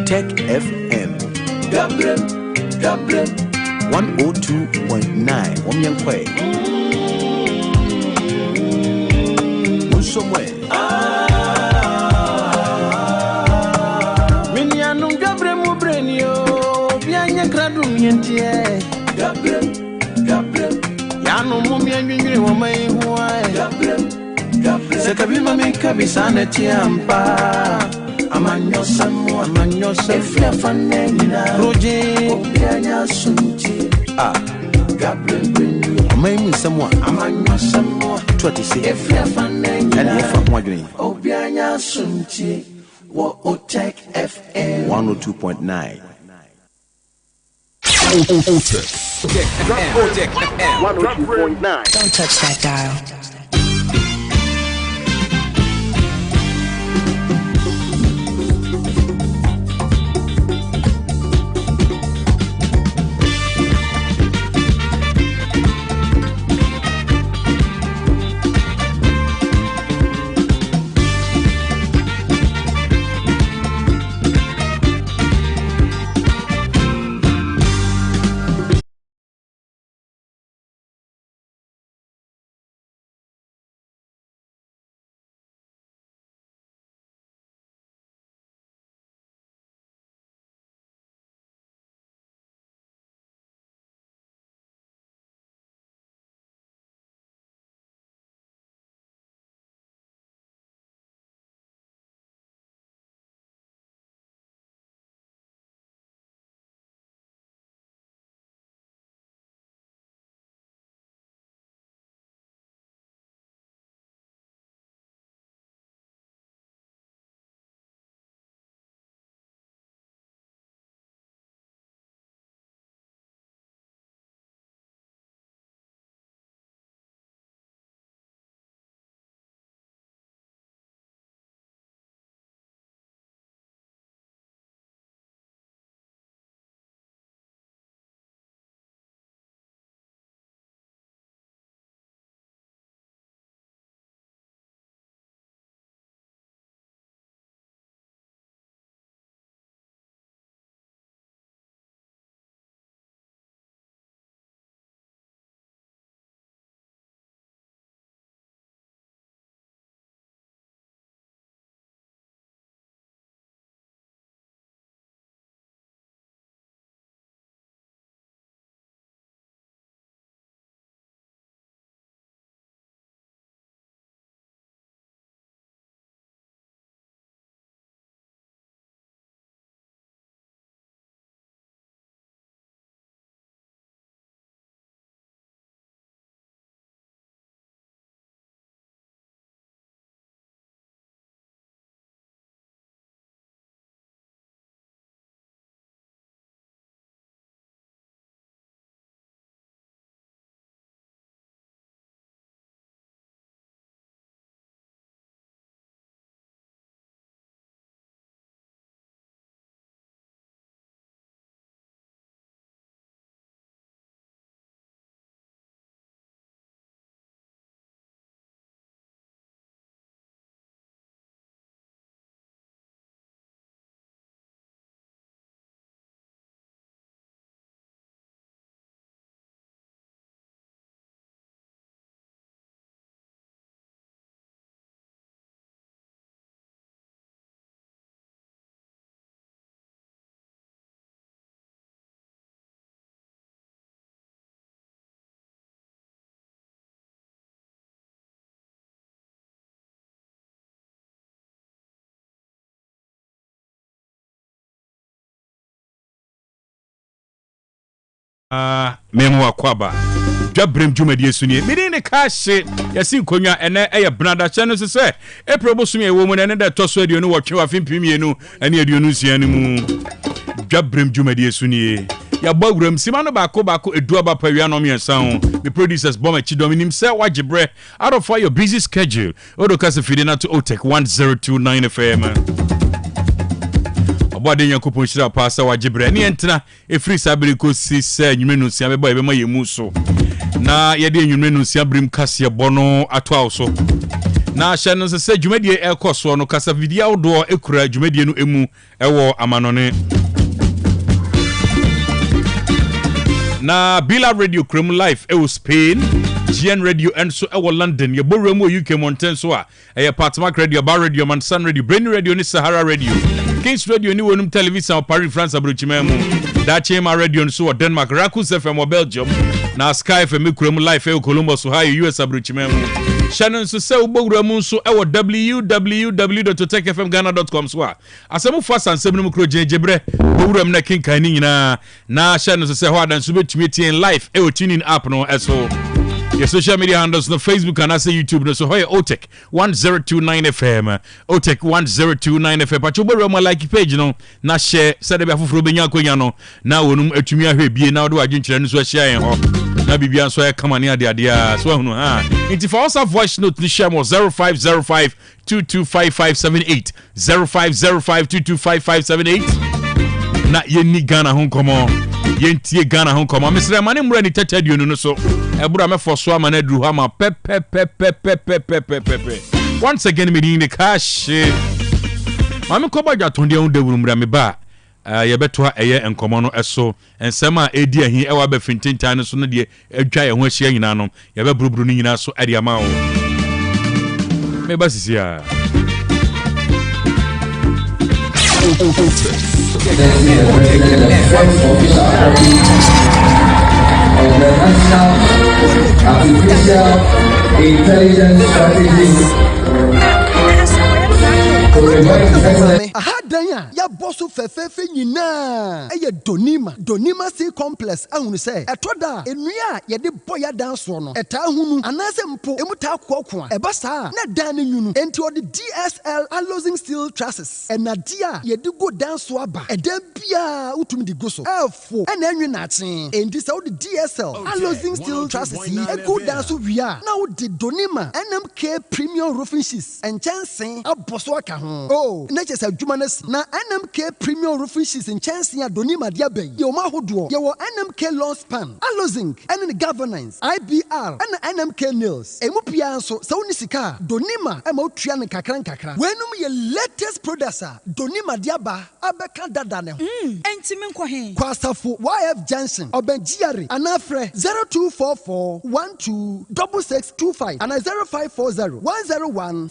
Otec FM. Dwabrem 102.9. Wamyankwe. Somewhere. Minianum Dwabrem ubrenio, bianya gradum yentie. Dwabrem. Yano mumia nyinyi wa mai huwa. Dwabrem. Sekabima mikabisana tiampa. Amanyo efia fanenina. Roje, bianya sunti. Dwabrem brenio. Amaimu samwa. Amanyo samwa. Twati se. Efia fanenina. And if I'm wondering. Obianya sunti. Wa Otec FM 102.9. Otec FM 102.9. Don't touch that dial. Memo akwaba Dwabrem dwumadie sunie mede ne ka hye yasi konwa ene eye brada che no se eprobosumi ewo mu ne de toso aduonu wotwe afimpiemienu ene aduonu sianu mu Dwabrem dwumadie sunie ya bawuram sima no bako eduaba pawia no miensa ho the producers bomb chidominim se wagibre out of your busy schedule odokase fidina to Otec 1029Fm Obade Yakupon shira pasa wagibre ne entena efri sabiri ko sise nwumenu sia beba ebema yemu so na yede nwumenu sia brim kase bono atwa so na hye no se dwumadie ekoso no kasa video do ekura dwumadie no emu ewo amanone na Bila Radio Chrome Life ewo Spain GN Radio and so ewo London ye boremu UK Mountain so a Partmark Radio Bar Radio Mansan Radio Brain Radio ni Sahara Radio Kings Radio ni wonum television Paris France abrochimemu Dachema Radio so Denmark Rakus FM Belgium na Sky FM Chrome Life ewo Columbus Ohio US abrochimemu Shannon so se uboguramu so ewo www.otecfmghana.com so a asemu fast and seven mu kro jebre boguram na kinkan ni nyina na Shannon so se ho adan so betumi in live ewo tuning app no eso your social media handles no Facebook and also YouTube no so hoye Otec 1029Fm Otec 1029Fm pa chobere mo like page no na share said be afoforo benya akonya no na wonum atumi ahwe bie na do adwenkyere no so share en ho na bibia so ya kama ne ade so hunu ha inti for us voice note ni share mo 0505 225578 0505225578 na yeni Ghana hon komo yentie Ghana hon komo mesre mane mura ni tatadio no so ebura me foso ama na duru ha ma pepe once again me ni cash mame ko baja tonde on de mura me ba ye beto ha eye enkomo no eso ensema edi ahin ewa be fintintan no so no de adwa ye ho ahia nyina no ye be buruburu ni nyina so ade ama wo me ba sisia Artificial intelligence strategy. Aha danya ya boso fefefe nyina eye donima C complex ahunu se etoda enua ye de boya dan so no eta hunu anase mpo emuta kokko a eba saa na dan ne nwunu enti odi DSL alloying steel trusses enadia ye de go dan so aba edan bia utumi di go so efo ena enwe na achen enti se odi DSL alloying steel trusses yi e go dan so wia na odi donima NMK premium roofing sheets enchansen aboso aka ho oh na chese adwumanes na NMK premium roofing sheets enchansen adonima dia bay ye o ma hodo ye wo NMK long span alloying and the governance IBR and NMK nails emu pia so se woni sika donima e ma otua ne kakran wenum ye latest products donima dia ba abeka dada ne ho entimi nkwo he kwasafo YF Junction obenjiare anafre 0244126625 and 0540 101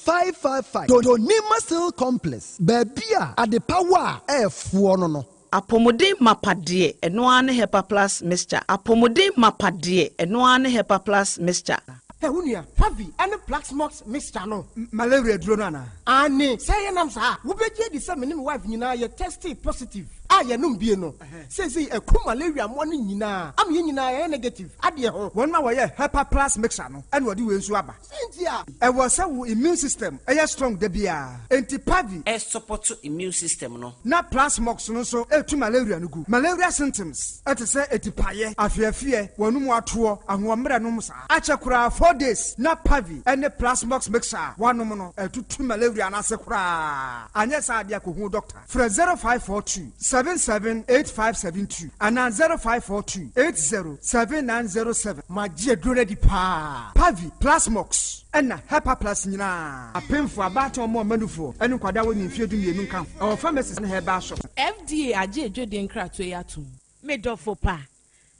donima steel complex babia ade power efuo no apomodin mapade eno ane hepa plus mixture apomodin mapade eno ane hepa plus mixture Hunia, Favi, and the Black Smokes Mr. No, malaria drona. Anne, say an answer. Who bet you the same wife, you know, you're tested positive. I am no. Says he a malaria morning, you know. I'm in negative. Adia, 1 hour, Hepa Plus Mixer, and what do you swabber? Cynthia, I was so immune system, a strong debia. Antipavi, a support to immune system, no. Not plus mox, no so, to malaria, no good. Malaria symptoms, at a say, etipaye, I fear, one more tour, and 1 minute, Achakura 4 days, not pavi, and the plus mox mixer, 1 mono, 2 malaria, and asakura. And yes, I dear doctor. For 0542 778572 and 0542 807907. My dear Grady Pa Pavi Plasmox and Hepa Plus Nina. A pen for about or more manufo and Quadawan in Field in Nunca. Our pharmacist and her bashop. FDA aje Jodin Kratwayatu. Medofo pa.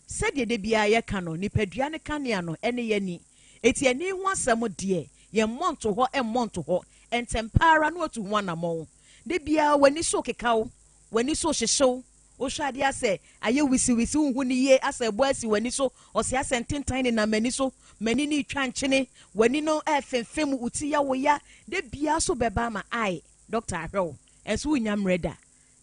Said ye debia ye cano, ni pediane caniano, any yenny. It's ye name one some dear, ye mont to ho and mont to ho, and tempara no to one among. Debia when you soak a cow. When you saw she show, O Shadia say, are you wisi when ye as a boy when you saw, or say, I sent 10 tiny na meniso, menini tranchine, when you know F and Fem utia waya, de biaso bebama I, Dr. Row, and so yam redder.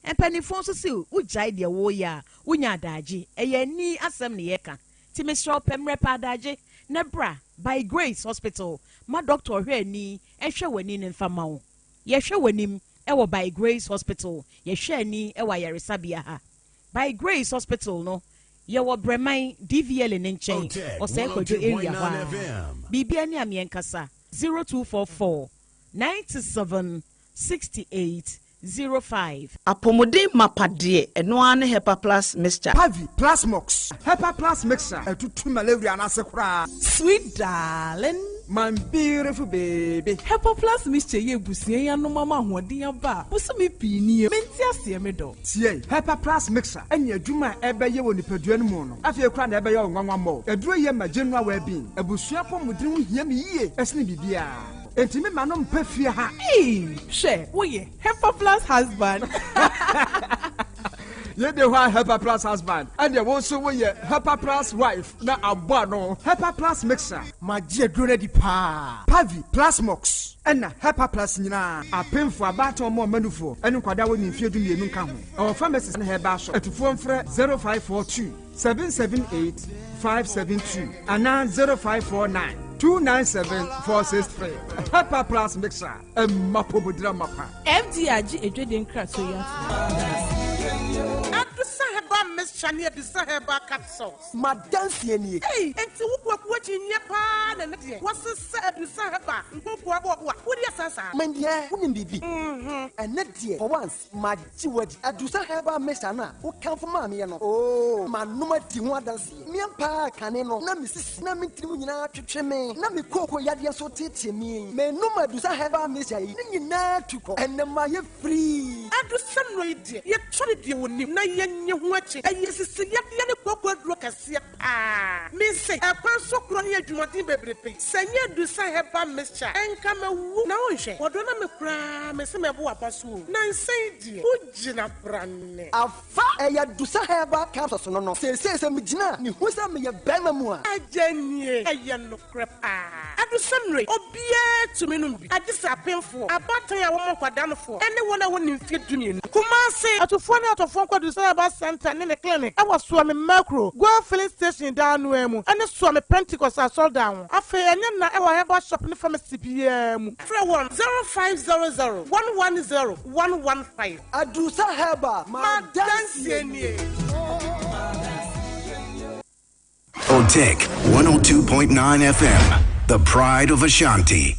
And penny fonso seal, ujai dear woya, unya daji, a ye ni assembly eka, Timistro Pemrepa daji, Nebra, by Grace Hospital, my doctor here ni, and show when in famao. Ye show when him. Ewa by Grace Hospital, ye share ni ewa yaresabia ha. By Grace Hospital no, ye wa bremai DVL in chain or say kojo area ha. Bibia ni amienkasa 0244 97 68 05. Apomodin mapade eno ane Hepa Plus mixture. Pavi Plasmox Hepa Plus mixture. 2 malaria and asakura. Sweet darling. my beautiful baby. Hepa Plus mixture ye busie ya no mama hoden aba. Busumi pi ni menti ase me do. Tie, Hepa Plus mixer. Enya adwuma ebe ye woni padua no mu no. Afie kra na ebe ye onwanwa mo. Aduro ye ma general well-being. Abusua pomudin ho hia me yie. Esne bibia. Enti me ma no mpafie ha. She, wo ye Hepa Plus husband. Ye de wa Hepa Plus husband. And ye wo so wo ye Hepa Plus wife na abua no. Hepa Plus mixer. Ma ji aduro di pa. Pavi Plus Mox. Ena Hepa Plus nyina. Apemfo abato mo manufo. Enu kwada wo ni mfie du mienu nka ho. Our pharmacist na heba shop. Etufo mfre 0542 778 572 ana 0549 297-463. Hepa Plus mixer. Mapo budra mapa. MD aji edwede nkra so ya. Chania Disaheba capsules. Madansi ni. Hey, and to what you nepa and the what's the sad Disaheba? What is Sasa? Mendia, wouldn't be. And net dear, for once, my Jiwed Adusaheba Messana, who come from Mammy. Oh, my number Tiwadansi. Miampa Caneno, Namis, Namitrina to Cheme, Nami Coco Yadia so teach me. May no Madusaheba Messa, Nina to go, and the Maya free. I do some radio. Yet tried you when you watching. Yes, it's a young corporate workers. Miss say, a person crying at you, baby. Say, you do say, have a mixture and come a woo. No, what don't I cry, Miss Mabu Apasu? Nine say, dear, Jina Brand. A fire, ya do say, have a capsule. No, say, some Mijina, you who's a me a Bamamua. I jenny, a young crap. I do some rate, or be to me. I just a painful. A battery I want for down for anyone I want to fit to me. Come on, say, at a phone out of phone call to say about Santa in the clinic. I was swimming macro, go filling station down Wemu, and the swim Pentecost I saw down. I feel and then I have a shopping from a CPM. 0500 110 115. Adusa Heba, my dancing. Otec 1029 FM, the pride of Ashanti.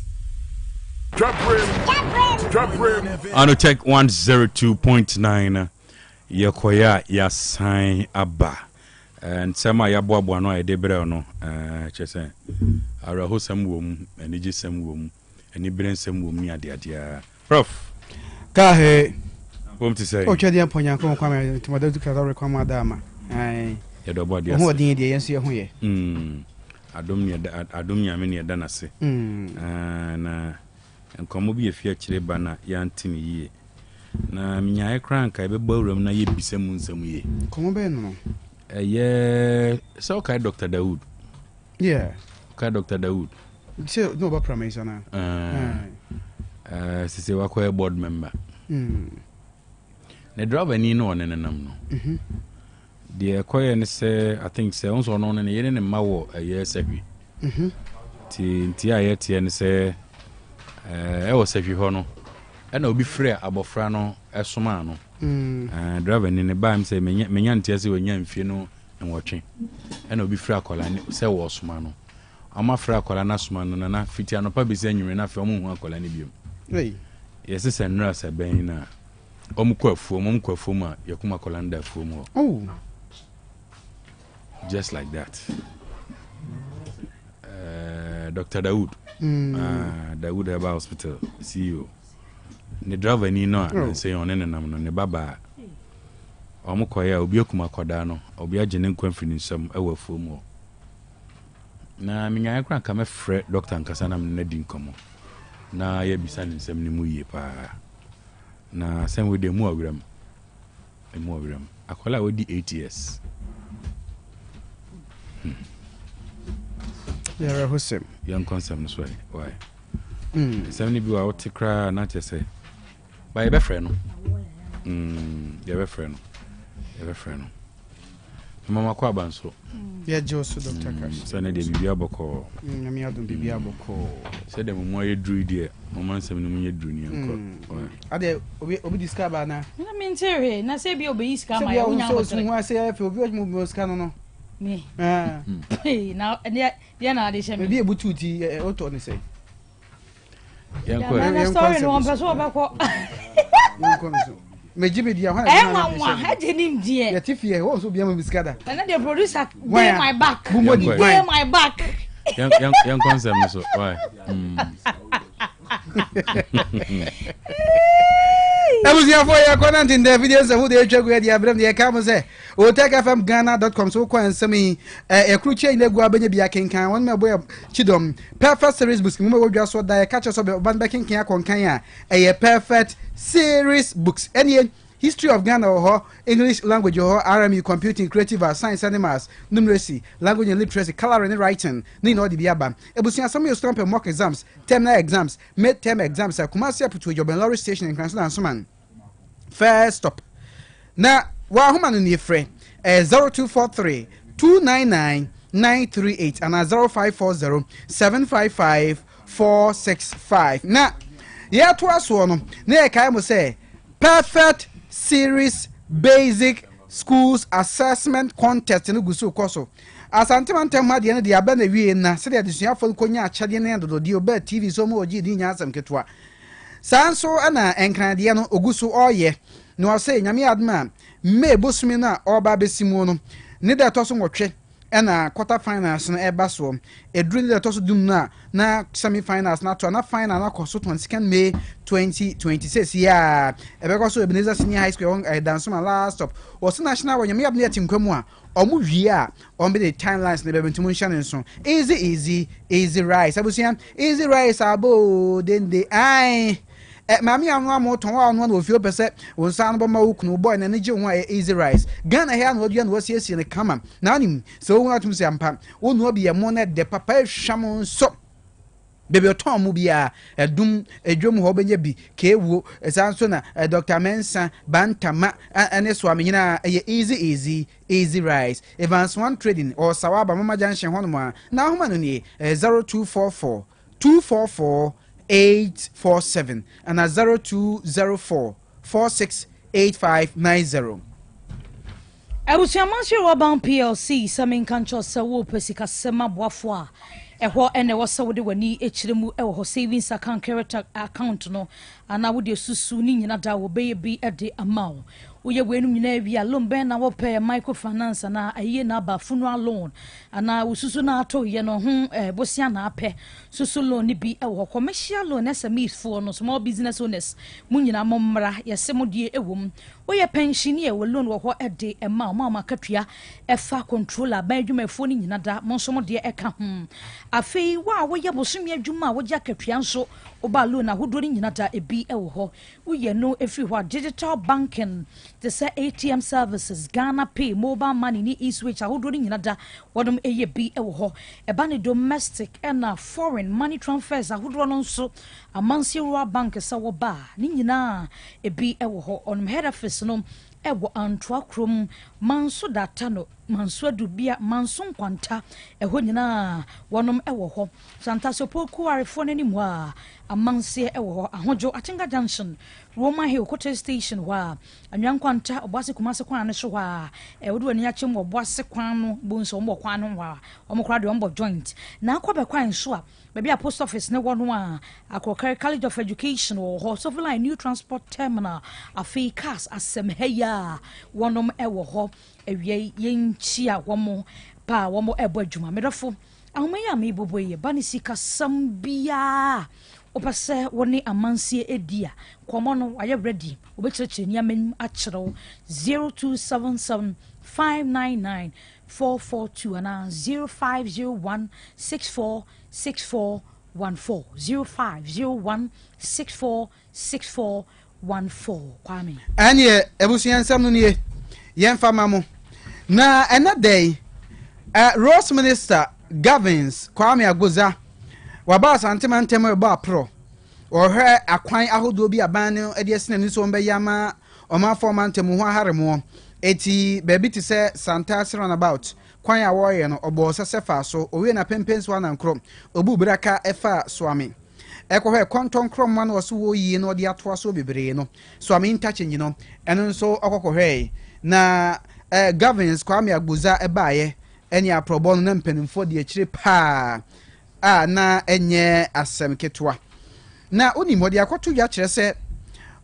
Dwabrem. On Otec 102.9. Yakoya yasan aba and sama ya boabo no edebre no chese araho sam wom eniji sam wom eni bren sam wom ni ade ade prof ka he wom ti say o twede amponya ko kwame timada du kaza rekwama dama ai ye do body ase ho odin de yenso ye ho ye adom nyame ne da nase na enkomo bi efia kire bana ya ntini yie na minyae kranka ebe bawram na ye bisam nsam ye komo be no so kai Dr. Dawood kai Dr. Dawood se no ba promise na sisi wako board member ne driver ni no ne nam no de koye ne se I think se onso no ne ye ne mawo sabi ti ayete ne se wo sabi ho no na obi frɛ abofra no esoma no driver ni ne ba say menya ntiase wanya mfie no nwotwe na obi frɛ akola ni sɛ wo osoma no ama frɛ akola na soma no na fiti anopa bi sɛ nwure na fe omu hu akola ni biom yes sɛ nra sɛ bɛn na omkɔ afuom a yakuma akola nda afuom ho just like that Dr. Dawood Dawood Herbal Hospital CEO ne driver ni no say on ne nam no ne baba omukoya obi akuma koda no obi agene nkwanfini nsam awafuom ho na minya ekran ka me frɛ doctor nkasa na me di nkomo na ya bisa ne nsam ne mu yie pa na sem we de mu awram akola we di 8 years ya rahosem young concept no so why sem ni bi wa otikra na chese ba ye be frɛ no ye be frɛ no mama kwa banso ya joso Dr. Cash so na de bibia boko na mi adon bibia boko so de mo ye dru de mama nsem no ye dru ni enko ade obi discover na mi ntere na se bi obi iska ma ya unya so so hu ase afi obi mo ska no me na dia na de sheme bi ebututi oto ne say yanko na story no ampeso obako yanko no mejibe dia ha wa ha jenim die ya tifie wo so bia ma biskada na the producer pay my back pay my back young concept so why Ebusia for your content in the videos who they check where the Dwabrem the account say Otec FM Ghana.com so kwa nsemi e kruche ile gwa benye bia kenkan won me boy chidom perfect series books mo wo dwa so da catch us ban ba kenkan akonkan a perfect series books any history of Ghana or English language or RMU computing creative science animals numeracy language and literacy coloring and writing ni no di biaba ebusia some you stamp mock exams terminal exams mid-term exams Kumasi up to your Benlori station in Cranston and Suman first stop na wa homa no ni frɛ 0243 299 938 and 0540 755 465 na ya to aso no na e kai mo say perfect series basic schools assessment contest no gusu koso asantemantam ha de ne de aba na wie na se de adesuafo konya achade ne dodo de oba TV so mo ogi di nya asam ketwa sanso ana enkran de no ogusu oye no say nyame adma me bosumi na oba besimu no ne de to so nwotwe ena quarter finals no eba so edru ne de to so dum na semi finals na to na final na koso 22nd May 2026 yeah ebeko so Ebenezer Senior High School dance my last stop was national when you me atimkwamu a omu wie a be the timelines na bebentumu nhane so easy rice abusian easy rice abo den de ai mami anu amoton wa anu na ofio pese wonsa no bama wukunu boy na neje ho easy rice Ghana here na odua na wasiesie ne kama na anim so wona tum se ampa wonu obi ye mo na de papa hwam so bebe oton mu bia edum edwom ho benye bi kewo esanso na Dr. Mensa Bantama ane so amenyina easy rice Evans One Trading or Sawaba Mama Junction honoma na homa no ni 0244 244 847 and 0204 468590. Abusiamansi Roban PLC Samin Kancho Sawo Pesika Sema Boafwa Eho ene wasa wode wani echiremu ewo savings account character account no ana wode susu ni nyina da wo be bi ede amount uye wenu nyina bia loan ben na wo pay microfinance na aye na ba funeral loan ana ususu na ato ye no ho bosia na apɛ susu loan ni bi ewo commercial loan SMEs for no small business owners munyina mommra yese modie ewom oye pensioner we loan wo ho ede ema ma katua efa controller ba adwumafo ni nyina da monso modie eka afei wa wo ye bosumi adwuma wo gya katua nso oba loan ahodo ni nyina da ebi ewo ho uye no efi ho digital banking the say ATM services Ghana Pay mobile money ni e-switch ahodo ni nyina da wodom eye bi ewo ho eba ne domestic and foreign money transfers ahodo no nso amansi rural bank sa wo ba ni nyina ebi ewo ho on head office no ewo antwa krom manso data no manso adubia manso nkwanta eho nyina wonom ewo ho santa sopoku arefo nanimu a amanse ewo ho ahojo atinga junction Roma Hill Kote Station wa anyankwanta obase kumase kwan ne so wa wodu ani achim obase kwan no bonso mbo kwan no wa omkra de ombo joint na akwa be kwan so a be a post office ne wono a akokare College of Education or Hospital Line New Transport Terminal afi cars asem heya wonom ewo ho ewie yenchia womo pa womo ebo adwuma medofo ahomaya me boboye banisika sambia opase woni amansie edia komono aye ready obekyerekyere niamem akyerɛw 0277 599 442 and 0501 646414 0501 646414 kwame anye ebusuan sam no nie yemfa mamo na enadai Rose Minister Gavins Kwame Agoza waba santimantem ba pro ohwe akwan ahodo bi aban no ede esene ni so mbe yama omafo mantem ho aharemo eti baby ti se Santa run about kwan ya wo ye no obo sesefa so owe na pempens wa na nkrom obu braka efa swami ekohwe konton krom man wo so wo yi no de ato so bebre no swami interchange no eno nso okokohwe na Gavins Kwame Agoza ebaye eni aprobon na mpanimfo de akire pa na enye asem ketwa na oni modi akoto ya kire se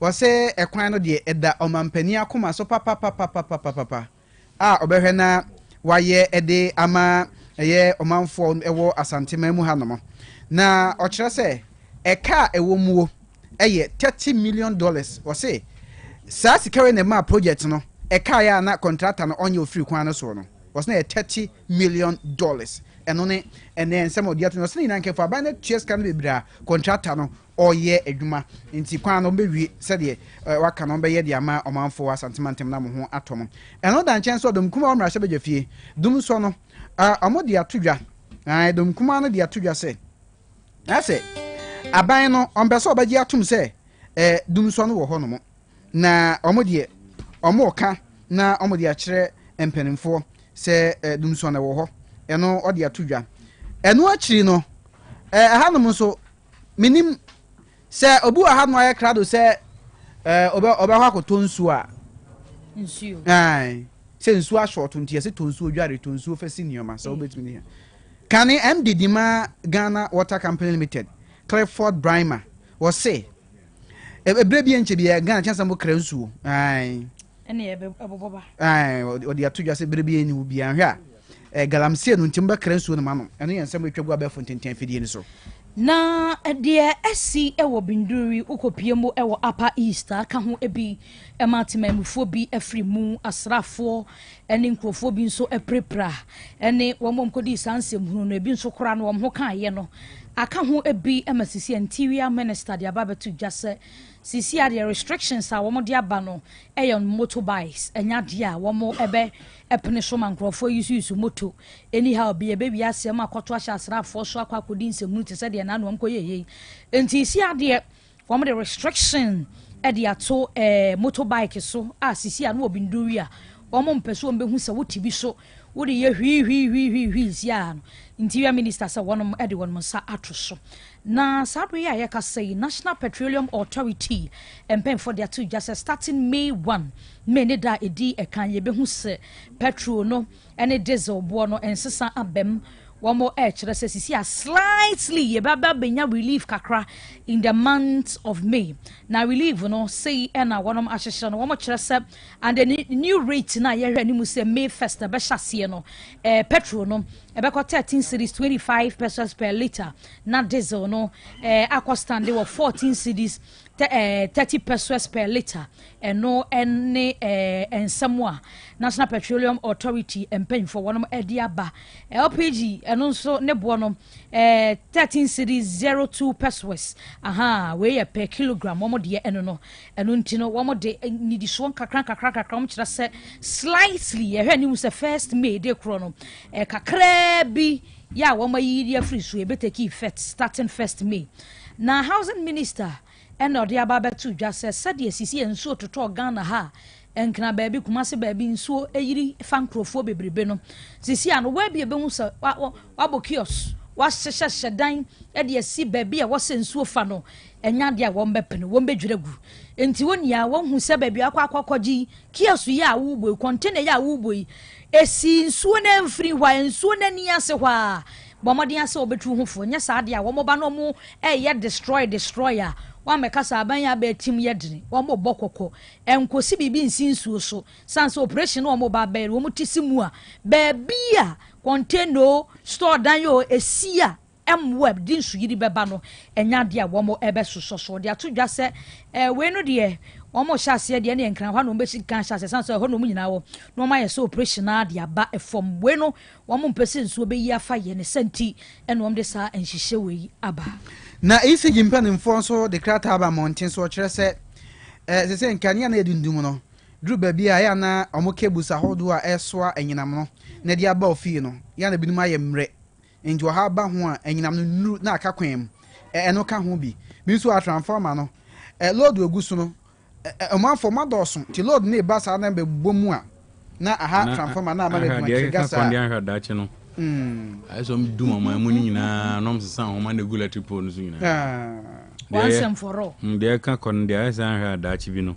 wose ekwan no de eda omampani akoma so papa obehwe na waye ede ama eye omanfo ewo asantema mu hanom na ochire se eka ewo muo eye $30 million o se sa sikare ne ma project no eka ya na contractor no onye ofiri kwan no so no was na $30 million eno ne ene nsem odiato no se ni nanke fa ba na cheers kan bebra contractor no oye adwuma nti kwan no bewie se de waka no be ye de ama omanfo asantema ntem na mo ho atom eno da nchen so dom kuma omra hye begafie dum so no amodi atodwa dom kuma no de atodwa se ase aban no ombeso obaji atum se dum so no wo ho no mo na omodi omoka na omodi a kire empenimfo se dum so na wo ho eno odi atodwa eno akiri no ahanom so minim se obu ahanu aye krado se oba hwa ko tonsu a nsuo se nsuo a short ntia se tonsu odware tonsu fa senior so obetumi ne kane MD ma Ghana Water Company Limited Clifford Brimer was say ebrebi enche bia Ghana chance mo kra nsuo ene eboboba odi atodwa se brebi eni wo bia hwa galamse no ntimba kra nsuo no ma no eno yensem etwagu abefo ntenten fidie ni so na de esi ewo binduri ukopiemu ewo upper east aka ho ebi ematemamufo bi afri mu asrafo ene nkrofo bi nso eprepra ene womom kodi sansem hunu no ebi nso kora no wom ho kan ye no aka ho ebi emasisi interior minister de ababetu jase sisi ade restrictions a wom de aba no eyon motorbikes enya de a wom ebe epene so mankrofo yusu moto anyhow be baby asem akoto ahya asrafo so akakodi nsemu te se de na no mkoyeye enti si ade wom de restriction ede ato motorbike so a sisi a no obinduri a wom mpeso mbehu se wotibi so wo de ye hwi sia no interior minister sa wonom ede wonom sa atoso na sabri ya yaka say National Petroleum Authority empen for their two just starting May 1 many da edi ekan ye behu se petrol no ene diesel bo no ensesa abem womo kire se sisi a slightly ye baba benya relief kakra in the month of May na relief no say ena wonom ahyehyɛ no womo kire se and the new rate na ye hwɛ ni mu se May 1st na be hyase no petrol no ebeko 13 cedis 25 pesos per liter na diesel no akostande wo 14 cedis 30 pesos per liter eno ene ensamwa National Petroleum Authority empen for one ediaba LPG eno nso ne bo no 13 cedis 02 pesos aha we ye per kilogram mo de eno no eno ntino wo de nidi so kakra mo kira se slightly ye hwani mu se first May de kro no kakra bi ya wo mayi free so e beteki effect starting 1st May na housing minister eno de ababetu dwa se sade asisi enso toto Ghana ha enkna baabi kumase baabi nsuo eyiri fankrofo bebrebe no sisi ano wa bia be hu sa wabo kios wa hyehye dan e de asi baabi a wose nsuo fa no enya de a won bepene won bedwiragu enti wonia won hu se baabi akwakoji kios ya wubo container ya wubo esi nsuo na mfiri hwa nsuo na ni ase hwa bomodin ase obetu hu fo nya sa de a wo mo ba no mo ye destroyer wa mekasa abanya ba tim yedene wa mo bokoko enkosi bibi nsinsuo so sanse operation wa mo ba ba wo mutisimu a ba bia container store dan yo esia web din su yiri beba no enya de a wo mo ebe soso de atodwa se we no de wo mo hyase de ne nkran hwa no be kan hyase sanse ho no mu nyina wo no ma ye so operation na de aba efom we no wo mo mpese nsuo be yi afa ye ne senti eno om de sa enhihye we aba na isi jimpan mfonso de krata aba mountain so kire se se nkania na edundum no dru baabi a ya na omokebusa hodo a esoa enyinam no na de aba ofie no ya na binum aye mre nti wa ha ba ho a enyinam no nuru na aka kwem eno ka ho bi so a transformer no load egusu no omanfo madoso ti load na ba sa na be bomu a na aha transformer na amale duma gasa no aiso mduma mamuni nyina nom sesa homa na regulatory pole so nyina once and for all de ka kon de aisa ha da chi bi no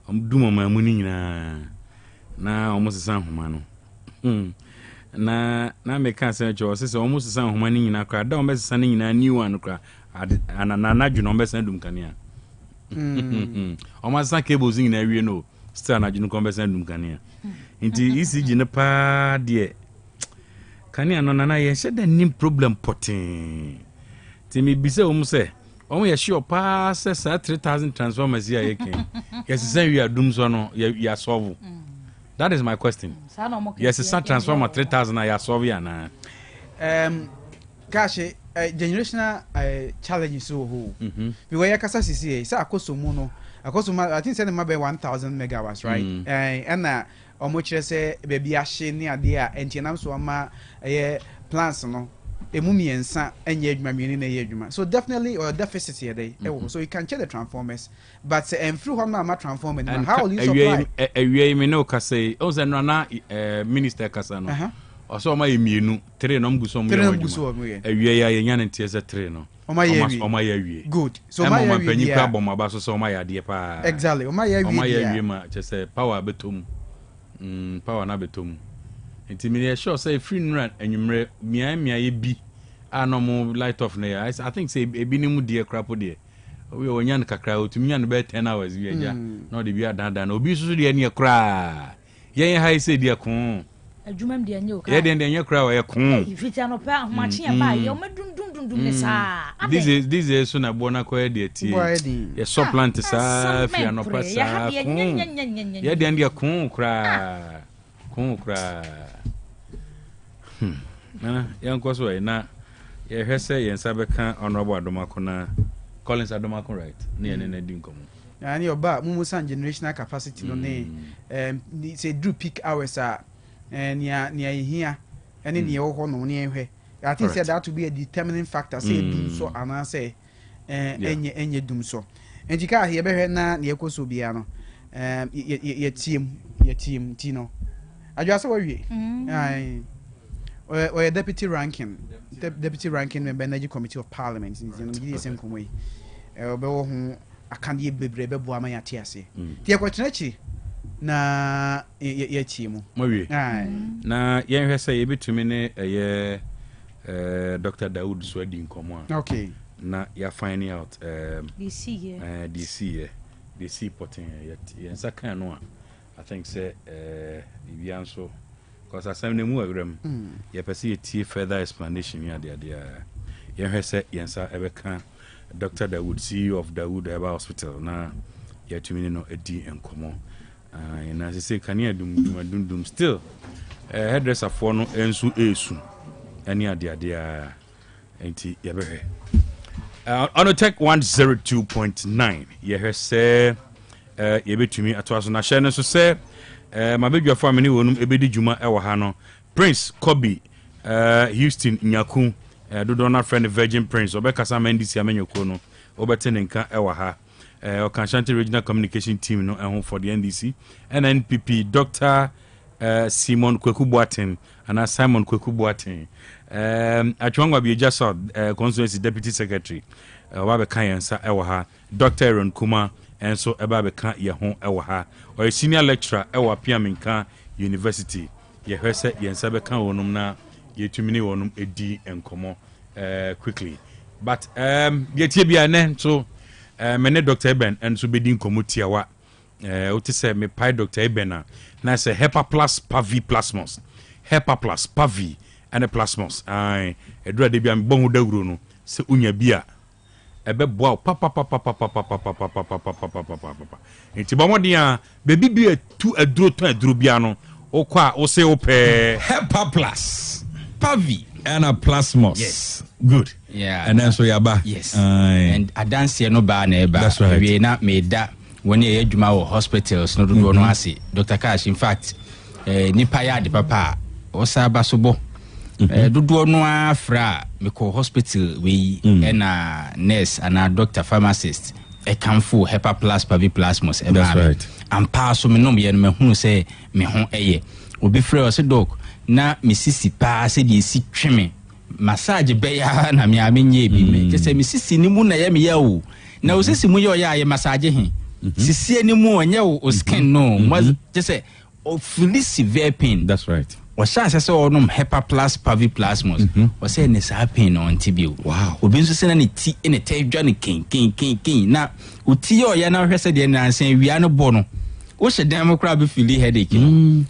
mduma mamuni nyina na omo sesa homa no na me ka se cho sesa omo sesa homa ni nyina kra da omo sesa ni nyina new one kra na dwuno omo sesa dum kania omo sesa cables nyina wie no still na dwuno omo sesa dum kania nti ECG ne pa de Kania no nana ye said the nim problem potting. Timmy Bisa say, oh, yes, sure, pass 3,000 transformers here. Yes, say you are doomed, so no, you are solved. That is my question. Yes, it's not transformer 3,000. I are solved. Cash generational challenges so who. We were Yakasa CCA, so Akosomuno. I think send them 1,000 megawatts, right? And much say baby ashe near there, and Tianam so ama plants no. Emumi ensa enye adwuma mieni na ye adwuma. So definitely or deficit here dey. So you can check the transformers, but through how ma transformer and how will you supply? Awie me no ka say o se no na minister kasa no. Oso ma emienu 3 no mguso mu ye. Awie ya ye nya ntie se 3 no. O ma ye awie. Good. So ma ye awie. Panyi kwa bom aba so o ma ya de pa. Exactly. O ma ye awie. O ma ye awie ma che se power betom. Power na betom. Nti me sure say free run enwumre mia ye bi anomo light off na I think say ebi ni mu de krapo de we onyan kakra otumi nyan be 10 hours wi aja na de bi adada na obi susu de ne kra yen ha say de ko adwumam de anye o ka ye de anye kra wa ye ko ifiti anope ahmachi ya ba ye o medundundundum ne sa this is so na bona ko de tie ye supplant sa fi anope sa ye de anye ko kra Nana, young Cosway, na ye hesse yen sabeka honorable Adomakona Collins Adomako, right? Near Nedinkom. And your back, Mumusan generational capacity no name. Say drew peak hours are and near here and in your home near here. I think said that to be a determining factor. Say do so and I say any doom so. And you can't hear better na near Cosobiano. Your team, Tino. I just saw you. Or deputy ranking member Energy Committee of Parliament in the same way. I can't be brave boy my tiasi. Tia kwachinechi na ye chimu. Na yen say between me Dr. Dawood Swedi nkomo. Okay. Na ya finding out DC potting yen saka no I think say Ibianso because I say nemu agrem ye pese tie further explanation ya there ye say yensa ebeka Dr. Dawood CEO of Dawood Herbal Hospital na ye tumini no edi enkomo na say kan ye dum still hairdresser for no ensu esu ani ade enti ye behwe on Otec 1029 ye say ye betumi atoaso na share no so say my baby family wonum ebedi juma ewo ha no Prince Kobe Houston Nyaku do not friend Virgin Prince obekasa mandisi amenyoko no obete nka ewo ha Okanshanti Regional Communication Team no ehun for the NDC NNPP Dr. Simon Kweku Boaten and Simon Kweku Boaten atwangwa bi just constituency deputy secretary wa be kan yansa ewo ha Dr. Aaron Kuma and so eba be kan ye ho ewo ha or senior lecturer ewo Piaminka University ye hwese yensa be kan wonum na ye tumini wonum edi enkomo quickly but ye tie bia ne so mene Dr. Eben and so be di enkomo tiawa oti se me pai Dr. Eben na se Hepa Plus Pavi Plasmos Hepa Plus Pavi and a Plasmos edura de bia mbon dawuro no se unya bia ebe boa papa enti bomodia bebi bi tu aduro ton aduro bia no okwa o se ope Hepa Plus Pavi and a Plasmos. Yes, good. Yeah, and then so yaba. Yes, and I dance here no bar neighbor. That's right. We not made that when you juma hospitals no do no asi. Dr. Cash, in fact, nipa ya de papa osa basobo. Do no afra me ko hospital we and a nurse and a doctor pharmacist. A camfo Hepa Plus Pavi Plasmos. That's right. And pass so me no me me hu say me ho eye. Obi frɛ o se doc na misisi pa se di si tweme massage be ya na me amenye bi me ke se misisi ni mu na ye me ya o na o sisi mu ye o ya ye massage he sisi ni mu onye o skin no mo je se o feel severe pain. That's right. O sha se o no Hepa Plus Pavi Plasmos o se ne sa pain on tibio. Wow. Obi nso se na ne ti ne te dwa ne kin na o ti o ya na hwese de na ansen wia no bo no o she dem kra be feel headache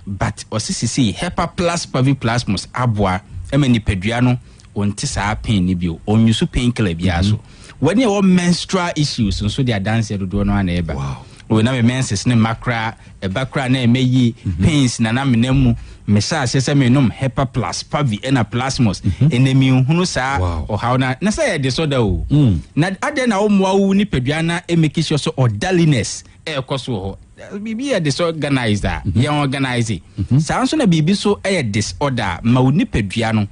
but o sisi Hepa Plus Pavi Plasmos aboa nipadua no onte saa pain ni bio onyusu painkiller bia so when you menstrual issues so they dance do no na eba we na me menses ne makra e bakra na emeyi pains na menemu me sa se me nom hepa plus pavi na plasmos enemi hunu saa o how na say disorder o na ade na o moa wu nipadua na emeki so orderliness ekoso ho bibi e disorganized ya organize saa so na bibi so e disorder ma wu nipadua no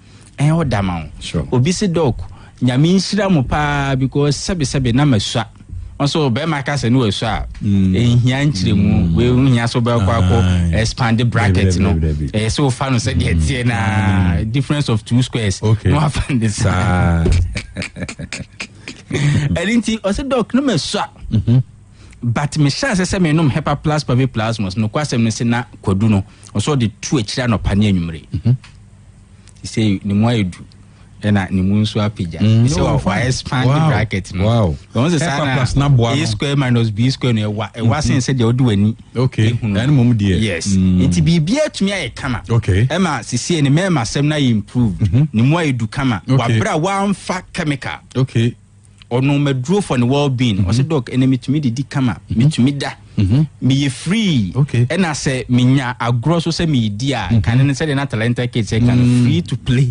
order ma obi se doc nyame nhyira mo pa because sebe na masua also be my case no asua ehia nkyiremu we nhia so be kwa expand the bracket no so far no say dey na difference of 2 squares no have this anything also doc no masua but me sha say me no hepa plus pavi plasmos no kwasem no se na kwadu no also the 2 akira no pane anwumre say ni mo edu na ni mu nso apija so why expand the bracket no wow don't say a square minus b square no e wa sense dey odu ani okay na mum dey yes nti bibia tumi aye kama okay e ma sisi ni me ma sem na improve ni mu edu kama wa bra wa mfa chemical okay ono medro for the well being o say doc enemy tumi di kama mitumi da me ye free okay and I say minya agro so say me di a kan ne say na talented kids say can free to play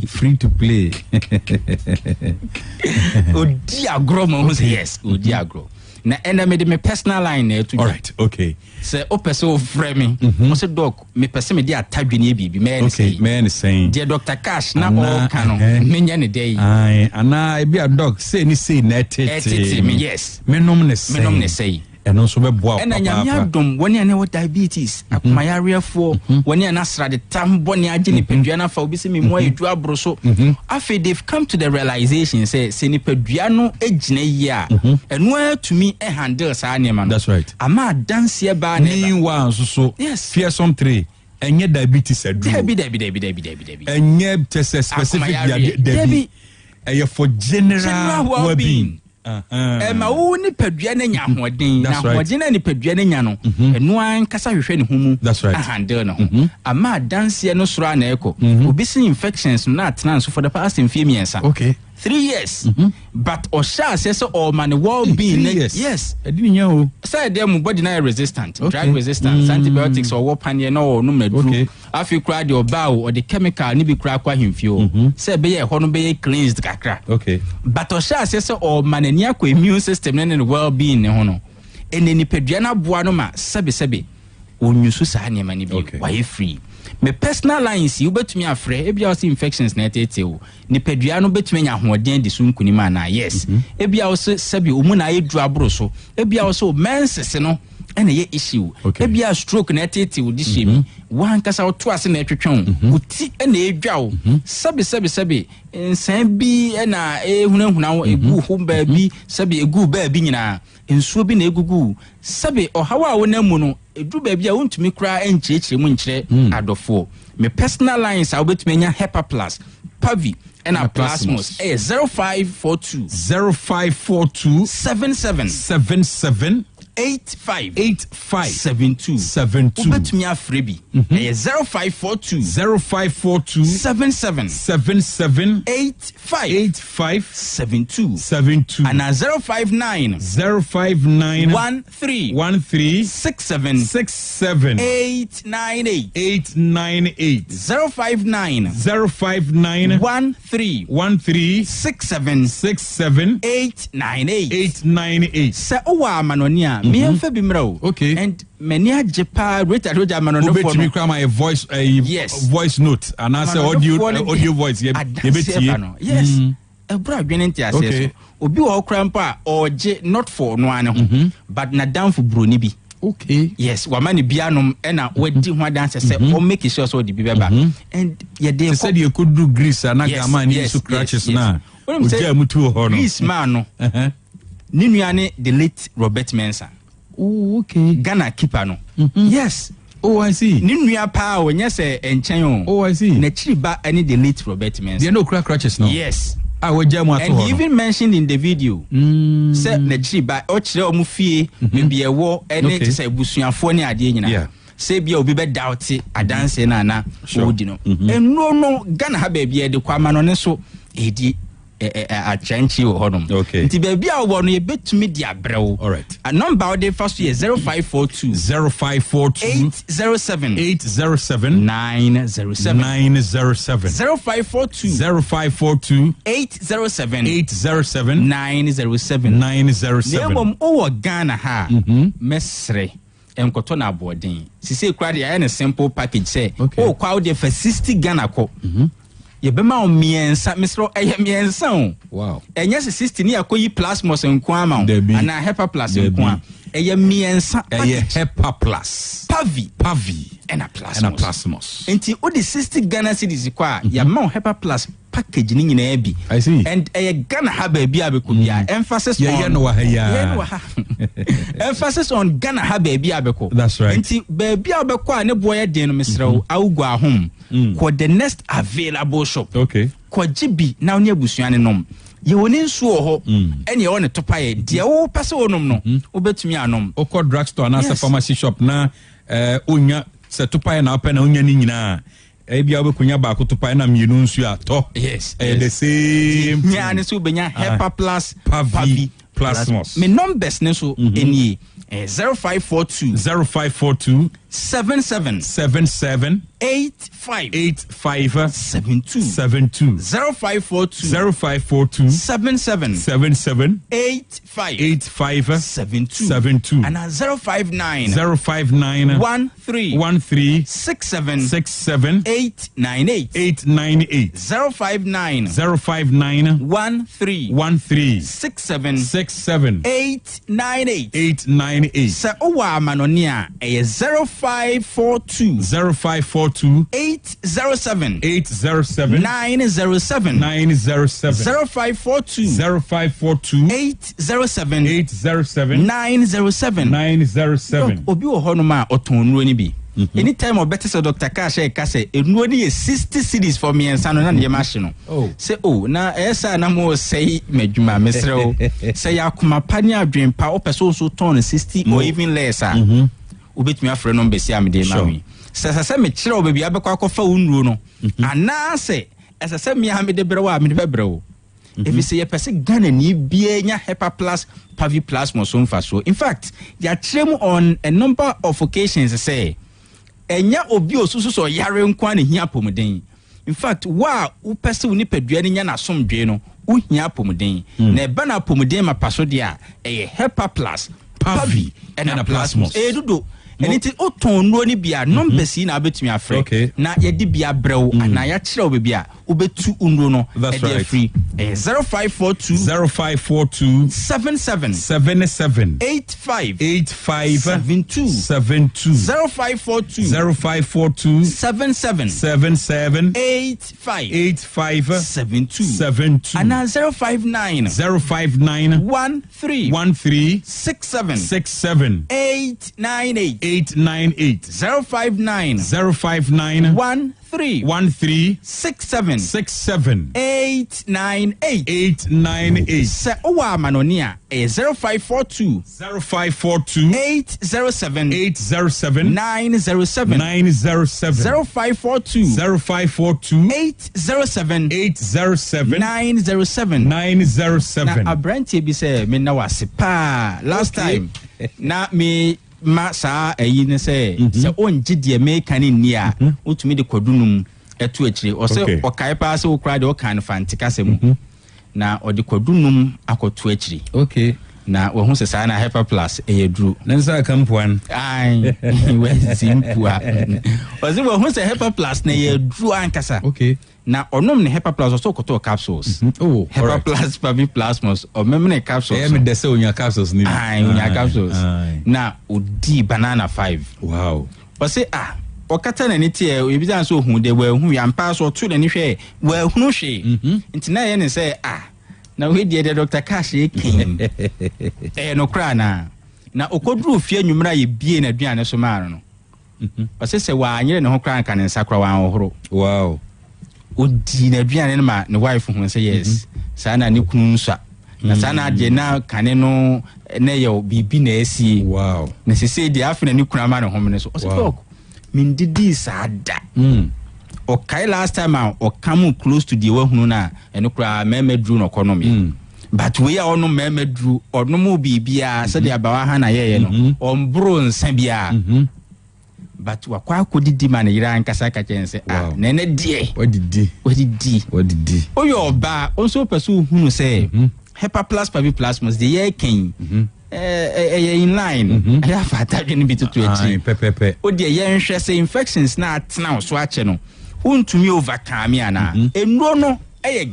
odi agro mo say yes odi agro na enemy de me personal line na to all right okay say o person o frame me o say doc me person me di atadwe ne bibi me okay me saying dear Dr. Cash na all canon me nya ne dey ai ana e bi a doc say ni say na tete me yes me nom ne say and also be boa and nyame adom woni ane what diabetes akumayare for woni ane asra de tamboni age ni pedua na fa obi se me mo edu abro so afi they've come to the realization say se ni pedua no egina yi a eno atumi e handle sa anema. That's right. Ama dance e ba ne ni wa so yes fearsome 3 enye diabetes adu debi enye test specific debi eye for general well-being ma wo ni padua na nya hoden na hoden na ni padua na nya no eno an kasa hwehwe ne humu handle no ama dance no soro na eko obi sin infections na atena so for the past few years okay 3 years but osha says all man well being yes I didn't know say them body na resistant drug resistance antibiotics or what pan no medru afi kra de obaw or the chemical ni bi kra kwa himfio say be ye ho no be cleansed kakra okay but osha says all man ni akwa immune system and well being ne ho no eneni pedua na boa no ma sebe onyusu sa ne ma ni bi why free me personal lines you betumi afre ebia o infections na tete o ni pedua no betumi nya hoden de sunkuni ma na yes ebia o sebi o mu na edu abro so ebia o so menses no ene ye issue ebia stroke na tete o di shemi wan kasa o to ase na etwetwen o ti ene edwa o sebi nsan bi na ehunahuna egu ho ba bi sebi egu ba bi nyina ensuo bi na egugu sebi o hawa wo na mu no edu ba bi a wontumi kra enchirechire mu nkyire adofo me personal lines a obetumi nya hepa plus pavi and a plasmos 0542 77 85 72 ubetumi afrebi 0542 77 85 72 and 059 13 67 898 059 13 67 898 se owa manonia me emfa bi mra okay and many ajepa rate roja manono for me cry my voice voice note and I say audio voice ye betie yes ebra adwene ntia se so obi wo krampa oje not for no ane ho but na down for broni bi okay yes wa mani bianom na wadi ho dance say o make sure so the bi beba and ye dey said you could do grease and na ni so scratches na oja mutu ho no grease man no ni nuane the late Robert Mensah. Oh, okay. Ghana keeper no. Yes. Oh, I see. Ni nua pa o nya se enchen. Oh, I see. Na chiriba any the late Robert Mensah. There no crutches no. Yes. I will jam at and he even mentioned in the video. Say na chiriba o chire o mu fie me bi ewo ene say busuafo ni ade nyina. say be obi be doubt adanse na na odi no enro no Ghana ha ba bia de kwama no ne so edi a change you honum. Okay. Nti baby a wo no ye betumi di abrew. All right. A number de first year 0542 807 907 0542 807 907. Nemo o Ghana ha mesre enkoto na boarding. Sisi kura de ya simple package say o kwa de for 60 Ghana ko. Yebema o miensa misro miensa o. Wow. Enya 60 ni akoyi plasmos nko ama o. Ana hepa plus nko a. Miensa hepa plus. Pavi. Ena plasmos. Enti o de 60 Ghana cedis kwa ya ma hepa plus package ni nyina bi. I see. And Ghana ha ba bi abekobia. Emphasis emphasis on Ghana ha ba bi abeko. That's right. Enti ba bi abeko a ne boye den no misro awugo ahom. For the next available shop. Okay. Kwa jibi na onye busuane nom. Ye woni nsu ho ene woni topaye de wo pese wonom no obetumi anom. Okọ drugstore na pharmacy shop na onya se topaye na opa na onya ni nyina. Bia obekunya ba ko topaye na mienu nsu ato. Yes. The same. Nya ne so benya Hepa Plus Pavi Plasmos. Me numbers ne so eni 0542 77 85 72 0542 77 85 72 and 059 13 67 898 059 13 67 898 Sa owa manonia 0542 807 907 0542 807 907 obi wo hono ma otonruo ni bi anytime o better say Dr. Cash e ka say enuo ni 60 cedis for me ensa no na ne machine say na esa na mo say madwuma mesre o say yakoma pani adwen pa o person so ton 60 or even less obetumi afre number si amde ma wi sasa me kire obabi abekwa akofa unruo no ana se sasa me amde brewa amde bebrewo if you say a person Ghana ni bia nya Hepa Plus Pavi Plasmos so mfa so in fact ya trem on a number of occasions say enya obi osusu so yare nkwa ne hia pomuden in fact wa wo pese wo nipadua ne nya na somdwe no wo hia pomuden na e ba na pomuden ma paso dia Hepa Plus Pavi and Plasmos dudo eniti oton no ni bia numbers na abetumi afre na ye di bia brew na ya kire obebi a obetu unro no e dey free 0542 77 85 72 0542 77 85 72 and 059 13 67 898 059 13 67 898 se owa manonia 0542 807 907 0542 807 907 na abrantie bi se me na wase pa last time na me ma sa ne se onji de me kan ni a utumi de kwadunum etu akire o se o kai pa se o kra de o kan fantika se mu na o de kwadunum akotu akire okay na wo hu se sa na Hepa Plus duru nansa kampuan ai we simpua o se wo hu se Hepa Plus na duru ankasa okay na onom ne Hepa Plus so koto capsules Hepa Plus Pavi Plasmos o memne capsules me de se onya capsules ni onya capsules na odi banana 5 wow o se o kata na ni tie o bi dan so hu de wa hu ya mpa so to na ni hwe wa hunu hwe ntina ye ne se na we de Dr. Cash ekin no kra na okodru fie nwumra ye bie na aduane so maaro no o se wa anyere ne ho kra kan nsakra wa ohoro wow odi na aduane ma ne wife hu say yes sana ni kunu nsa na sana de na kane no na ye bibi na esi wow na se di afina ni kunu ma ne ho me so o se talk mindidi sada okay last time or come close to the one na and okra meme drew no economy but we are on meme drew or no mo bibia said about hana ye no on bro nsabia but wakwa kodidi man ira nkasa ka chense nene die what did oyo ba onso pesu hunu say Hepa plus pavi plus must the year king in line I have attached bit to it o de ye nhwe say infections na atena so ache no untumi overcome ana enro no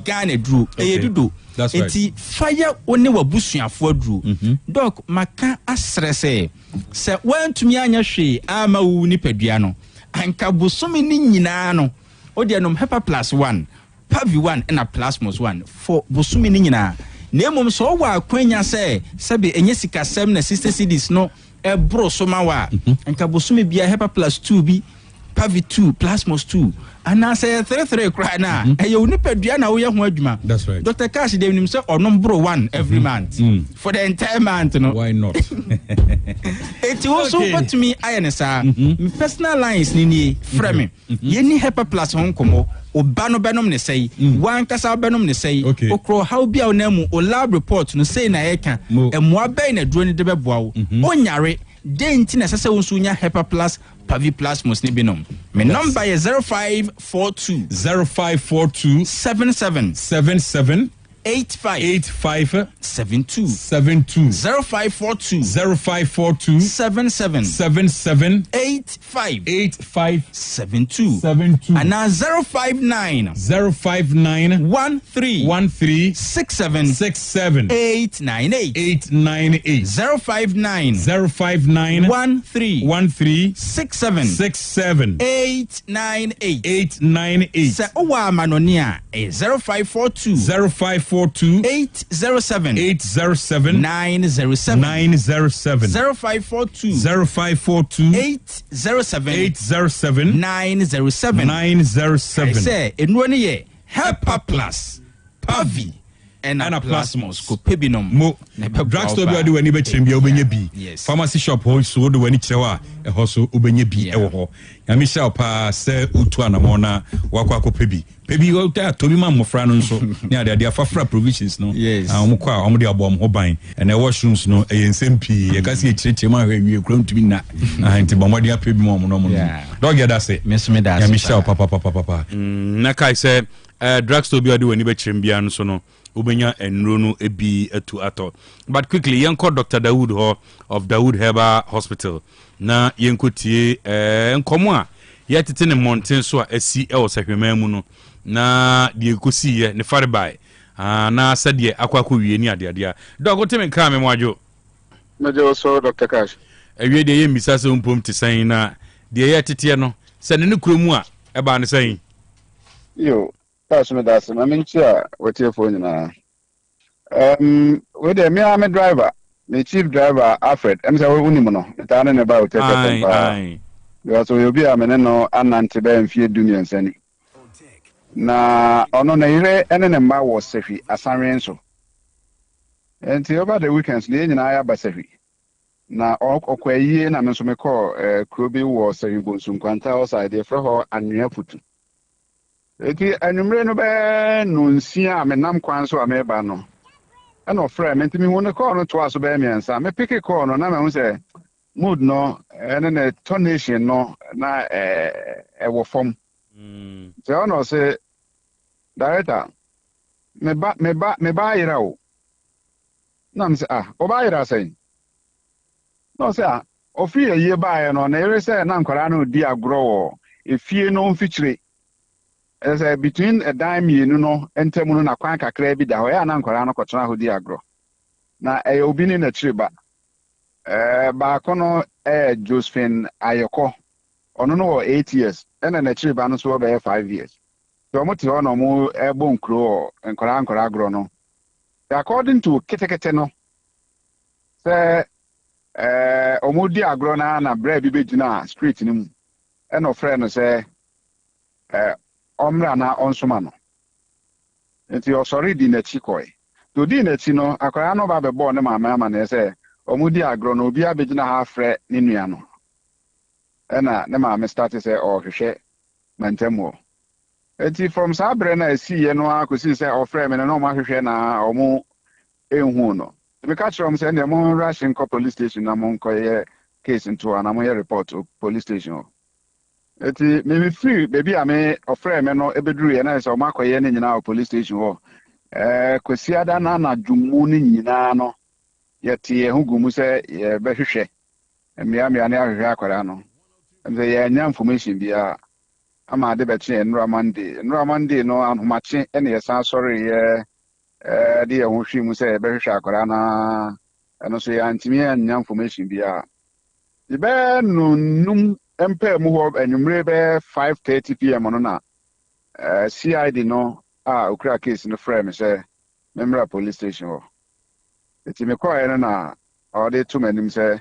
Ghana dru dudo eti fire one wabusuafo adru doc maka asrese se wantumi anya hwe ama wu ni padua no anka bosome ni nyina no o de nom Hepa plus 1 pavi 1 and a plasmos 1 for bosome ni nyina Nemum so wa kwanya se sebe enye sikasem na 60 cedis no ebro so ma wa anka bosome bia Hepa plus 2 bi pavi 2 plasmos 2 ana say 33 kra na eyo ni padua na wo ye ho adwuma. That's right. Dr. Cash dem nim say onom bro 1 every month for the entire month no. Why not? It also put me ayenesa personal lines ni frame ye ni Hepa plus hon komo obano benom ne say wan kasa benom ne say okro how bia onamu o lab report no say na eka emwa ben na duro ni de beboa wo onyare denti na sese wonso nya Hepa plus pavi plus mos ni binom me number is 0542 77 85 72 0542 77 85 72 and now 059 13 67 898 059 13 67 898 say owa manonia 0542 807 907 0542 807 907 say enwoni ye Hepa plus pavi and a plasmos ko pebinom mo drugstore bi odi wani be chirem bia obenya bi pharmacy shop ho so odi wani chirewa e ho so obenya bi e wo ho ya mi sha pa se utu anamona wakwa ko pebi o ta to bi ma mofra no nso ne ade afafra provisions no omkwa omde abom ho ban and e washrooms no e ensempi e kasi e chirechire ma hwe krom to bi na anti bomode apebi mo no dog ya da se mesme da ya mi sha papa na kai se drugstore bi odi wani be chirem bia no so no ubenya enro no ebi atu ato but quickly yanko Dr. Dawood ho of Dawood Herbal Hospital na yenkotie enkomo a yetete ne mountain so a asi e wo sahwema mu no na de ekosi ye ne faribai na sade akwakọ wie ni ade dogo teme ka me mwajo mejo so Dr. Cash ewie de ye mbisa se mpom te san na de yetete no se ne kuromu a e ba ne san yo me that's I mean sure what your phone na with me I'm a driver the chief driver Alfred I'm say we nim no ta na ba Otec FM because we be am no anante be mfie dunia nsani na ono na ire ene ne ma wo sefi asanwe nso enti over the weekends ne nyina ya ba sefi na okwa yie na me so me call krobi wo sefi bonsu kwanta outside e ho anwea putu eki anumre no be no nsia me nam kwan so ameba no e no frɛ me ntimi won call no to aso be miensa me pick call no na me hu say mood no ene ne tonation no na e wo form so ono say director me ba ira o na me say o ba ira say no say o fi ye ba no na ere say na nkwara no di agro wo efie no mfikyire as between a dime no entemu no na kwan kakra bi da ho ya na nkwara no kotona ho di agro na obi ni na chiriba ba kono Josephine Ayoko ono no 8 years ena na chiriba no so be 5 years so mo ti ho no mo ebo nkro nkwara agro no according to ketekete no say omo di agro na bra bi begina street ni mu ena ofre no say omra na onsoma no enti osori di na chikoi to di na chi no akwara no ba be bo ne mama na say omudi agro no obi abegina ha frɛ ne nua no ɛna ne maame start sɛ ɔhwehwɛ mantamu eti from sabre na esiye no akosi sɛ ɔfrɛ me na ɔmo ahwehwɛ na ɔmo enhu no me ka kyerɛ ɔmo sɛ ne mo rush nkɔ police station na mo nkɔyɛ case nto na mo yɛ report police station eti me free baby a me ɔfrɛ me no ebeduru yɛ na sɛ ɔmo akɔyɛ ne nyinaa police station hɔ kwasi ada na na dwumu ne nyinaa no yɛte yɛ ho gumu sɛ yɛbɛhwehwɛ mmea ne ahwehwɛ akwara no ɛnze yɛ nya information bia ama ade bɛkye Nura Monday no ahomakye ɛne yɛsan sɔre yɛ de yɛ ho hwi mu sɛ yɛbɛhwehwɛ akwara na ɛno so yɛ antimi anya information bia yɛbɛ num mpa mu hɔ anwumre bɛ 5:30 pm no na CID no okura case no frɛ me sɛ memra police station hɔ eti me kɔɛ no na ɔde to m'anim sɛ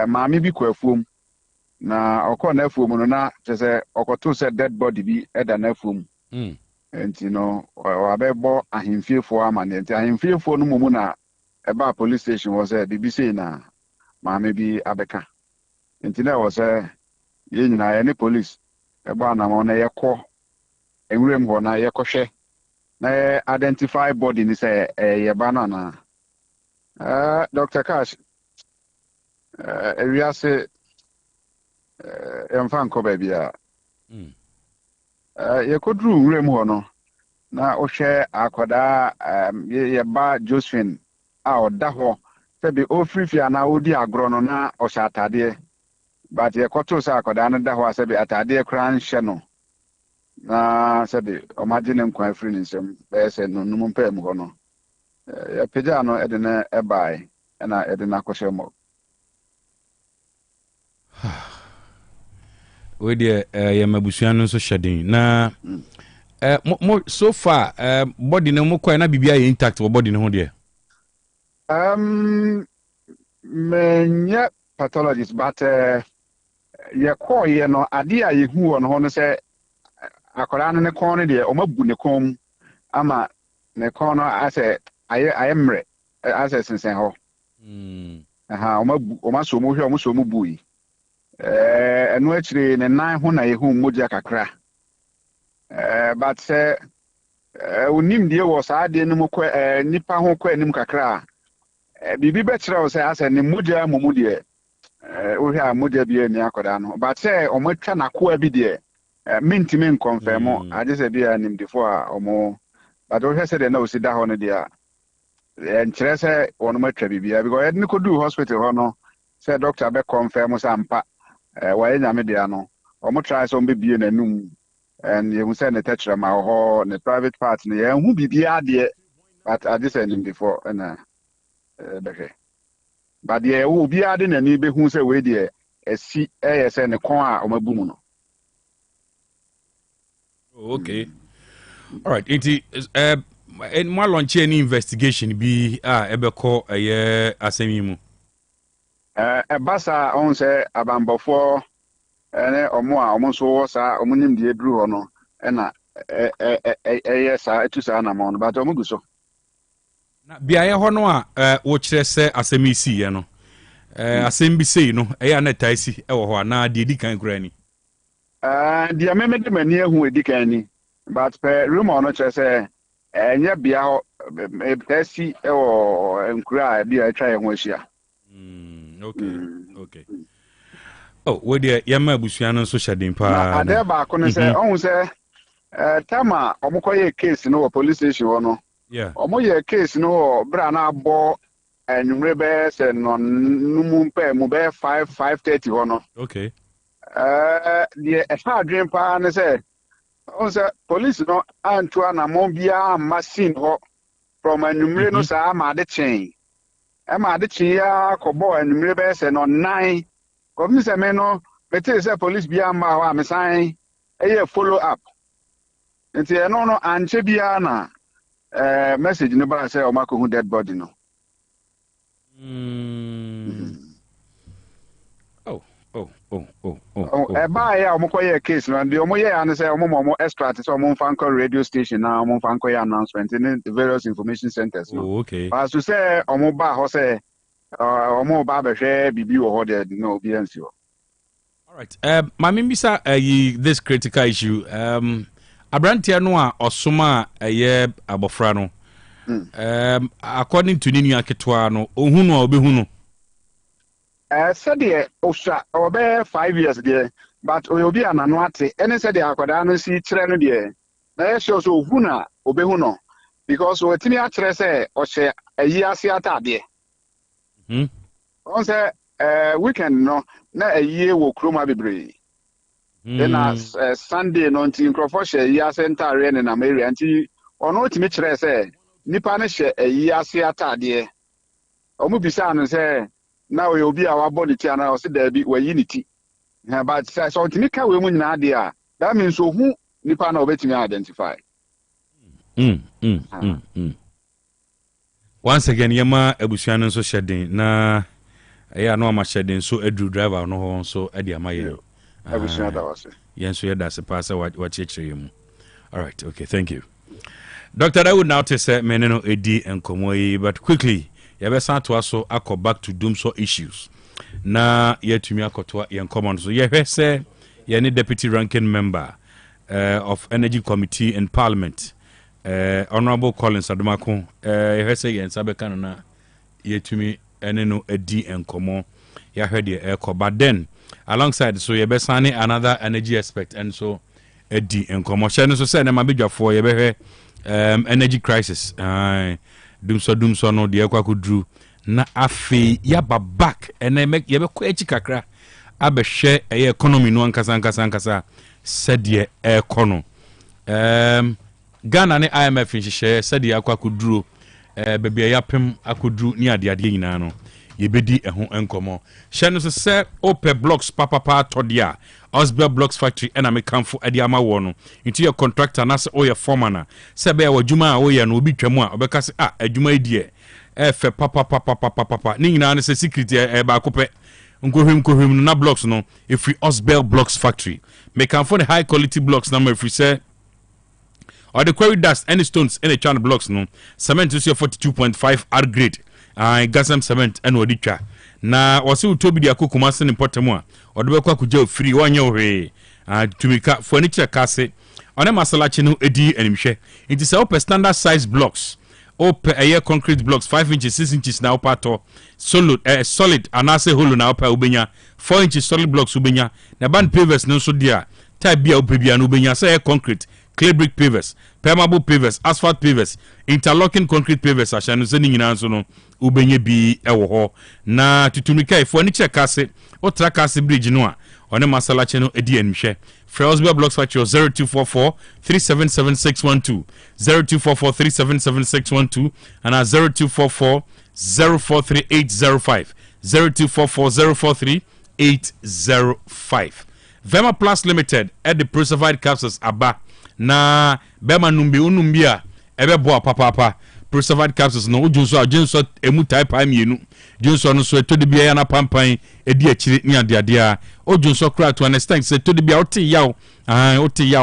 maame bi kɔ afuom na ɔkɔ na afuom no na kyɛ sɛ ɔkɔto sɛ dead body bi ɛda na afuom enti no ɔabɛbɔ ahemfiefoɔ amane enti ahemfiefoɔ no mu na ɛba police station wɔ sɛ bibi sei na maame bi abɛka enti na ɛwɔ sɛ yɛn nyinaa yɛne police ɛbɔ anamɔ na yɛkɔ enwurem hɔ na yɛkɔhwɛ na identify body ni sɛ yɛba no anaa Dr. Cash ewiase yɛmfa nkɔ baabi a yɛkɔduru nwurem hɔ no na wohwɛ akwadaa yɛba Josephine a ɔda hɔ sɛbi ofirifiri a na odi agorɔ no na ɔhyɛ atadeɛ but yɛkɔtoo sɛ akwadaa no da hɔ a sɛbi atadeɛ koraa nhyɛ no na sɛbi ɔmagye ne nkwa afiri ne nsɛm bɛyɛ sɛ nonum mpaa mu hɔ no yɛpagyaa no ɛde ne ɛbae ɛna ɛde no akɔhyɛ mmɔ we deɛ yɛmabusua no nso hyɛ den na so far body no mo kɔɛ na biribi ayɛ intact wɔ body no ho deɛ menyɛ pathologist but yɛkɔɔyɛ no ade a yɛhu wɔ no ho no sɛ akwadaa no ne kɔn no deɛ ɔmabu ne kɔn mu ama ne kɔn no asɛ ayɛ mmerɛ asɛ sensɛn hɔ ɔmaso mu hwɛ ɔmoso mu bui ɛno akyire ne nan ho na yɛhu mogya kakra but sɛ onim deɛ wɔ saa deɛ no mu kɔ nipa ho kɔ anim kakra a biribi bɛkyerɛ wo sɛ asɛ ne mogya mu deɛ wohwɛ a mogya bi ani akwadaa no but sɛ ɔmatwa n'akoa bi deɛ mentimi nkɔmfɛm agye sɛ bi a nimdefo a ɔmo but wohwɛ sɛ deɛ na osi da hɔ no deɛ nkyerɛ sɛ wɔnom atwa biribiara because yɛde ne kɔduu hospital hɔ no sɛ doctor bɛkɔmfɛm sɛ ampa wɔyɛ nyame dea no ɔmo try sɛ ɔmbɛbie n'anum and yɛhu sɛ ne tɛkyerɛma wɔ hɔ ne private part no yɛhu biribiara deɛ but agye sɛ nimdefo ɛna bɛhwɛ but deɛ ɛwɔ obiara de n'ani bɛhu sɛ wei deɛ asi ɛyɛ sɛ ne kɔn a ɔmabu mu no okay all right enti mo launch any investigation bi ebekɔ ɛyɛ asɛm yi mu ɛbasa ɔn sɛ abambɔfoɔ ɛne ɔmo a ɔmo nso wɔ saa ɔmo nim deɛ duru hɔ no ɛna ɛyɛ saa etu saa na mo no but ɔmo gu so na biaeɛ hɔ no a wɔkyerɛ sɛ asɛm yi si yɛ no asɛm bi sei no ɛyɛ na tai si ɛwɔ hɔ na deɛ di kan kura ni deɛ meme de m'ani ahu edi kan ni but pɛ rumor no kyerɛ sɛ ɛnyɛ bia hɔ ɛsi ɛwɔ nkura a bi a ɛtwa yɛn ho ahyia okay oh we deɛ yɛma abusua no nso hyɛ den paa ade baako no sɛ ɔhu sɛ tama ɔmo kɔyɛ case no wɔ police station hɔ no ɔmo yɛ case no wɔ bra na abɔ anwumre bɛyɛ sɛ nonum mpɛ mu bɛyɛ 5:30 hɔ no okay deɛ ɛfa adwen paa ne sɛ ɔhu sɛ police no antu anamɔ biara amma scene hɔ from anwumre no saa ma ade kyɛn ɛma ade kyɛn ya kɔbɔ anwumre bɛyɛ sɛ no 9 kɔmi sɛ me no metee sɛ police biara mma hɔ a mesan ɛyɛ follow up nti ɛno no ankyɛ biara na message no ba sɛ ɔma kɔhu dead body no ɛbaa yɛ a ɔmo kɔyɛ case no deɛ ɔmo yɛ ano sɛ ɔmo ma ɔmo extract sɛ ɔmo mfa nkɔ radio station na ɔmo mfa nkɔyɛ announcement ne the various information centers no so sɛ ɔmo baa hɔ sɛ ɔmo ba bɛhwɛ biribi wɔ hɔ deɛ na obi ansi hɔ All right. Mami bisa this critical issue. Abrantia no a osoma eye abofra no. According to Ninu Aketwa no, ohunu a obehunu. Said the Osha obe 5 years there, but oyobi anano ate. Ene said the akwada no si kire no there. Na show so huna obehuno because we timi akire say ohye ayi ase atade. On say weekend no na ayi wo kroma bebre. Then as Sunday no nti nkrofo hye ayi ase ntare ne na Mary nti ono timi kire say nipa ne hye ayi ase atade. Omu bisa no say now you'll be our body channel or there be where unity. But so to make a woman idea, that means so who Nipan or bet me identify. Once again, Yama Ebusian so shedding na I know my shedding so Edu driver no so Eddie Amayo. Yes, so that's a passer what you. All right, okay, thank you. Doctor, I would now say Meneno Edi and Komoyi, but quickly. Yabesa to also ako back to doomso issues. Na yetumi akotwa yen common so ye say ye ni deputy ranking member of Energy Committee in Parliament. Honorable Collins Adomako ye say yen sabeka na yetumi eneno edi enkomo ya heard ye eko, but then alongside so yebesa ni another energy aspect and so edi enkomo she no so say na mabedwafo ye be energy crisis. Dumso no de ekwa kudru na afi yaba back ene make yebe ko echi kakra abehwe eye economy no ankasa said ye econo Ghana ne IMF nhihye said ye akwa kudru bebia yapem akudru ni ade nyina no yebedi eho enkomo hye no se ope blocks papa todia Osbel Blocks Factory and I kamfo ade ama wo no into your contractor na se oye foreman na se be wa djuma a oye no obi twam a obeka se adwuma idie efe papa ni nyina ne se secret ba kopɛ nkohwem na blocks no if we Osbel Blocks Factory make kamfo the high quality blocks na if we say or the quarry dust any stones in the channel blocks no cement is 42.5 R grade gasam cement and oditwa na wasi utobi dia kokuma se important a odebekwa kugya free wanye ohwe tumika furniture kase one masalachi no edi animhwe it is open standard size blocks open air concrete blocks 5 inches 6 inches na opato solid anase holo na opa ubenya 4 inches solid blocks ubenya na band pavers no so dia type bia opebia no ubenya say air concrete clay brick pavers permeable pavers asphalt pavers interlocking concrete pavers ashanu se ni nyina so no ubenye bi ewo ho na tutumika furniture kase otra kase bridge no a one masalache no edi enhwe Frelsby Blocks Factory 0244 377612 0244 377612 and 0244 043805 0244 043805 Vema Plus Limited at the Preserved Capsules aba na bema numbi unumbia ebe boa papa Preserved Capsules no ujunso emu type mienu junso no so etodi bia na pampan edi akire ni adeadea ojunso kra to understand say etodi bia oti yaw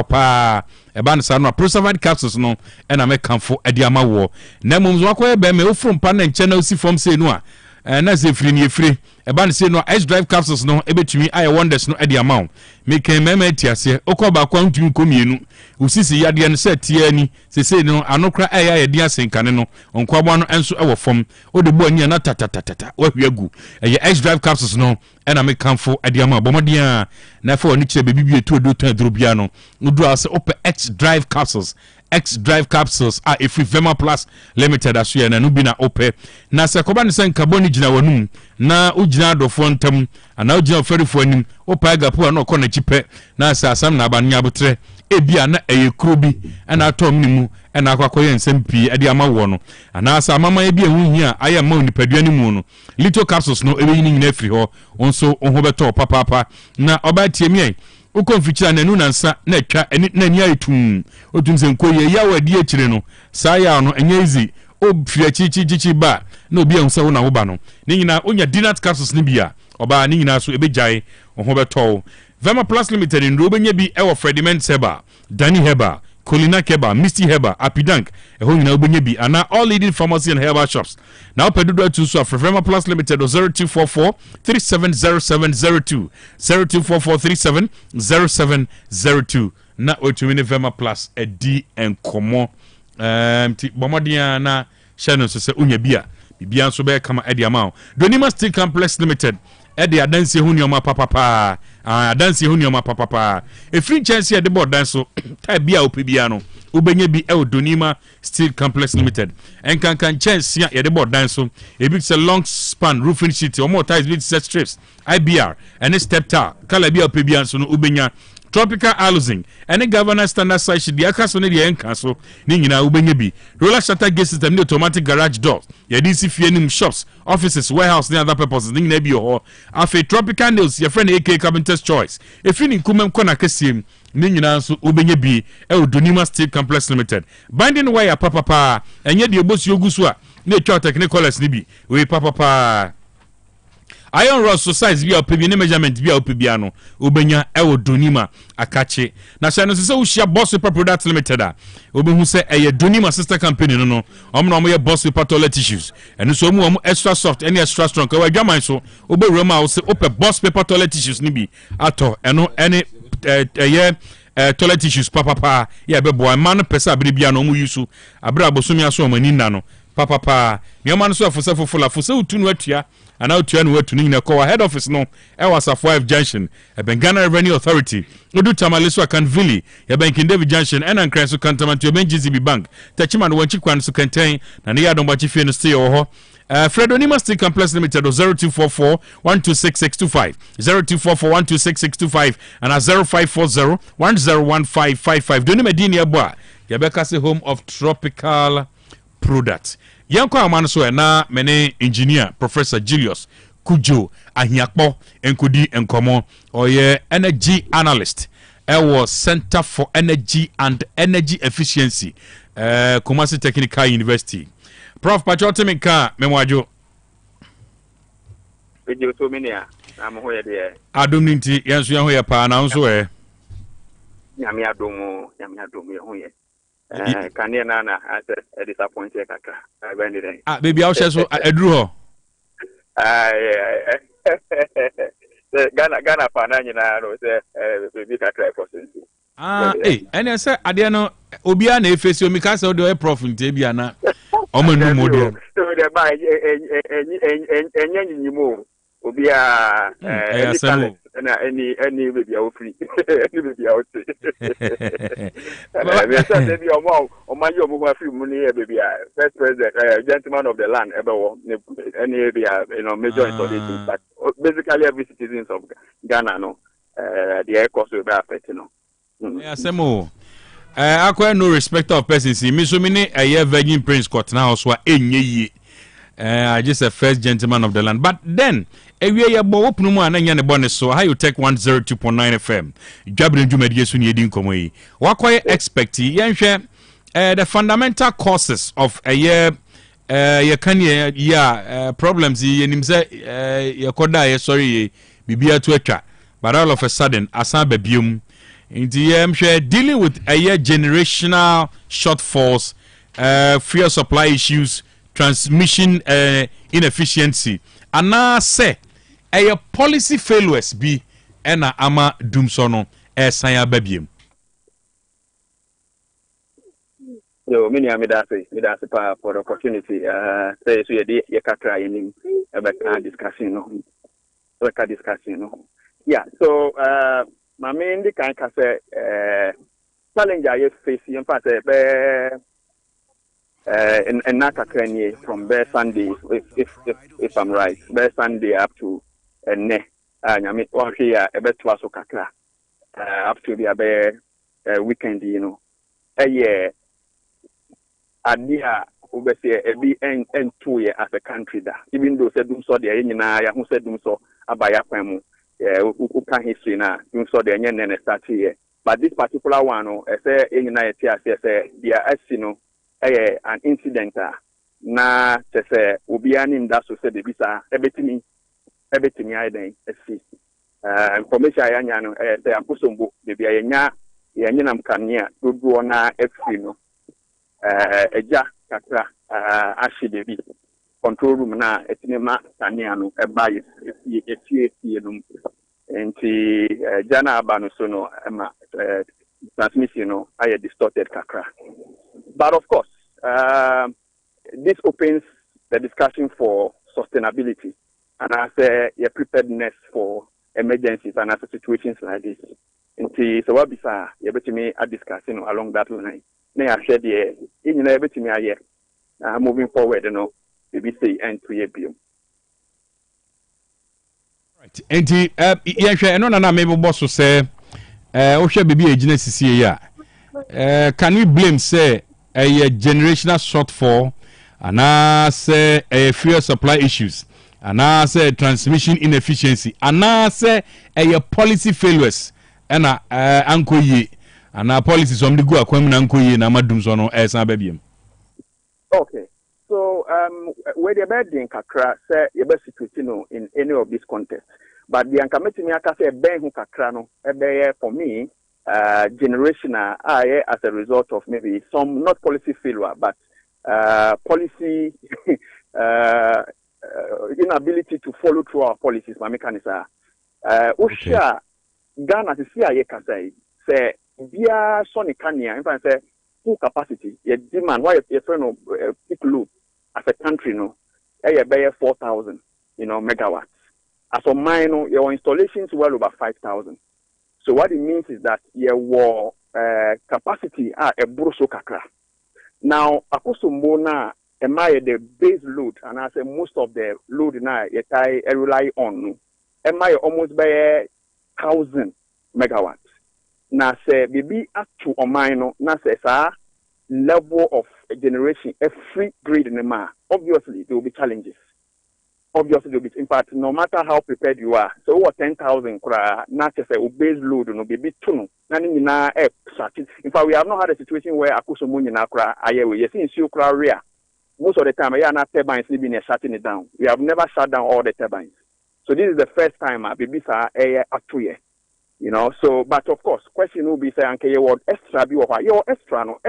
pa eba no sa no Preserved Capsules no na me kamfo edi amawo na mumzo akoye be me ofrum pa na nche na osi form say no a na se free ni efre eba no say no ice drive capsules no ebetumi aye wonders no edi amawo me kan mema tiase okoba kwa ntumi komienu usisi yade no se tie ani se no anokra aya yade asenkane no onkwabo no enso ewo fom odebo ani na tatatata wahwiagu eye ice drive capsules no na me kamfo edi amawo bomodia na fa oni kire bebibie to do tan drobia no udu ase ope X drive capsules are if Vema Plus Limited asuya na nubi na ope na se koba ne sen carbon gina wanum na ugina do fontam ana ugina ferifo anim opa agapo na okọ na chipe na se asam na abanya botre ebia na eyekrobi na atom nimu na akwakoye nsempi ade amawo no ana asa mama ebia hunhia aya ma onipadua nimu no little capsules no ebe yini nyina firi ho onso onho beto papa na oba tiemie ukonfichira nanu nansa na atwa na ni ayetum otumse nkoye ya wadi akire no saa ya no enye easy ofia chichi ba na obi ahunsa wo na wo ba no ni nyina onya dinat capsules ni bia oba ni nyina so ebejai oho beto Vema Plus Limited in Robenya bi ewo Frediment Seba Danny Heba Colina Keba, Misty Heba, Apidank, a home in Obenyebi, and now all leading pharmacy and herbal shops. Now, Pedudo to so Frema Plus Limited 0244 370702 0244 370702. Not what you mean, Vema Plus, a D and Como. Bomodiana Shannon says, Unyabia, Bibian Sobe, Kama Ediamau. Donima Steel Complex Limited. Edi adansi hunyoma papa adansi hunyoma papa e free chance de board danso ta bia opibia no ubenye bi Donima Steel Complex Limited en kan chance ya de board danso e big say long span roofing sheet or more ties with set strips IBR and step tar kala bia opibia so no ubenya tropical housing any governance standard size should be akaso ne de enkaso ni nyina ubenye bi roller shutter gate system ni automatic garage doors ya DC fienim shops offices warehouse and other purposes ni nyina bi ho afi tropical nails your friend AK Carpenter's Choice efini kumem kona kesiem ni nyina so ubenye bi Donima Steel Complex Limited binding wire papa enye de obosi oguso a na etwa technicals ni bi we papa iron rod so size bi opebi ne measurement bi opebia no obenya Donima akache na sha no se wo Boss Paper Products Limited a obehu se Donima sister company no omno ye Boss Paper toilet tissues eno so mu extra soft any extra strong ka wadwaman so obewura ma wo se ope Boss Paper toilet tissues ni bi ato eno any toilet tissues papa ya bebo man pesa bia no mu yusu abra bosumi aso mani na no papa me man so afosafofula fose utunu atua ana otua no watu nyina ko head office no e was a 5 junction e Bengana Revenue Authority odu tamaleso akanvili ya banking David Junction and ankranso kantamanto BGCB Bank tachima no wanchi kwan so kantan na ne yadon bachi fie no stay ho Donima Steel Complex Limited 0244 126625 0244 126625 and 0540 101555 Donima Dini Abwa Yabeka se home of tropical product. Yanko amano so na mene engineer Professor Julius Kujo ahiakpo enkodi enkomo oye energy analyst was Center for Energy and Energy Efficiency Kumasi Technical University. Prof Pachotemika memwajo video to minia am hoye de adom ninti yanso yan hoye pa na nso nyame adom ye hoye kane na disappointed kaka bend it baby I share so edru ho Ghana pa na nyina no se baby kaka for sense ene se ade no obia na efesi omi ka se o prof nte bia na omanu model so de ba enyanyinyimo obia any baby out free any baby out me say baby omo yo mo free money baby first president gentleman of the land ebewo any baby major installation but basically every citizens of Ghana no the air cost will be affected no asemo akwa no respect of persons me so many virgin prince court na house wa enye yi just a first gentleman of the land but then ewie ye bo opunu mu ananya ne bonus so Otec 1029 FM Dwabrem Dwumadie so ne edi nkomo yi wakoye expect yenhwe the fundamental causes of ye can problems ye nimse ye koda ye sorry bibia to atwa but all of a sudden asan babium inti dealing with generational shortfalls fuel supply issues transmission inefficiency ana say policy failures be ena ama dumsono san ababiem yo many amidase pa for the opportunity say so ye kakra yin discussing no yeah so my main the kind of challenge I face in fact and not a from Bear Sunday if I'm right Bear Sunday up to ne nyame or here a bit was kakra up to the bear weekend yeah idea obese ebi en 2 year as a country that even though said so there nyina ya hu said so abaya kwan mu uka history na so there nyene start here but this particular one say nyina ya say there asino an incident na say obi ani nda so say bebisa ebetimi aiden see information ya nya no say akusombo bebia nya yenam kanea dodo na afri no eja kakra ahye control room na etinema kanea no eba efie no nti jana aba no so no ema transmission no aye distorted kakra. But of course this opens the discussion for sustainability and as a preparedness for emergencies and as situations like this. So what be you betimi a discussing along that line. Na ya share the in na betimi aye moving forward maybe say end to year bill. Right. Enti ya hwe eno na maybe boss say o hwe bibi ejina sisi ya. Can we blame say a generational shortfall and say a fuel supply issues and say transmission inefficiency and say a policy failures and anko ye and policies on the go akwam na anko ye na madum so no babiem. Okay. So where the bed in kakra say you best situation in any of this context. But the ankameti me aka say ben hu kakra no for me generational as a result of maybe some not policy failure but policy inability to follow through our policies my mechanism Usha Ghana to see a say via Sonic Kenya in fact say full capacity your demand why your friend of people as a country no 4,000 megawatts as a mine your installations well over 5,000. So what it means is that your capacity are a bruso kakra. Now akosombo na the base load and I say most of the load na rely on almost by 1,000 megawatts. Now say maybe up to a mine na say level of generation a free grid in the ma. Obviously there will be challenges. Obviously there will be in fact no matter how prepared you are. So what 10,000 not just a base load no be two na in fact we have not had a situation where akusomo nyina kra ayewe you see you kra area most of the time yeah not turbines been shutting it down. We have never shut down all the turbines. So this is the first time baby sa actually so but of course question will be say anke you what extra be what your extra no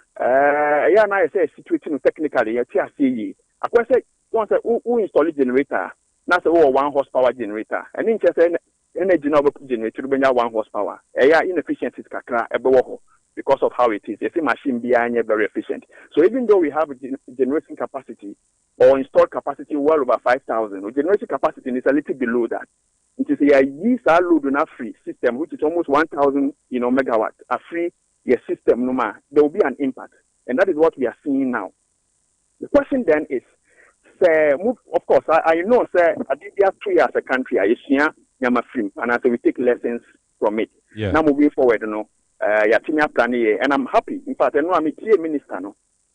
yeah na say situation technically you see I say once who install a generator na say 1 horsepower generator and in just energy no generator be 1 horsepower inefficiencies kakra because of how it is. You see machine behind very efficient. So even though we have a generation capacity or installed capacity well over 5,000, generation capacity is a little below that. It is a use our load on a free system, which is almost 1,000 megawatts. A free system, no matter there will be an impact, and that is what we are seeing now. The question then is, of course, I know, sir, I did 3 years as a country. I and I say we take lessons from it. Yeah. Now moving forward, and I'm happy. In fact, I know I'm a clear minister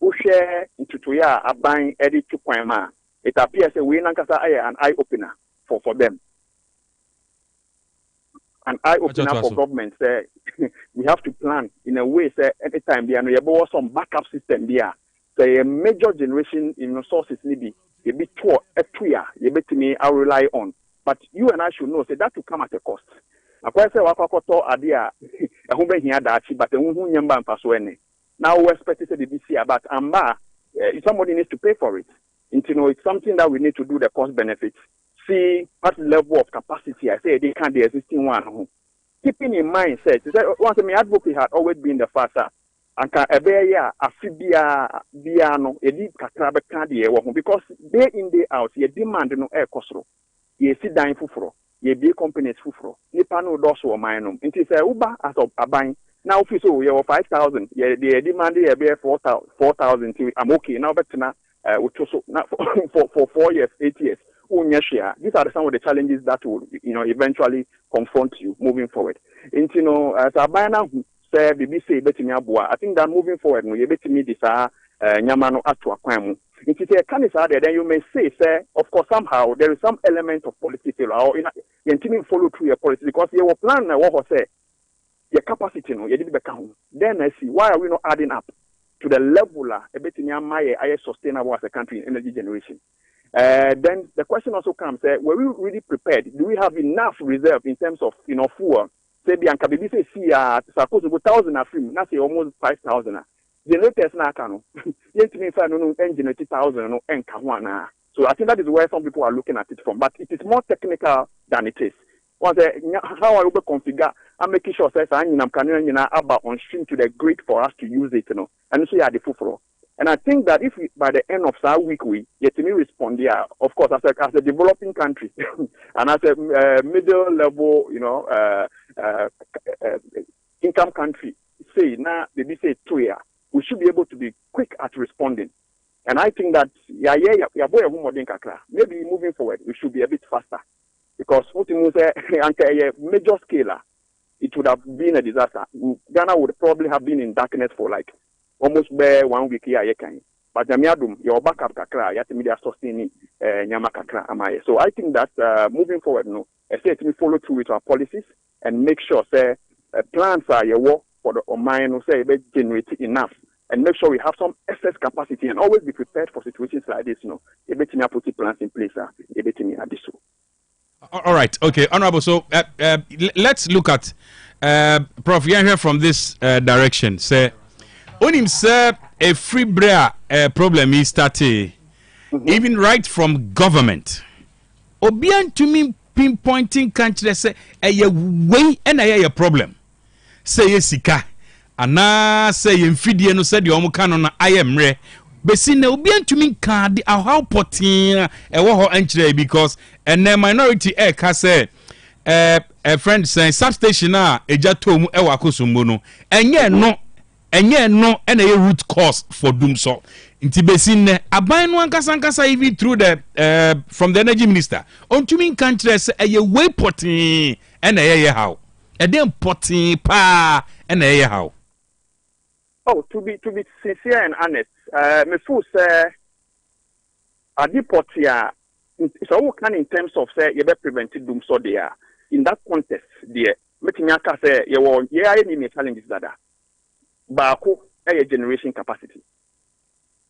who share into a buying edit to Kwama. It appears a way an eye opener for them. An eye opener for government. We have to plan in a way anytime there are some backup system there. A major generation sources maybe a bit 2 year, I'll rely on. But you and I should know that will come at a cost. Akwai say wakakoto adia ehun be hia dachi but ehun nyamba mpaso ene. Now we expect say the BC about amba somebody needs to pay for it. It's something that we need to do the cost benefits. See what level of capacity I say they can the existing one. Keeping in mind say once me advocate had always been the faster and can ebeya afibia no edi kakra be kan de wo because day in day out ye demand no e kosoro. Ye sit down fufuro. Ye be companies fufuro. Nipa no doso o mine nti say uba as of aban now if so ye 5,000 ye the demand ye be 4,000 I'm okay now betina utoso for 4 years 8 years unya share. These are some of the challenges that will eventually confront you moving forward. And as aban now say BBC betimi aboa I think that moving forward no ye betimi this nyama no ato akwan mu. If you say then you may say, of course, somehow there is some element of policy failure or you follow through your policy because your plan what say your capacity no you did become. Then I see why are we not adding up to the level a bit in your sustainable as a country in energy generation. Then the question also comes: were we really prepared? Do we have enough reserve in terms of fuel say Bianca baby say see suppose about 1,000 a free, now say almost 5,000. Generators na kano. Yet me find no engine 80,000 no enka one. So I think that is where some people are looking at it from. But it is more technical than it is. Once how I will configure and making sure say I'm can about on stream to the grid for us to use it, and so yeah the full. And I think that if we, by the end of our week we yet me respond there, of course as a developing country and as a middle level, income country, say now they say 2 years. We should be able to be quick at responding. And I think that maybe moving forward, we should be a bit faster. Because what you say, a major scale, it would have been a disaster. Ghana would probably have been in darkness for like almost 1 week here. But your backup kakra, you have to media sustaining nyama kakra amaye. So I think that moving forward, I say to follow through with our policies and make sure say plans are your work for the mine say generate enough and make sure we have some excess capacity and always be prepared for situations like this. Everything put plans in place. Everything additional. All right, okay, Honorable. So let's look at Prof. Here from this direction. Say, on him say a free brea problem is started, even right from government. Obian to me pinpointing country say a way and a problem. Say yesika, ana say infidie no say the omukano na ayemre. Besi na obian to me card how potin ho enchire because and minority ka say a friend say substation na eja tomu e wakosombo no enye no and a root cause for doom so nti besi ne aban no ankasa even through the from the energy minister on to me country say a way potin and a how e dem potin pa and a how. Oh, to be sincere and honest, me feel say a deportia so can in terms of say you be prevented doom so there in that context there making aka say you any challenges that baako a generation capacity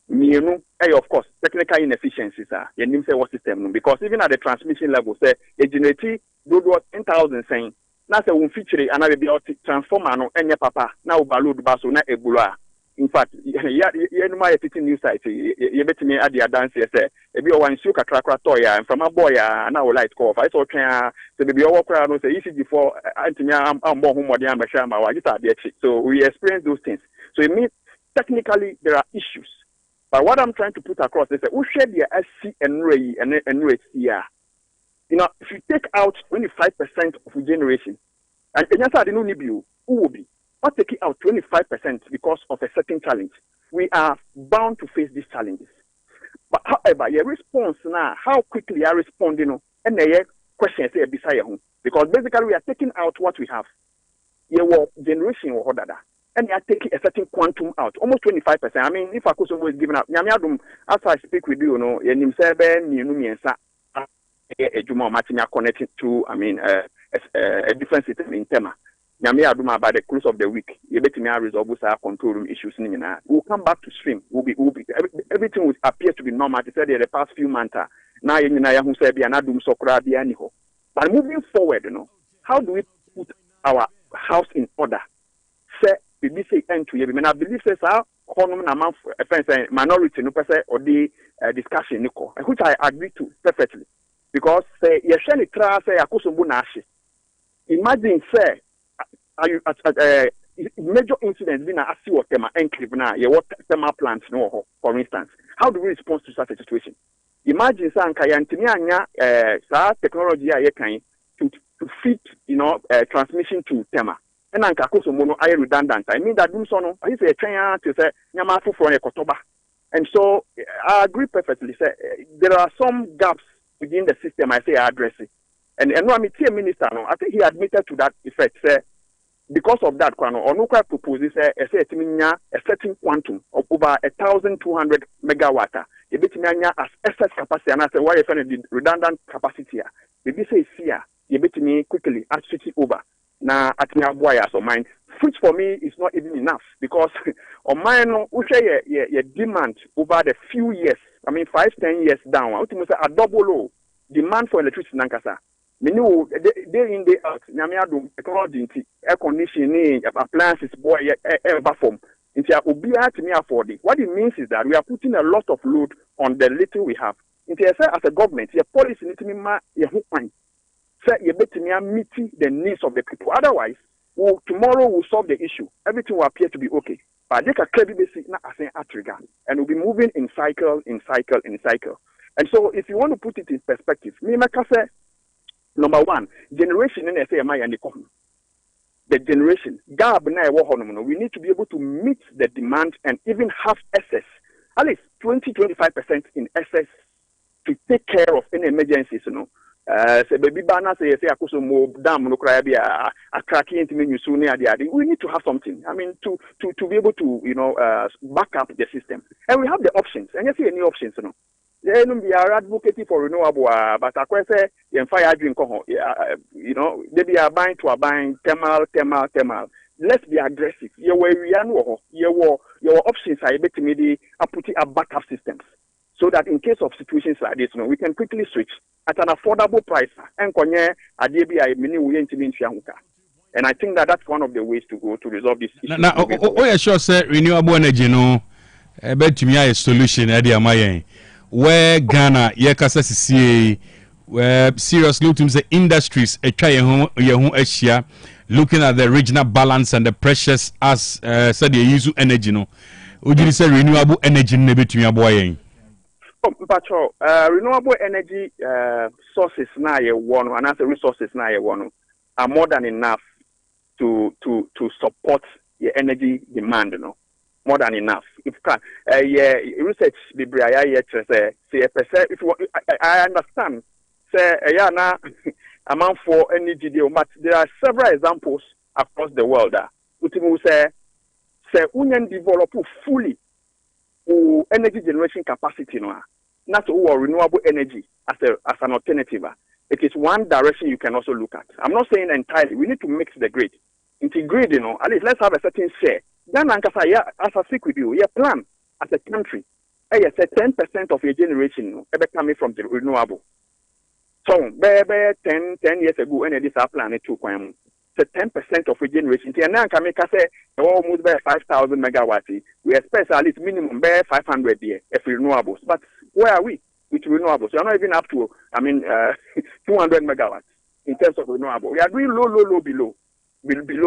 mienu of course technical inefficiencies are you say what system because even at the transmission level say a generate do 10,000 saying na say won feature ana be transformer no enye papa na overload baso na ebulua. In fact you know my fitting new site you betimi ade dance say e be o wan su kakra toy and from a boy na o light call I saw twan say be o work no say easy before antimi am bo ho modern am behwe ma wa get ade chi. So we experience those things. So it means technically there are issues. But what I'm trying to put across is that we share the SC and rate here. If you take out 25% of generation, and yes, I don't need you, who will be? Not taking out 25% because of a certain challenge. We are bound to face these challenges. But however, your response now, how quickly you respond, and the question is beside because basically we are taking out what we have. Your generation or other. And you are taking a certain quantum out, almost 25%. I mean, if I could always given up, as I speak with you, connected to, a different system in Tema. By the close of the week, you bet me resolve our control room issues. We'll come back to stream. Everything will appear to be normal. They said the past few months. Now who said but moving forward, how do we put our house in order? Say BBC end to you. I believe says our minority no person or the discussion which I agree to perfectly. Because say you share the trust say akosombo na ashe. Imagine say major incidents being asi or tema enclave na ye what thermal plants no for instance. How do we respond to such a situation? Imagine say anka ya ntimi anya sa technology a ye kan to fit transmission to tema. And anka akosombo no are redundant. I mean that so no I say twan to say nyama foforo ye kotoba. And so I agree perfectly say there are some gaps within the system I say addressing. And no minister no I think he admitted to that effect say because of that or no quite proposes a certain quantum of over 1,200 megawatt a bit as excess capacity and I say why you find the redundant capacity maybe say here you bit me quickly at switch over now at wires or mine which for me is not even enough because on mine we say your demand over the few years 5-10 years down ultimately a double low demand for electricity nankasa Menu day in day out. Nyamiado technology, air conditioning, appliances, boy, air form. Into Obia to me afford it. What it means is that we are putting a lot of load on the little we have. Into as a government, your policy need to be your whole point. Say you better meet the needs of the people. Otherwise, tomorrow we'll solve the issue. Everything will appear to be okay. But they can clearly basic not as a trigger, and we'll be moving in cycle. And so, if you want to put it in perspective, me say, number one, generation in SMI and the generation gap now we need to be able to meet the demand and even have excess, at least 20-25% in excess to take care of any emergencies. Say baby bana say akuso mo dam no cry be a cracking into me soon. We need to have something. I mean to be able to back up the system, and we have the options. And you see any options, Then we are advocating for renewable, but I say fire drink. They be a buying thermal. Let's be aggressive. Your options are able to maybe put a backup systems, so that in case of situations like this, we can quickly switch at an affordable price. And I think that that's one of the ways to go to resolve this issue. Now, sure, sir, renewable energy, bet me a solution at the where Ghana, CA, where seriously to say industries, looking at the regional balance and the pressures as said they use energy. Would you say renewable energy to me boy? Renewable energy sources now and as resources now are more than enough to support the energy demand. More than enough. If research if I understand, say amount for energy deal, but there are several examples across the world that say union develop fully energy generation capacity not renewable energy as an alternative. It is one direction you can also look at. I'm not saying entirely. We need to mix the grid. Integrate, at least let's have a certain share. Then as I speak with you, your plan as a country, say 10% of your generation coming from the renewable. So, 10 years ago, when this plan to 10% of your generation. And now can make us say almost 5,000 megawatts. We expect at least minimum 500 here if renewables. But where are we with renewables? We are not even up to 200 megawatts in terms of renewable. We are doing low below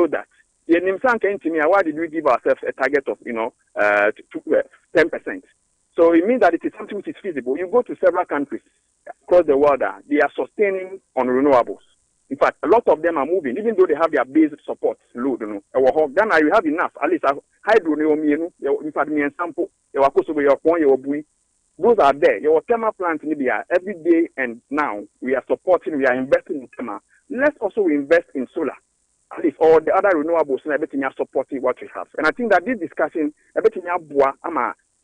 that. Why did we give ourselves a target of 10%? So it means that it is something which is feasible. You go to several countries across the world, they are sustaining on renewables. In fact, a lot of them are moving, even though they have their base support load. Ghana, you have enough. At least hydro, in fact, me and sample, those are there. Your thermal plants in Libya every day, and now we are investing in thermal. Let's also invest in solar. At least all the other renewables and everything are supporting what we have. And I think that this discussion, everything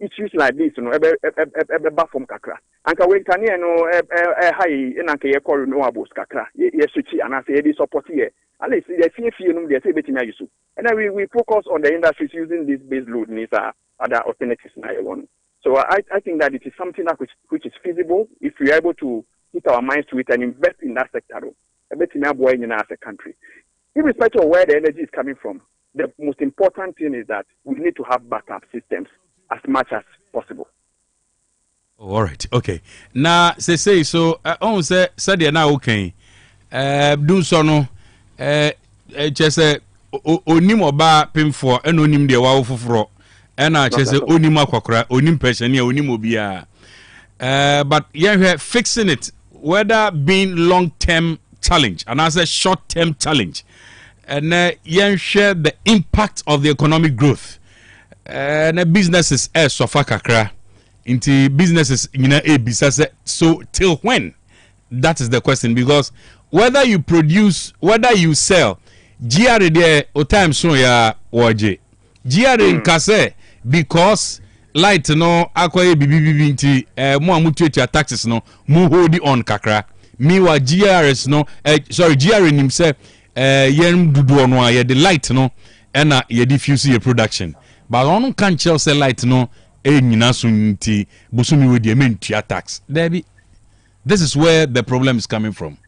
issues like this, from kakra. And when can high in anke call renewables kakra, yes, and I say this support here. At least they say everything use. And then we focus on the industries using this base load and other alternatives. So I think that it is something that which is feasible if we are able to put our minds to it and invest in that sector. Everything as a country. Irrespective of where the energy is coming from, the most important thing is that we need to have backup systems as much as possible. All right, okay. Now, say so. On say they now okay. Do so no. Just onim oba pim for and onim de wa foforo. And I just onim akwakra, onim person ya onim obia. But yeah, fixing it, whether being long-term challenge and as a short-term challenge. And share the impact of the economic growth. And businesses suffer kakra into businesses so till when? That is the question, because whether you produce, whether you sell, GR there o time so ya waje. GR in kase because light no akwaye bibi nti mo amutu taxes no mo hold on kakra. Meanwhile GRS no GR nim say yen dudu no ya the light no na ya diffuse your production. But on can say light no nyina so nti bosumi we dey mentua tax. Debi. This is where the problem is coming from.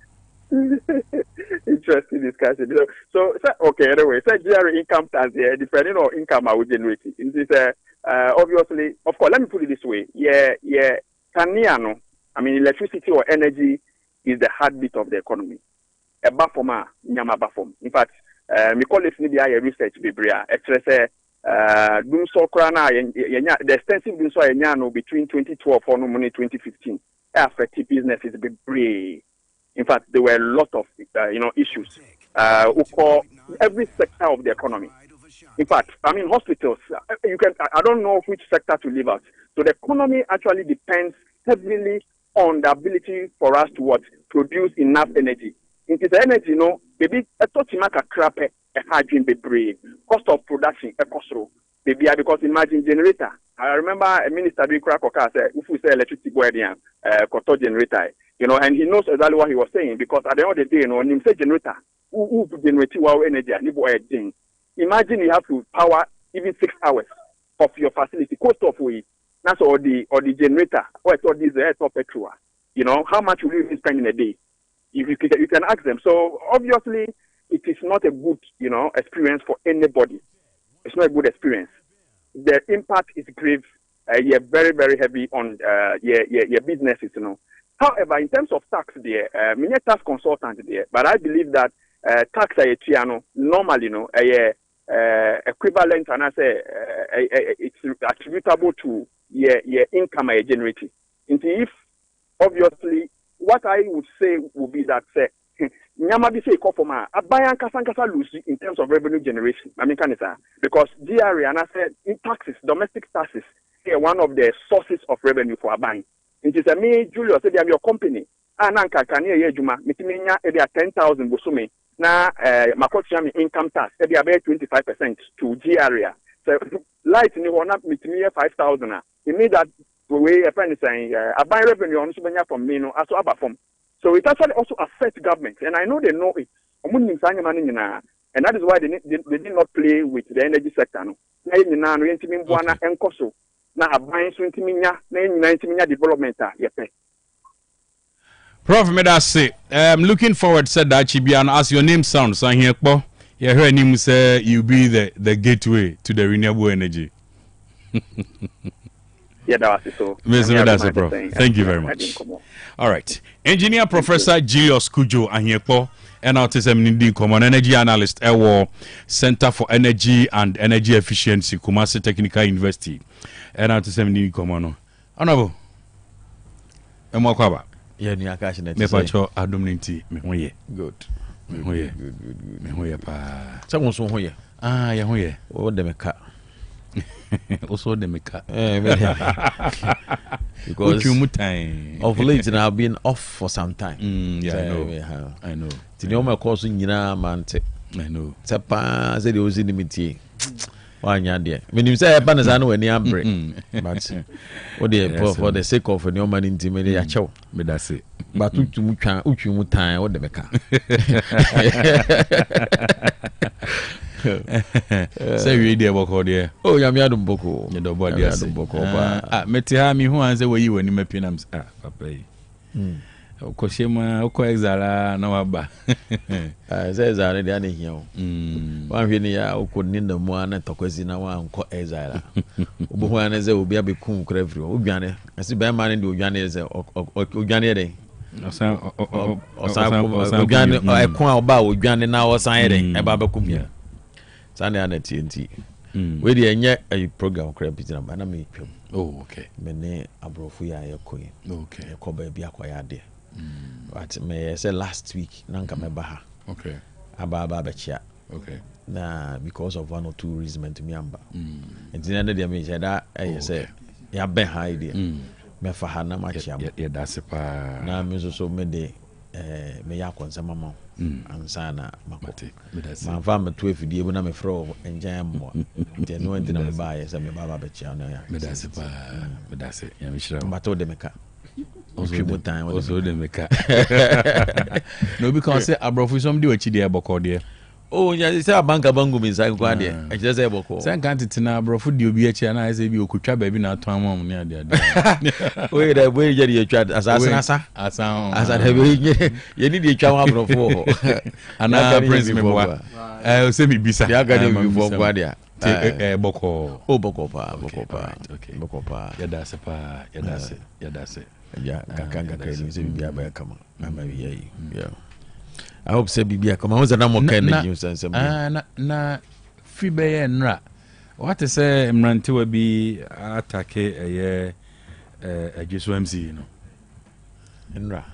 Interesting discussion. So okay, anyway, so GRA income tax, depending on income I would generate. It is obviously, of course, let me put it this way. Kaniano, I mean, electricity or energy is the heartbeat of the economy. A bafoma, nyama bafom. In fact, we call it media research, Bibria. Doom so krana, the extensive doom so between 2012 or 2015 affected businesses Bibria. In fact, there were a lot of issues. Every sector of the economy. In fact, I mean hospitals. I don't know which sector to leave out. So the economy actually depends heavily on the ability for us to produce enough energy. It is energy, maybe a touchimaka crap a hydrogen be cost of production a cost maybe because imagine generator. I remember a minister doing crack or said if we say electricity go koto generator, and he knows exactly what he was saying because at the end of the day, when you say generator, who generate wow energy and thing. Imagine you have to power even 6 hours of your facility, cost of way. That's all the generator or it's all diesel or petrol. How much will you even spend in a day? If you can ask them. So obviously it is not a good, experience for anybody. It's not a good experience. The impact is grave. You're very, very heavy on your businesses, However, in terms of tax there, I'm a tax consultant there, but I believe that tax normally, equivalent and I say it's attributable to your income generating. If obviously what I would say would be that nyama bi say kofoma abayan kasankasa lose in terms of revenue generation. I mean because GRA and I said in taxes, domestic taxes, are one of the sources of revenue for abayan. It is a me Julius said your company ananka kania yejuma mitiminya ebe 10,000 bosume na makotiami income tax ebe about 25% to GRA. So light ni wona mitimiya 5,000. It means that way a friend is saying abayan revenue on subenya from me no aso aba from. So it actually also affects government, and I know they know it. And that is why they did not play with the energy sector. Prof, may I say, I'm looking forward, said that Chibiano, as your name sounds, I hear, you heard him say you be the gateway to the renewable energy. Yeah, that's so. Prof. Thank you very much. All right. Engineer Professor Julius Kujo Ahiepo, and Autism Nindi Common Energy Analyst at Center for Energy and Energy Efficiency, Kumasi Technical University. And Autism Nindi Common. Honorable. Emwakwaba. Yeah, ni akashi na tse. Mepacho adomninti me hoye. Good. Me hoye. Me hoye pa. Sa mo so hoye. Ah, ya hoye. O de meka. Also the meka. Because of late now I've been off for some time. Yeah, I know. Tinoma course nyina mante. I know. Sepa say the ozi limiti. Wanya there. Menim say pa na za no ani ambre. But what the for the sake of any man intimate ya chew. Me da say. But utwu mu tan what the meka. Say we dey boko there. Oh, yami adum boko. You do body as boko ba. Meti ha mi hu anze we yi wani mapinam papa yi. Okoshema oko exala na waba. Say exala dey na hia o. Wan hwe ni ya okoni na mu ana tokwezi na wa nko exala. Obo hu ana ze obi abekun kra firi. Odwane. Asi be ma ne de odwane ze odwane dey. Osan odwane ekon oba odwane na osan dey eba bekum ya. Sunday and TNT. We dey enye a program kra pitina ba na me twam. Oh, okay. Me ne abrofu ya yekoyi. Okay. Ko ba bia kwaya de. But me say last week na nka me ba ha. Okay. Aba ba chia. Okay. Na because of one or two reasons to me amba. And then dey me say that say ya ben ha idea. Me fa ha na ma chia. Yeah, that's pa. Na me so me de me ya konsama ma. Ansa na makote. Ma fa me to efidie bu na me fro enjan mo. De no enti na me ba ye say me ba be chia na ya. Me that's pa. Me that's ya me shira. Mbato de meka. Also the meka. No, because say abrofu somebody wachi there boko there. Oh, yeah, it's a bank bangu means I go there. I just say boko. Sen can't it na bro food you be and I say you could try baby na to mom near there. Wait, the way you chat as asa. As I have you need a child bro for. And I praise me more. Say me bisa. Ya ga dey before Guardia. Boko. Oh, boko pa. Okay. Boko pa. Ya da se pa. Ya da se. Yeah, Kakanga can say be a come. I'm a yeah. I hope say be come. I was an more kind of news and some. Na Fibe and Ra. What is a Mranti will be attack a just MC, you know. And Ra.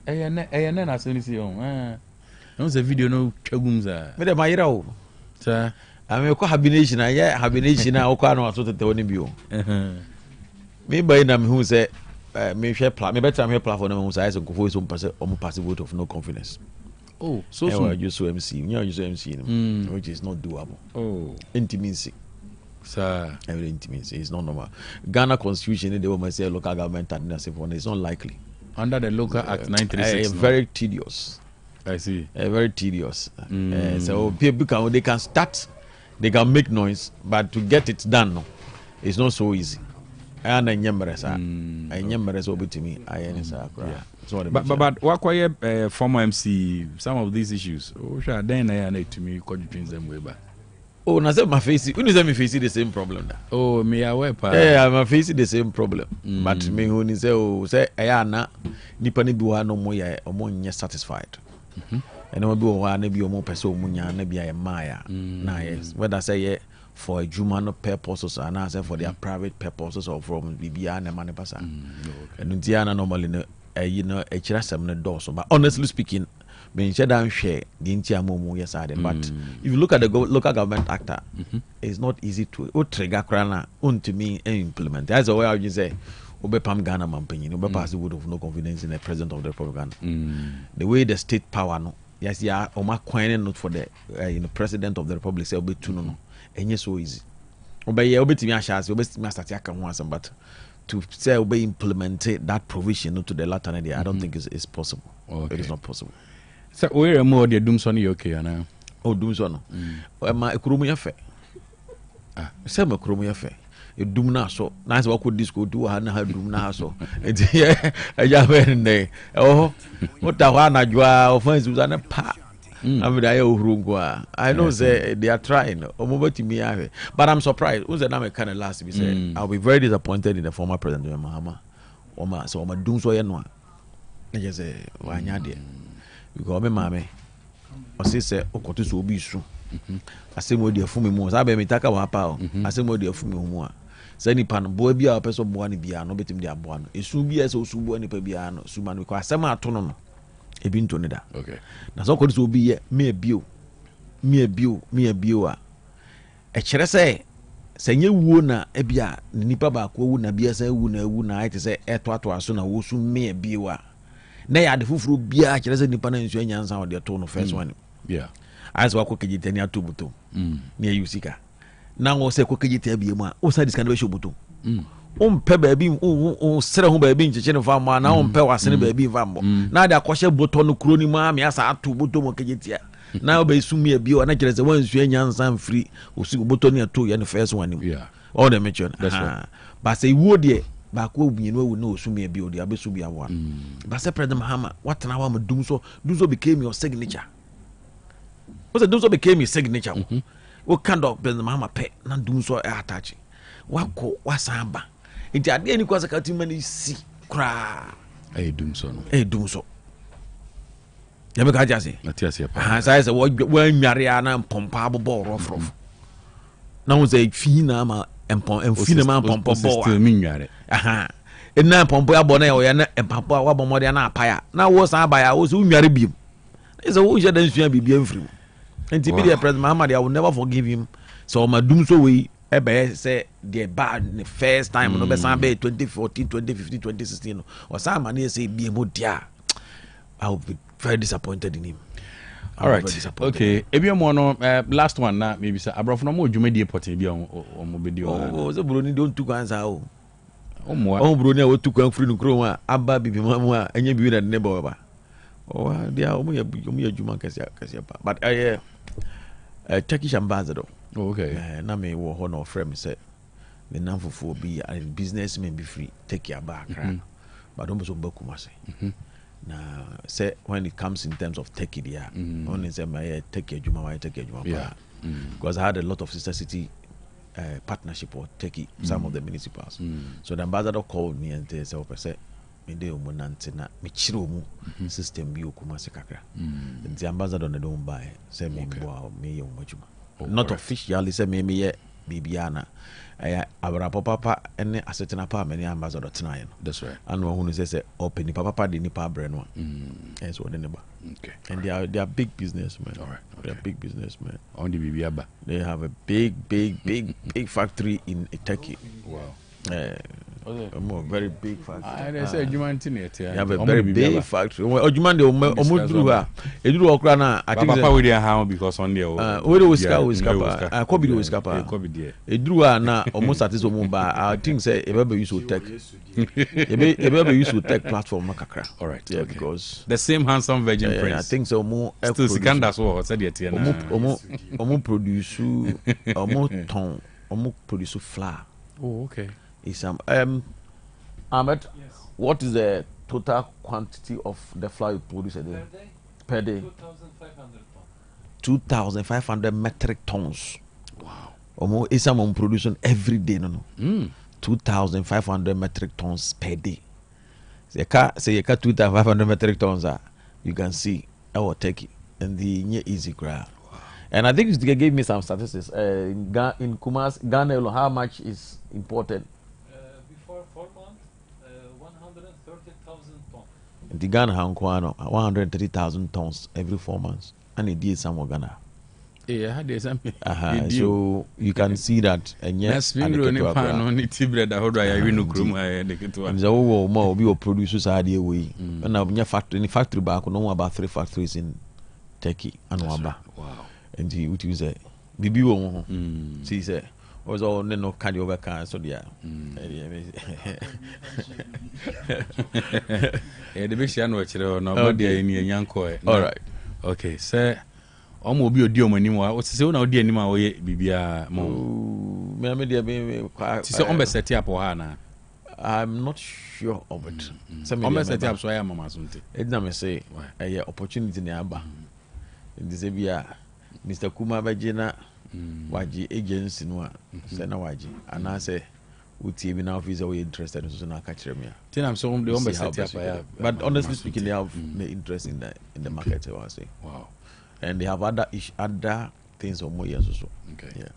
I see on. There's a video no chagums. But my hero, sir. I'm a cohabination. I habination. I can't sort of tell you. Maybe I'm who say. Me share plan. Me better me platform on size and go for some passive vote of no confidence. Oh, so soon. You so MC. You use MC, which is not doable. Oh, intimacy, sir. Every intimacy is not normal. Ghana Constitution, they will say local government administration. It's not likely under the local Act 936. Very tedious. I see. Very tedious. So people they can start, they can make noise, but to get it done, it's not so easy. And I remember to me. But what quiet former MC some of these issues? Oh, sure. Then I need to me could change them way back. Oh, now say my face. You know me facing the same problem. Oh, me aware. Yeah, I'm facing the same problem. But me who ni say oh say I na nipa ni bi wa no mo ya omo nye satisfied. And no bi wa na bi omo person omo nya na bi ya maya. Na yes. Whether say yeah. For a human purposes and I say for their private purposes or from BBA and money pasa. And Indiana normally you know a chirasam door. So but honestly speaking, being said I'm share the Intia Momo yes I but if you look at the local government actor, it's not easy to trigger crana to me and implement. That's the way I would say Obepam Ghana Mampini, Obepas would have no confidence in the president of the Republic. The way the state power no yes yeah Oma Quine not for the president of the Republic say Obe no. And so easy. Obey me ashas, obey master once, but to say obey implement that provision to the latter idea, I don't think it's possible. Okay. It is not possible. So where more the Doomson okay now? Oh Doomson. My Krumia fe. Say my Krumia fe. You doom na so nice what could this go do na doom na so. Yeah, I just went there. Oh, what the one I draw offense was an pa. I know they are trying, but I'm surprised. Who's the name kind of last? We say I'll be very disappointed in the former president Mahama. So I'm doing so. I just say why not there? Because me mame, I say okotu so be so. I say mo dey fun mi mo. Say be me taka wa pa o. I say mo dey fun mi mo a. Say ni pan boy bia o person boa ni bia no betim dey aboa no. Esu bia so su boa ni pa bia no. Su man because asem ato no no. Ebi ntoni da. Okay. Na so kwodi so obi ye me bio a. E kire se nye wuo na ebia nipa ba ko wu na bia se wu na ite se eto aso na wo su me bio a. Na ya de fufuru bia kire se nipa na nsu anyansa o de to no first one. Yeah. As wa ko kejite ni atobuto. Ni ayusika. Na wo se ko kejite abie mu a, wo sa diska na be shobuto. Pe baby sere ho baby ncheche ne fa ma na pe wasene baby fa mbo na da akɔhye boto no kuro ni ma me asa ato boto mo kejetia na be sumi abi o na kire se wansu anyansa mfiri osi boto ne ato ye ne first one ni all the mention but say wo de ba ko obunye no na osumi abi o de abesu bi awa but say president Mahama what na wa ma dum so became your signature what dum so became your signature what kind of president Mahama pe na dum so attach wako wasamba nti ade ani kwasa katima ni si kra dum so no dum so ya be ka jase atiase pa ha sai se wo nware ana pompa bobo rof na wo say fi na ma fi na ma pompa bo mi nware na pompa ya bo na ya na papa wa bo mo de na apaya na wo san ba ya wo so nware biem is a wo je dan sua bibia mfiri nti bi the president Muhammad I will never forgive him so ma dum so we ebe say the bad the first time no be san be 2014 2015 2016 no or some man say be mo dia I will be very disappointed in him. All right. Okay. Ebi mo no last one na maybe say abrofo no mo dwumadi potin bi o mo be di o. Oh, so broni don tu kwanza o. O mo broni a wo tu kwan free no kro a aba bibi mamu a enye bi na ne ba. Oh, dia o mo ya dwuma kase pa. But Turkish ambassador. Okay. Na me wo ho no frame say me nan fufu bi businessmen be free take your back. But don't so bakumase. Now, say when it comes in terms of Turkey, only say my take your Juma, because I had a lot of sister city partnership or Turkey, some of the municipals. So the ambassador called me and they said, me de umunante na me chiro mu system bi okumase kakra. The ambassador na don't buy say me boa me ye umajuma. Not officially say me ye bibiana. Abra papa ene asetena pa many ambassador tena. That's right. And who say open the papa the nipa brand. Yes, what neighbor. Okay. And they are big businessmen. All right. Okay. They are big businessmen. On the Bibiaba. They have a big factory in Turkey. Wow. A very big factory. They say they have a very big factory. Ojuman de omudruha. Eduru okra na I think papa we dey how because on there. We dey whisker. Kobi dey whisker pa. Eduru na almost at this omba. I think say e be use Otec. E be use Otec platform na kakra. All right. Yeah, okay. because the same handsome virgin prince. I think so mo still Sikanda so said it here. Omo produce omo ton, omo produce flour. Oh, okay. Is Ahmed, yes. What is the total quantity of the flour you produce a day? Per day? 2,500 tons. 2,500 metric tons. Wow. Is someone producing every day? No. 2,500 metric tons per day. Say you cut 2,500 metric tons. You can see our Turkey and the easy crowd. And I think they gave me some statistics. In Ghana, how much is imported? Before 4 months, 130,000 tons. The Ghana has 130,000 tons every 4 months. And it did some Ghana. Yeah, there's some. So you can see that. And yes, we producers are the way. And now factory back, no about 3 factories in Turkey and Waba. Wow. And he would use a Bibi won. See, say, was all no cardio over car, so yeah. The big shan watch it or nobody in your young coy. All right. Okay, sir. Almost be a deal anymore. What's the same now, dear Nima? Bibia Mo. Say, almost set up or Hana. I'm not sure of it. Almost set up, so I am Mamma. It's not me say, a opportunity nearby. This is Mr. Kuma Bajina Waji agency no Sena Waji and I say Uti now is always interested in Suna Kachemia. Then I'm so the almost set up. But honestly speaking, they have no interest in the market. I say. Wow. And they have other things or more years or so. Okay. Yeah.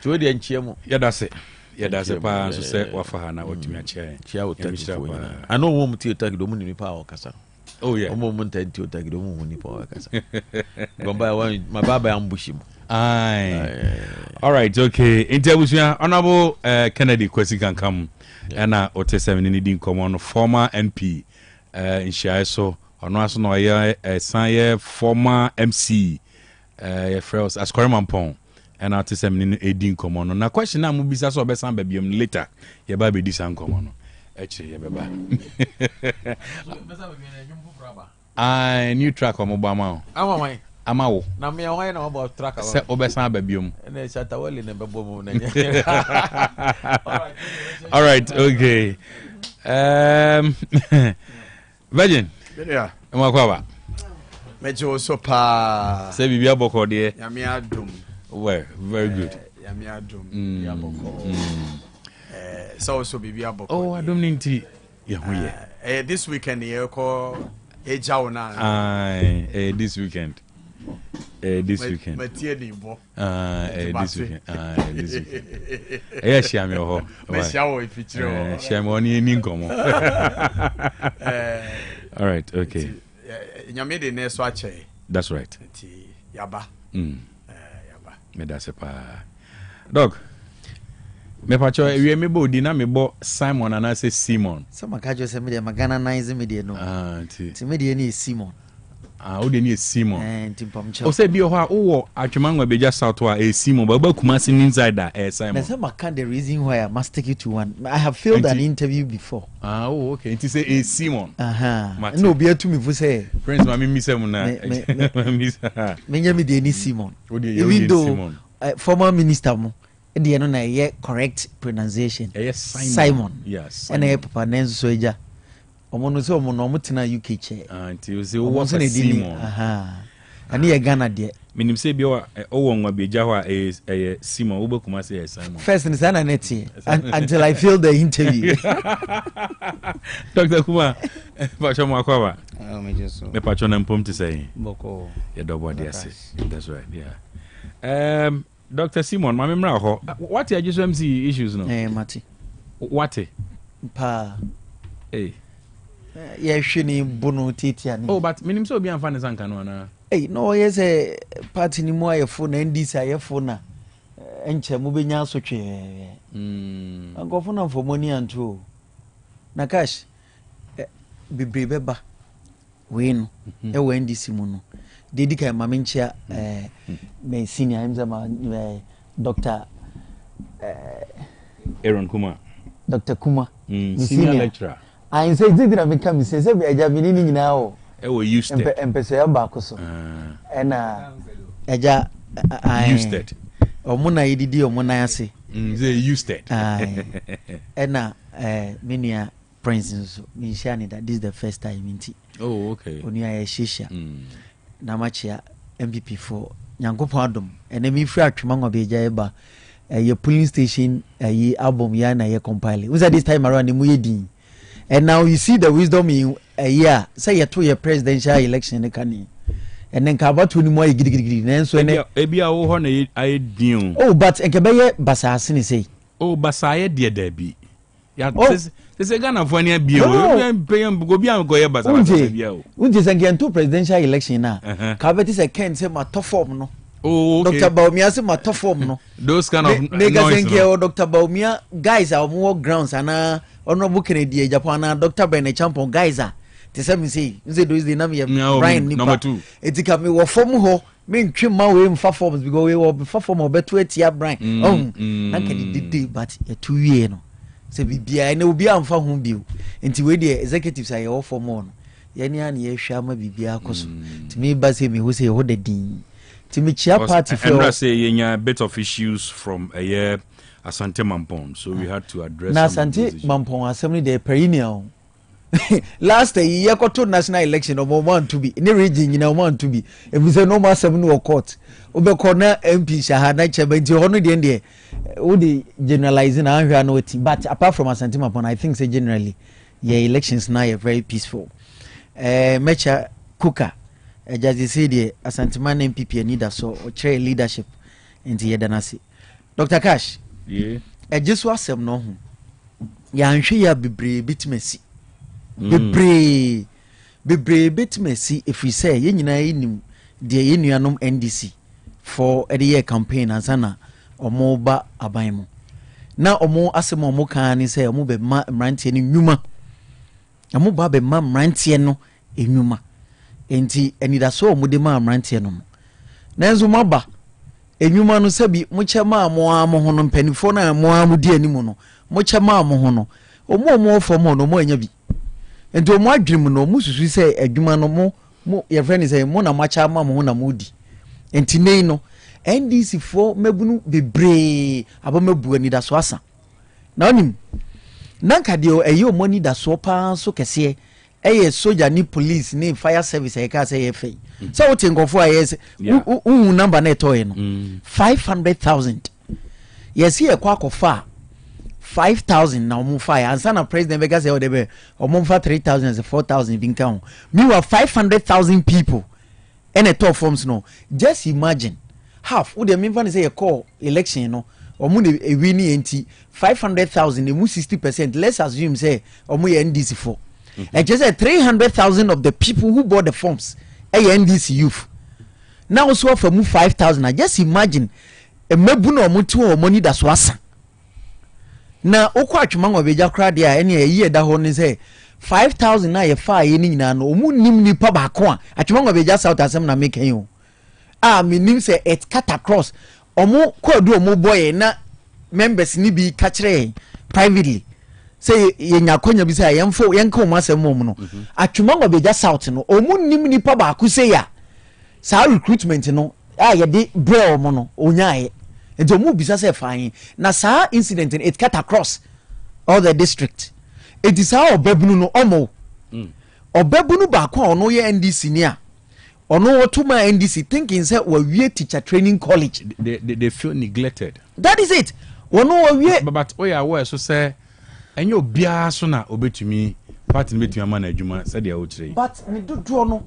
So the Enchiemo. Yeah, that's it. Yeah, that's a pan so say Wafahana what to me a chair. I know one theatre don't need power casa. Oh yeah. Moment to take the woman in power casa. Go by one my baba ambush him. Aye. All right, okay. Interview Honorable Kennedy Kwesi can come. And Otec 1029 come on former MP in Shiaso. Ono aso no ye san former MC Freos Askoremampon and Otec 1029 come on. Na question na mu bisa so obesan ba biam later. Ye ba be disan come on. Eche ye beba. New track on Obama. Amawo. Na me why na about track se obesan ba biom. Na chatawali na bebo mu na. All right, okay. Virgin. Yeah. Mwakwaba. Mejo so pa. Say bibia boko de. Yami adum. Well, very good. Yami adum. Ya boko. So bibia boko. Oh, adum ninti. Ya huye. This weekend here ko ejawo na. This weekend. This weekend. Matie ni bo. This weekend. This weekend. Shia me ho. Me shia wo ifichiro. Shia me oni ni nkomo. All right, okay. Nyame de ne so ache. That's right. Yaba. Yaba. Me da se pa. Dog. Me pa cho ewie me bo di na me bo Simon and I say Simon. Some ka jo se me de magana nice me de no. Ti me de ni Simon. o de ni Simon ntimpamcha o say bi ho a wo atwemanwa beja south wa Simon ba Kumasi insider Simon na say maka the reason why I must take you to one. I have failed an interview before. Okay, it say Simon no be to me for say Prince mami misem na menya me de ni Simon even though former minister mo e no na ye correct pronunciation Simon yes and e papa nenzo so eja omo no se omo no omo tena UK che anti o se wo Simon ani ye Ghana de minim se bi o nwa beja ho a Simon wo Kuma say Simon first in sana neti until I failed the interview. Dr. Kuma pacho mo akwa me just me pacho na mpom to say boko ye double dey say that's right yeah. Dr. Simon, my memory ho. What are just MC issues no? Mati. What? Pa. Hey. Yeah, shini bono titi ani. Oh, but minim so bi amfa ne sanka no na. Hey, no yes party ni mo ayefo na ndisi ayefo na. Enche mo benya so twe. Angofo na for money anto. Na cash. Bibrebe ba. We no. E we ndisi mu no. Dedi kai mamenchia me senior himza ma Dr. Aaron Kuma. Dr. Kuma. Senior lecturer. I say did I become say be aja bi ni nyina o. E wo used it. Empese ya ba ko so. E na aja used it. Omo na yididi omo na ase. They used it. E na menia Prince so me shani that this is the first time inti. Oh okay. Oni aye shisha. Na machia MPP for Nyankopon adom ene mi free atwemanwa beja eba ye polling station ye album ya na ye compile we said this time around mu yedin and now you see the wisdom in a year say ye to your presidential election ne kani and then ka about ni mo ye gidigidi na so ene ebia wo ho na ye din oh but enke be ye basase ni say oh basase de da bi ya se Ghana for any bio go bi am go ye basa bia o unje sangen to presidential election na ka beti se ken se ma to form no oh okay. Dr. Baumia se ma to form no those kind of mega sangen o Dr. Baumia guys are more grounds ana honorable Kennedy Japan na Dr. Bene Champion guys are te se me say nze do is the name ya Brian Nipa number 2 etika me wo form ho me ntwe ma we mfa forms because we wo form obeto atia Brian na ka di but ya 2 year no se bibia na obi amfa ho bio enti we the executives are all for more no ye ni an ye hwa ma bibia akoso ti me ba se me ho se ho da din ti me chia party for and say yenya a bit of issues from a year Asante Mampong so we had to address na Asante Mampong assembly the perennial last year to national election of want to be in the region you know want to be if we say no more 7 or court obeko na MP shahada chebenti hono de ndie we the generalizing and we know it but apart from Asante Mampong I think say generally yeah elections now are very peaceful mecha kuka just say the Asante Man MPP need us so chair leadership into yedanasi Dr. Cash yeah just wasem no ho ya nhwe ya bebre bitmesi bebre bitmesi if we say ye nyina yinim de ye nuanom NDC for a year campaign ansana omo ba aban mu na omo asem omo kan ni say omo be ma mrantie ni nwuma omo ba be ma mrantie no enwuma enti enida so omo de ma mrantie no na enzo maba enwuma no sabi mo chema amo ho no mpanifo na amo di animu no mo chema amo ho no omo fo mo no mo anya bi enti omo adwem no mo susu se adwuma no mo your friend is say mo na macha ma mo na mo di enti nei no NDC for mebunu bebre abamebu ani da so asa na onim nanka de eyo money da so pa so kese soldier ni police ni fire service e ka say fe so what ngofo ayes number na etoy no 500,000 yes here kwa kofa 5,000 na omo fire ansa na president vega say odebe omo fa 3,000 as 4,000 bin count me were 500,000 people and a top forms no just imagine half would the mean say a call election no omo e wini enti 500,000 emu 60% let's assume say omo NDC for and just 300,000 of the people who bought the forms NDC youth now so for move 5,000 just imagine a mebu no omo tu money that's wasa na okwa atwuma ngo beja kra dia ene ye da ho ni say 5,000 na ye fa ye ni nyina no omu nim nipa ba ko a atwema ngwa beja south asem na make you me nim say it cut across omu kwadu omu boy na members ni bi ka kire privately say ye nyakonya bi say yemfo yenka omu asem mom no atwema ngwa beja south no omu nim nipa ba ko say ya sa recruitment no ye de bre omu no onyae enti omu bisa say fine na sa incident it cut across all the district. It is how obebunu no omo obebunu ba ko ono ye NDC ni a ono otuma NDC thinking say we teacher training college they feel neglected. That is it. Ono we but we are aware so say enyo bia so na obetumi party betumi ama na adwuma say dia otre but me do no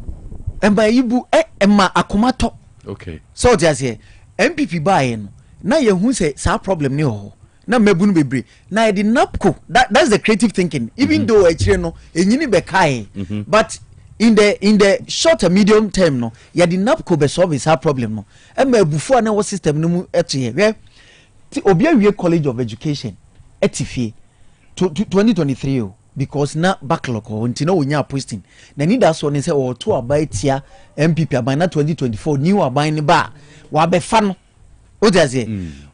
emba yibu emma akomato. Okay, so just here MPP buy no na ye hu say sa problem ni ho na mebunu bebre na e di napco that's the creative thinking even though actually no enyini be kai but in the short and medium term no ya di napco be solve this problem no e ma ebufu na wo system no mu etie we obi awie college of education etifie 2023 because na backlog until no wonya posting na need that one say o to abai tia MPP abai na 2024 new abai ni ba wa be fa no o jaze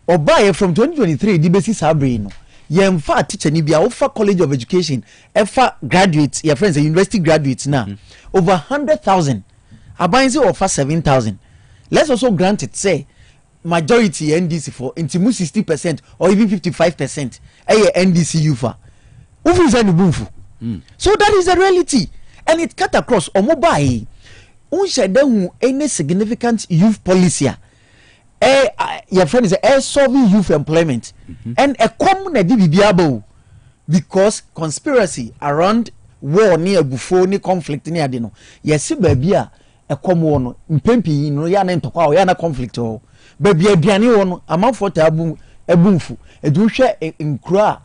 obaye from 2023 di besi sabre no yemfa teacher ni bia ofa college of education efa graduates your friends university graduates na over 100,000 abayin say offer 7,000. Let's also grant it say majority NDC for intimu 60% or even 55% NDC ufa ufu say nubunfu. So that is the reality and it cut across omobai unshede hu any significant youth policy your friend is solving youth employment and a common bibiabo because conspiracy around war near before ni conflict near dino yes baby a common no mpempi no ya na ntokwa ya na conflict o baby aduane wo no amanfo ta abumfu edu hwe nkura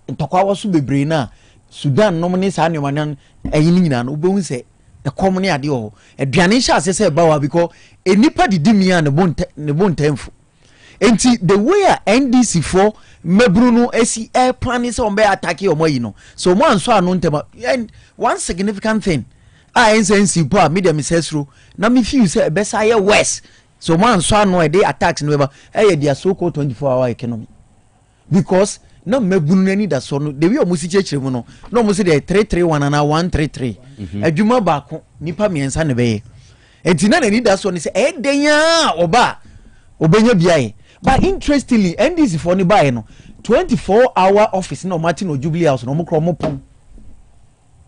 ntokwa wo so bebre na Sudan no ne sa nyomanan ayini nyina no obehu se the common ade o aduane sha se bawa because enipa didi mi an ne bontemfu enti the way NDC for mebru no esi air plan is on be attack omo yi no so mo anso anu ntema and one significant thing NC po media misesro na me feel say be say west so mo anso anu e dey attacks no be dia so called 24-hour economy because na mebunu nani da so no de wi omusi chechire mu no na omusi de 331 na 133 adwuma ba ko nipa miensa ne be enti na nani da so ne se denya oba obenya biae but interestingly NDC for ni bae no 24-hour office na Martin o Jubilee House no omukro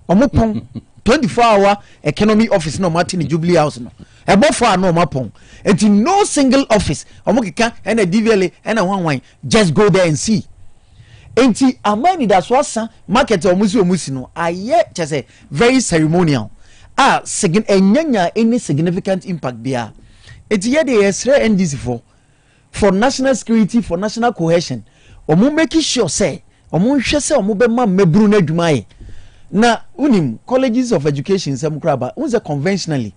omopon 24-hour economy office na Martin Jubilee House no ebofo na omapon enti no single office omukika and a DVLA and a wanwan just go there and see enti amani da so asa market omusi no aye chese very ceremonial enyanya any significant impact bia enti ye dey esre NDC for national security, for national cohesion omu make sure say omu hwe say omu be ma mebru na adwuma ye na unim colleges of education sem kraba unze conventionally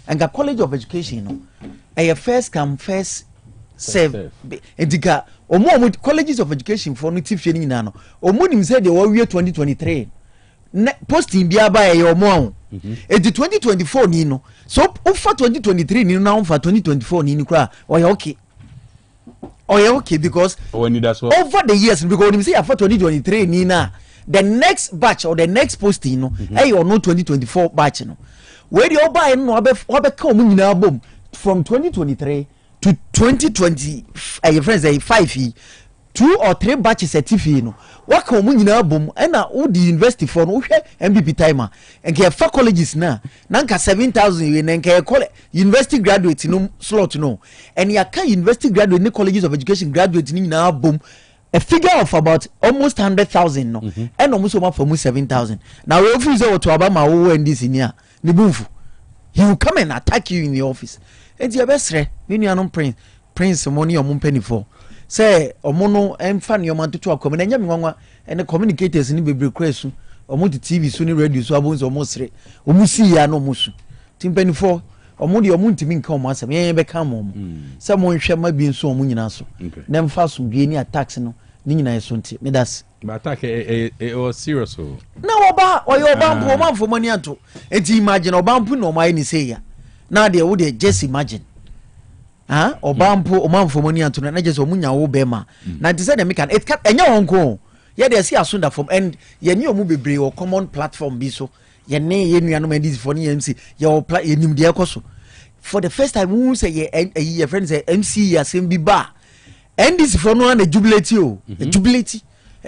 and college of education no first come first serve edika omu colleges of education for no tifie ni na no omu nim say de wo wie 2023 posting bia ba ye omu an edi 2024 ni no so ofa 2023 ni na ofa 2024 ni kra oya okay because over the years because when you say after 2023 ni na the next batch or the next posting no or no 2024 batch no where you buy no obe come nyina bom from 2023 to 2020 your friends say 5 2 or 3 batches certificate no what come nyina bom and na wo the university for no hwe MBP timer and ke fa colleges na nka 7,000 we nka college university graduate no slot no and ya can university graduate ni colleges of education graduate ni nyina bom a figure of about almost 100,000 no and almost over for 7,000 now we feel say to aba ma wo NDC ni bumfu he will come and attack you in the office and your best re ni nuanom prince money o mpani for say omono emfa ne oman toto akom na nyame nwanwa ene communicators ni bebre kresu omo di TV so ni radio so abonzo omo sere omo si ya no omo su timpani for omo di omo ntimi nka omo asem yen be ka mo say mo nhwe ma bi nso omo nyina so na mfa so bie ni attacks no ni nyina yeso nti me das But attack it was serious. Na oba mpo man for money anto. Enti imagine oba mpo no mai ni say ya. Na de wo de just imagine. Oba mpo man for money anto na just omunya wo be ma. Na they say dem can it can enya wonko. Ye de see asunda from and ye ni omu bebre o common platform bi so. Ye ne ye nuanom and this for ni MC. Ye o ye nim de ekoso. For the first time who say ye friend say MC asem bi ba. And this for no one a jubilate you. Jubilate.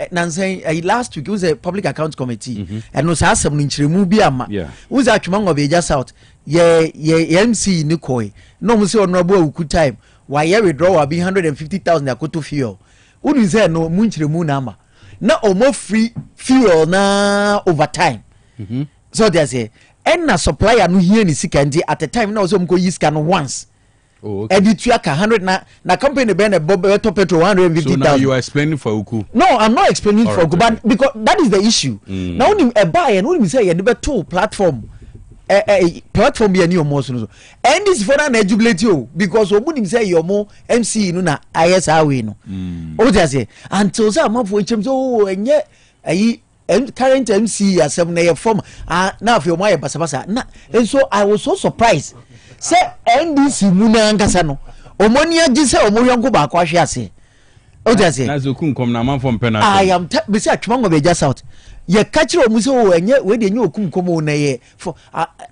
Nansen last week it was a public accounts committee and no say asem nchiremu bi ama who's atwuma ngo be just out ye MC ni koi no mo say honorable awuku time why ye withdraw be 150,000 akoto fuel unu say no mu nchiremu na ama na omo free fuel na overtime so they say and na supplier no here ni sika ndi at the time na so mko yi sika no once. Oh, okay. And it's 100 na company ben a top petrol 150,000. So now you are explaining for Uku. No, I'm not explaining for Uku, but because that is the issue. Now only a buyer and only say you never tool platform platform be a new more so. And this for an jubilate you because we say you're more MC no na ISR no. Oh just say until some of which so and yet current MC as some na form now if you my basa na and so I was so surprised. Say NDC muna angasa no omoni agi say omoyonko ba kwa hwe ase o just say na zoku nkom na man from penalty I am be say atwama be just out ye catch omu say o enye we de enye okum kom o na ye for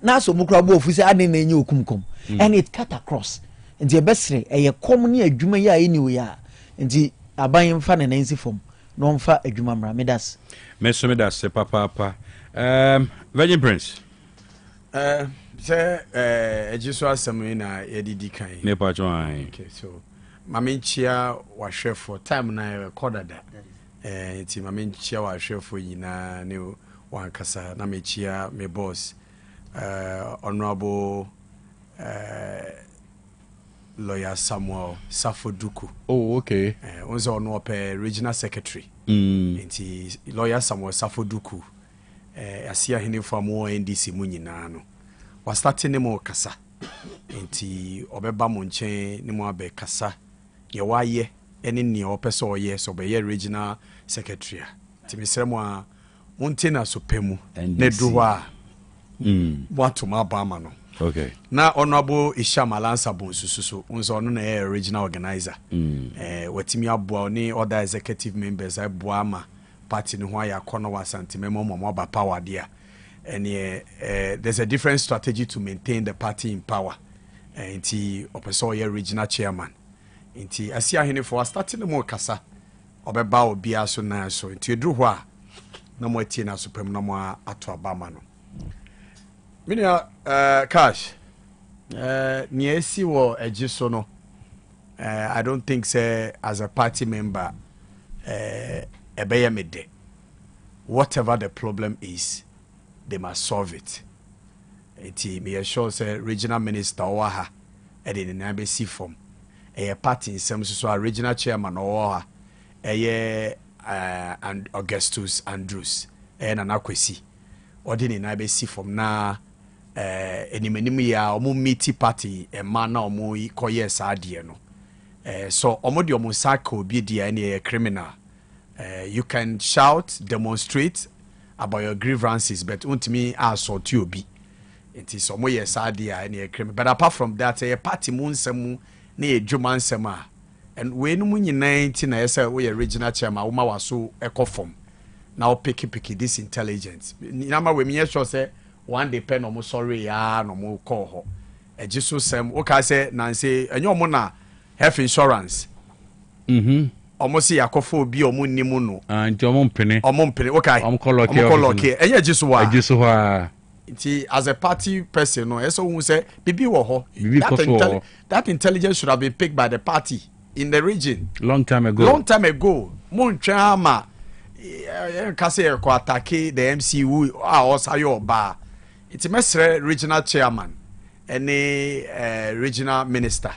na so mukra bo ofu say ade na enye okum kom and it cut across nti e besre eye kom ne adwuma ya anyway ya nti aban mfa na nansi fom no mfa adwuma mra medas papa Virgin Prince say ejiso asem na yedidi kan ne pa joan okay so mama nchia wa for time na recorder da nti mama nchia wa for yina ne wan kasa na me chia me boss honorable lawyer Samuel Safoduku. Oh okay. Onzo ono pe regional secretary. Nti lawyer Samuel Safoduku asia hene for mo NDC mu nyina no. Was starting mo kasa enti obeba mo nchen ne mo abe kasa ye waye ene ne opese oye so be ye regional secretary ti misre mo a montina so pemu ne duwa watu mabama no okay na honorable Isham Alansa bonsususo unzo ono na ye regional organizer watimi aboa ni other executive members aboa ma party no ho ayakono wasante memo mo ba power dia. And there's a different strategy to maintain the party in power. And he opesoye regional chairman. And he asia hene for starting more kasa. Obeba obia so na so. Nti edru ho a na mo atie na supreme na mo ato abama no. Minia cash. Ni esi wo ejiso no. I don't think say as a party member ebeye mede. Whatever the problem is, they must solve it. Eti me sure say regional minister owa e de na be si form. Party nsem so a regional chairman owa and Augustus Andrews na nakwesi. Odi na be si form na enimanimu ya omo meet party ma na omo koye saade no. So omo de omo saka obi dia na criminal. You can shout, demonstrate about your grievances, but untimi assault you be. It is some way sadia any criminal. But apart from that, a party moon semu ne Juman sema. And when you 19 I say we original chairman, Uma was so echo form. Now picky this intelligence. Number we me sure say one day pen no sorry ya no more call her. Just so sem okay say Nancy and your mona health insurance. Almost yakofo bi omo nimu no anti omo mpene okay omkoloke eye jiso nti as a party person no eso who say bibi wo ho that intelligence should have been picked by the party in the region long time ago mo ntwa ama kase ko attack the MC who osayo ba it mesre regional chairman any regional minister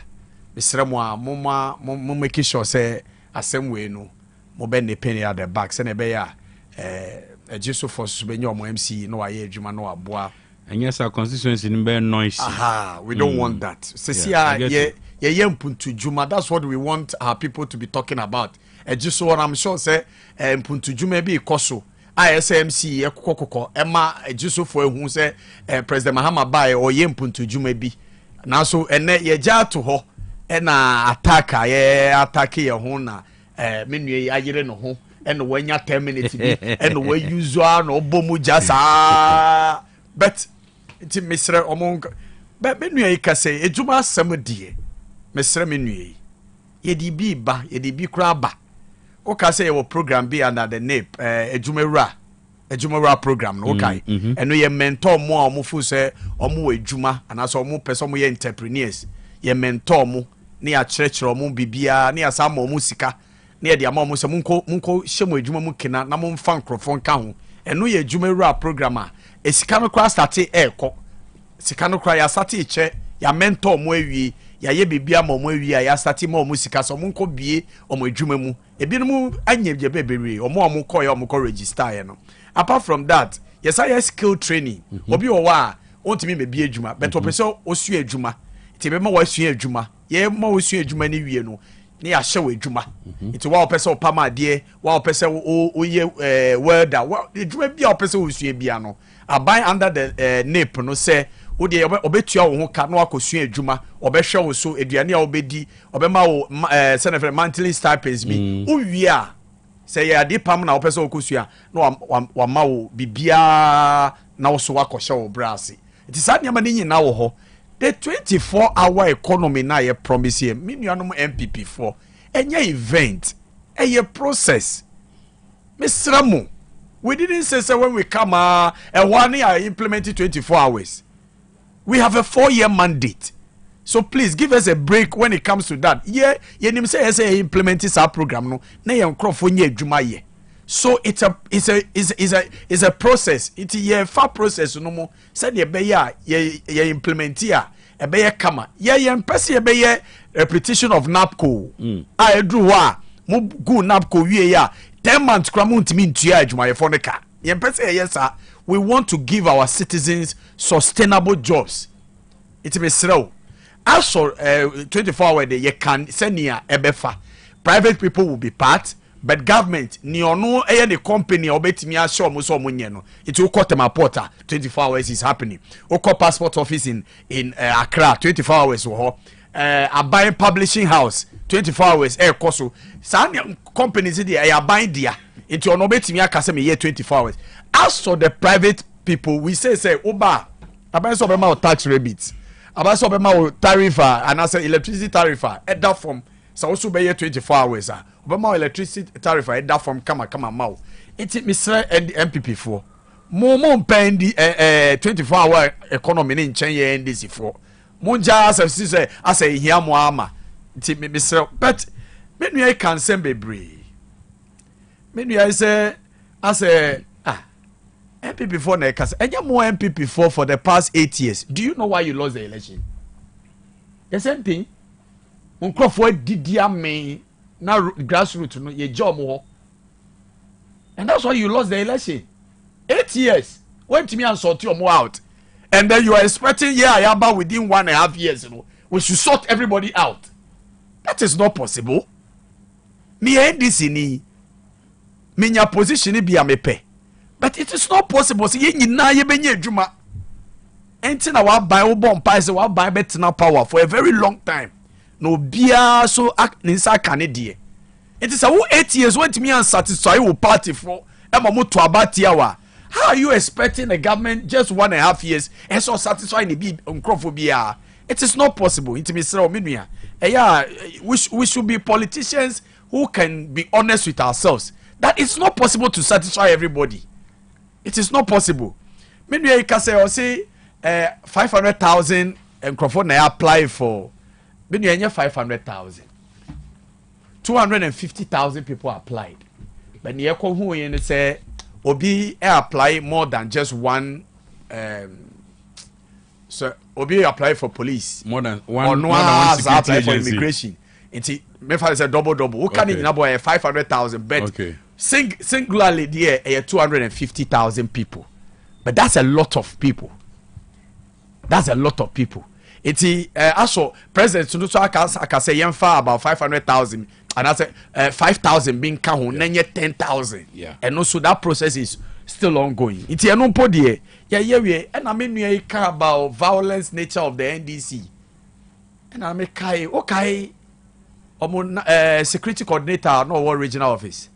mesre mo make sure say asem we no mo be ne penny at the back se na be ya Jesu for subenyo mo MC no aye adwuma no aboa and yes our constituency in be noisy we don't want that se sia ye mpuntu dwuma that's what we want our people to be talking about just so I'm sure say mpuntu dwuma bi ikoso ISMC ye kokoko ema just for who say President Mahama Bai or ye mpuntu dwuma bi na so ene ye ja to ho na attack ye attack ye ho na menue ayere no ho ene wanya 10 minutes bi ene we usual no bomu jasa but ti misre omon but menue ka say ejuma asem die misre menue ye di bi ba ye di bi kra ba o ka say your program be under the NAP ejumera program no okay eno ye mentor mo a fu say omo ejuma anaso omo person mo ye entrepreneurs ye mentor mo ne ya kyerɛkyerɛ omo bibia ne ya sa ma omo sika ne ye de ama omo se munko hyemo ejuma mu kena na mo mfa nkrofo nka ho eno ye ejumera program a esika no kra start ekɔ sika no kra ya start eche ya mentor mo awie ya ye bibia ma omo awie ya start ma omo sika so munko bie omo ejuma mu ebinom anya je bebere omo kɔ ya omo kɔ register ye no. Apart from that, yes, I have skill training. Obi owa, ontimi me bi adwuma, but opeso osu adwuma. Ti be ma wasu adwuma. Ye ma wasu adwuma ni wie no. Ni ya hye adwuma. Ti wa opeso opama de, wa opeso oye welder. Wa adwuma bi opeso osu bia no. Abai under the NAP no say wo de obetua wo ho ka no akosu adwuma, obehwe wo so aduane a obedi, obema wo monthly stipends bi. Wo wie a say ya di pam na opese okosua no wa mawo bibia na wo so akɔhye wo brase it is anya mani nyina wo ho the 24-hour economy na ye promise ye minuanom MPP4 enya event eye process misramu we didn't say when we come one year implement 24 hours we have a 4-year mandate. So please give us a break when it comes to that. Yeah, you say implement our program no. Na ye nkrofo nye adwuma ye. So it's a process. It's a far process no mo. Said ye be ye implement ya. E be ye kama. Ye mpese ye be ye repetition of NAPCO. I do wa mo go NAPCO wie ya 10 months kra mo ntimi ntua adwuma ye for ne ka. Ye mpese yes sir. We want to give our citizens sustainable jobs. It be slow. As for 24-hour day, you can send near ebefa. Private people will be part, but government ni ono any company obetimi assure mo so munye no. It will cut them a porter. 24 hours is happening. Oko passport office in Accra 24 hours wo. A buying publishing house 24 hours koso. Some companies they are buying dia. Into ono betimi akase me year 24 hours. As for the private people, we say oba aban so be ma tax rebates. Abaso be ma tariff and as electricity tariff at that form so also be 24 hours be ma electricity tariff at that form kama ma it Mr. and MPP4 mo pen di 24-hour economy ni nchen ye NDC for mo ja as a hia mo ama it Mr. but menu I can send bebre menu I say as a MPP4 na ekasa enya more MPP4 for the past 8 years. Do you know why you lost the election? The same thing. Uncrofo didia me na grassroots no ye job ho. And that's why you lost the election. 8 years. When to me and sort you out. And then you are expecting yaba within 1.5 years, you know. We should sort everybody out. That is not possible. Me NDC ni minya position bi amepe. But it is not possible. See, you na ye benye adwuma. Enti na wa buy wo bomb pies wa buy better power for a very long time. No bia so ninsa kanedie. It is a 8 years when me and satisfy wo party for ema to abati awa. How are you expecting a government just 1.5 years and so satisfy the be uncrophobia? It is not possible. It means we should be politicians who can be honest with ourselves. That it's not possible to satisfy everybody. It is not possible. Maybe you can say 500,000 and Crawford na apply for. Maybe you 500,000. 250,000 people applied. But you who you say Obi apply more than just one. So Obi apply for police. More than one apply for immigration. It's me for say double. Who can you know 500,000? But okay. Singularly there 250,000 people. But that's a lot of people. That's a lot of people. eti aso president no so aka say yemfa about 500,000 and I say 5,000 being count na nye 10,000 and also that process is still ongoing. Iti eno mpo de ye we na me nua ka about violence nature of the NDC. Na me kai okay omo security coordinator no war regional office.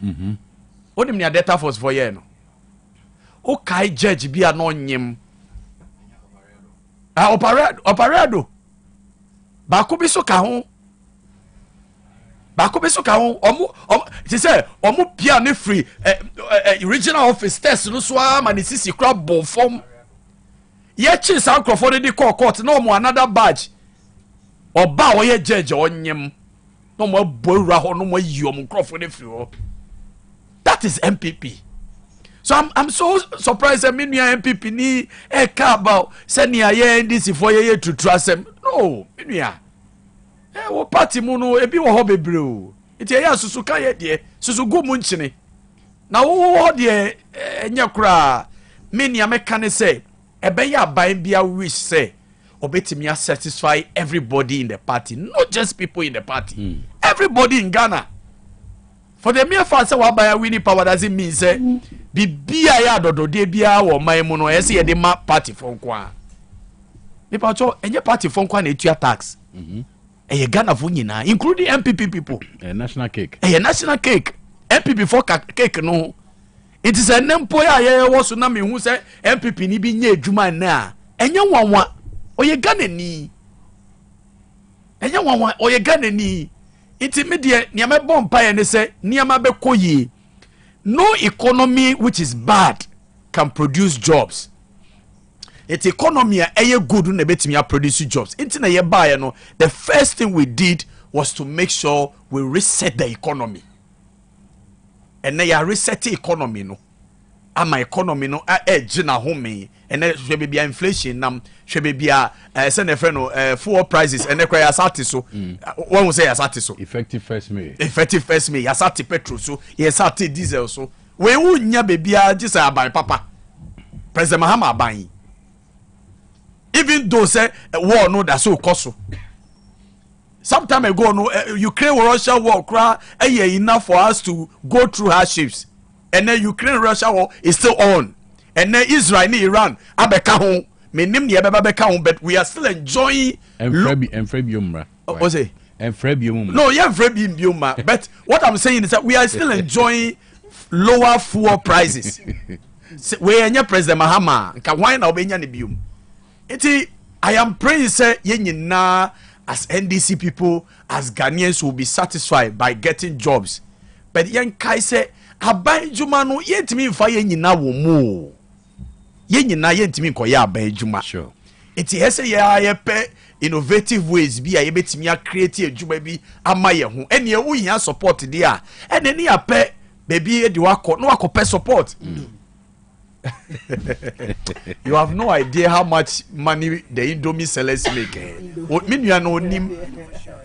Onim nia data force for ye no. Okay judge bia no nyem. Operado. Baako bi so ka ho. Omo ti say omo pia ne free regional office test no so ama ne sisi kra bo form. Ye chi san crofo de court no mo another badge. Oba wo ye judge onyem. No mo boura ho no mo yi omo crofo de free ho. That is MPP. So I'm so surprised that many MPP ni about sending a year NDC for ye to trust them. No, many wo party mu no ebi wo ho bebre. Iti ya susu ka ye de susu go mu nchine. Na wo de enya kura many ameka ne say ebe ya ban bia wish say obetimi satisfy everybody in the party, not just people in the party. Everybody in Ghana. For the mere fact that we are winning power doesn't mean say bibia ya dodo de bia wo man mu no ese ye de ma party fon kwa. Me pa cho enye party fon kwa na etua tax. Eye Ghana fo nyina including MPP people. National cake. National cake. MPP for cake no. It is a nempo ya ye wo so na me hu say MPP ni bi nya adwuma na. Enye wanwa. Oye Ghana ni. Enye wanwa oye Ghana ni. Iti media niame bompa ye ne se niama be koyi. No economy which is bad can produce jobs. It's economy a good na betimi produce jobs. Iti na ye buy no, the first thing we did was to make sure we reset the economy. And na ya reset the economy no. Ama economy no jina home and shwe be inflation nam shwe be send a friend fuel prices and ekwa yasati so one will say yasati so effective 1st May yasati petrol so yasati diesel so we nya bebia just aban papa President Mahama aban even though say war no that so cost some time ago no Ukraine Russia war cry enough for us to go through hardships. And then Ukraine Russia war is still on. And then Israel and Iran abeka ho. Menim ne abeka ho, but we are still enjoying Enfrebium. What's it? Enfrebium. No, yeah, Enfrebium. But what I'm saying is that we are still enjoying lower fuel prices. We are President Mahama. Ka why na obenya ne bium. Iti I am praying say ye nyina as NDC people, as Ghanaians will be satisfied by getting jobs. But yen kai say aban juma no yentimi mfa ye nyina wo mu ye nyina yentimi nkoye aban juma sure enti hese ye pe innovative ways bi a ye betimi a create adwuma bi ama ye ho ene ye wo support dia ene ne ya pe baby e di wako no wako pe support you have no idea how much money the Indomie sellers make me nua no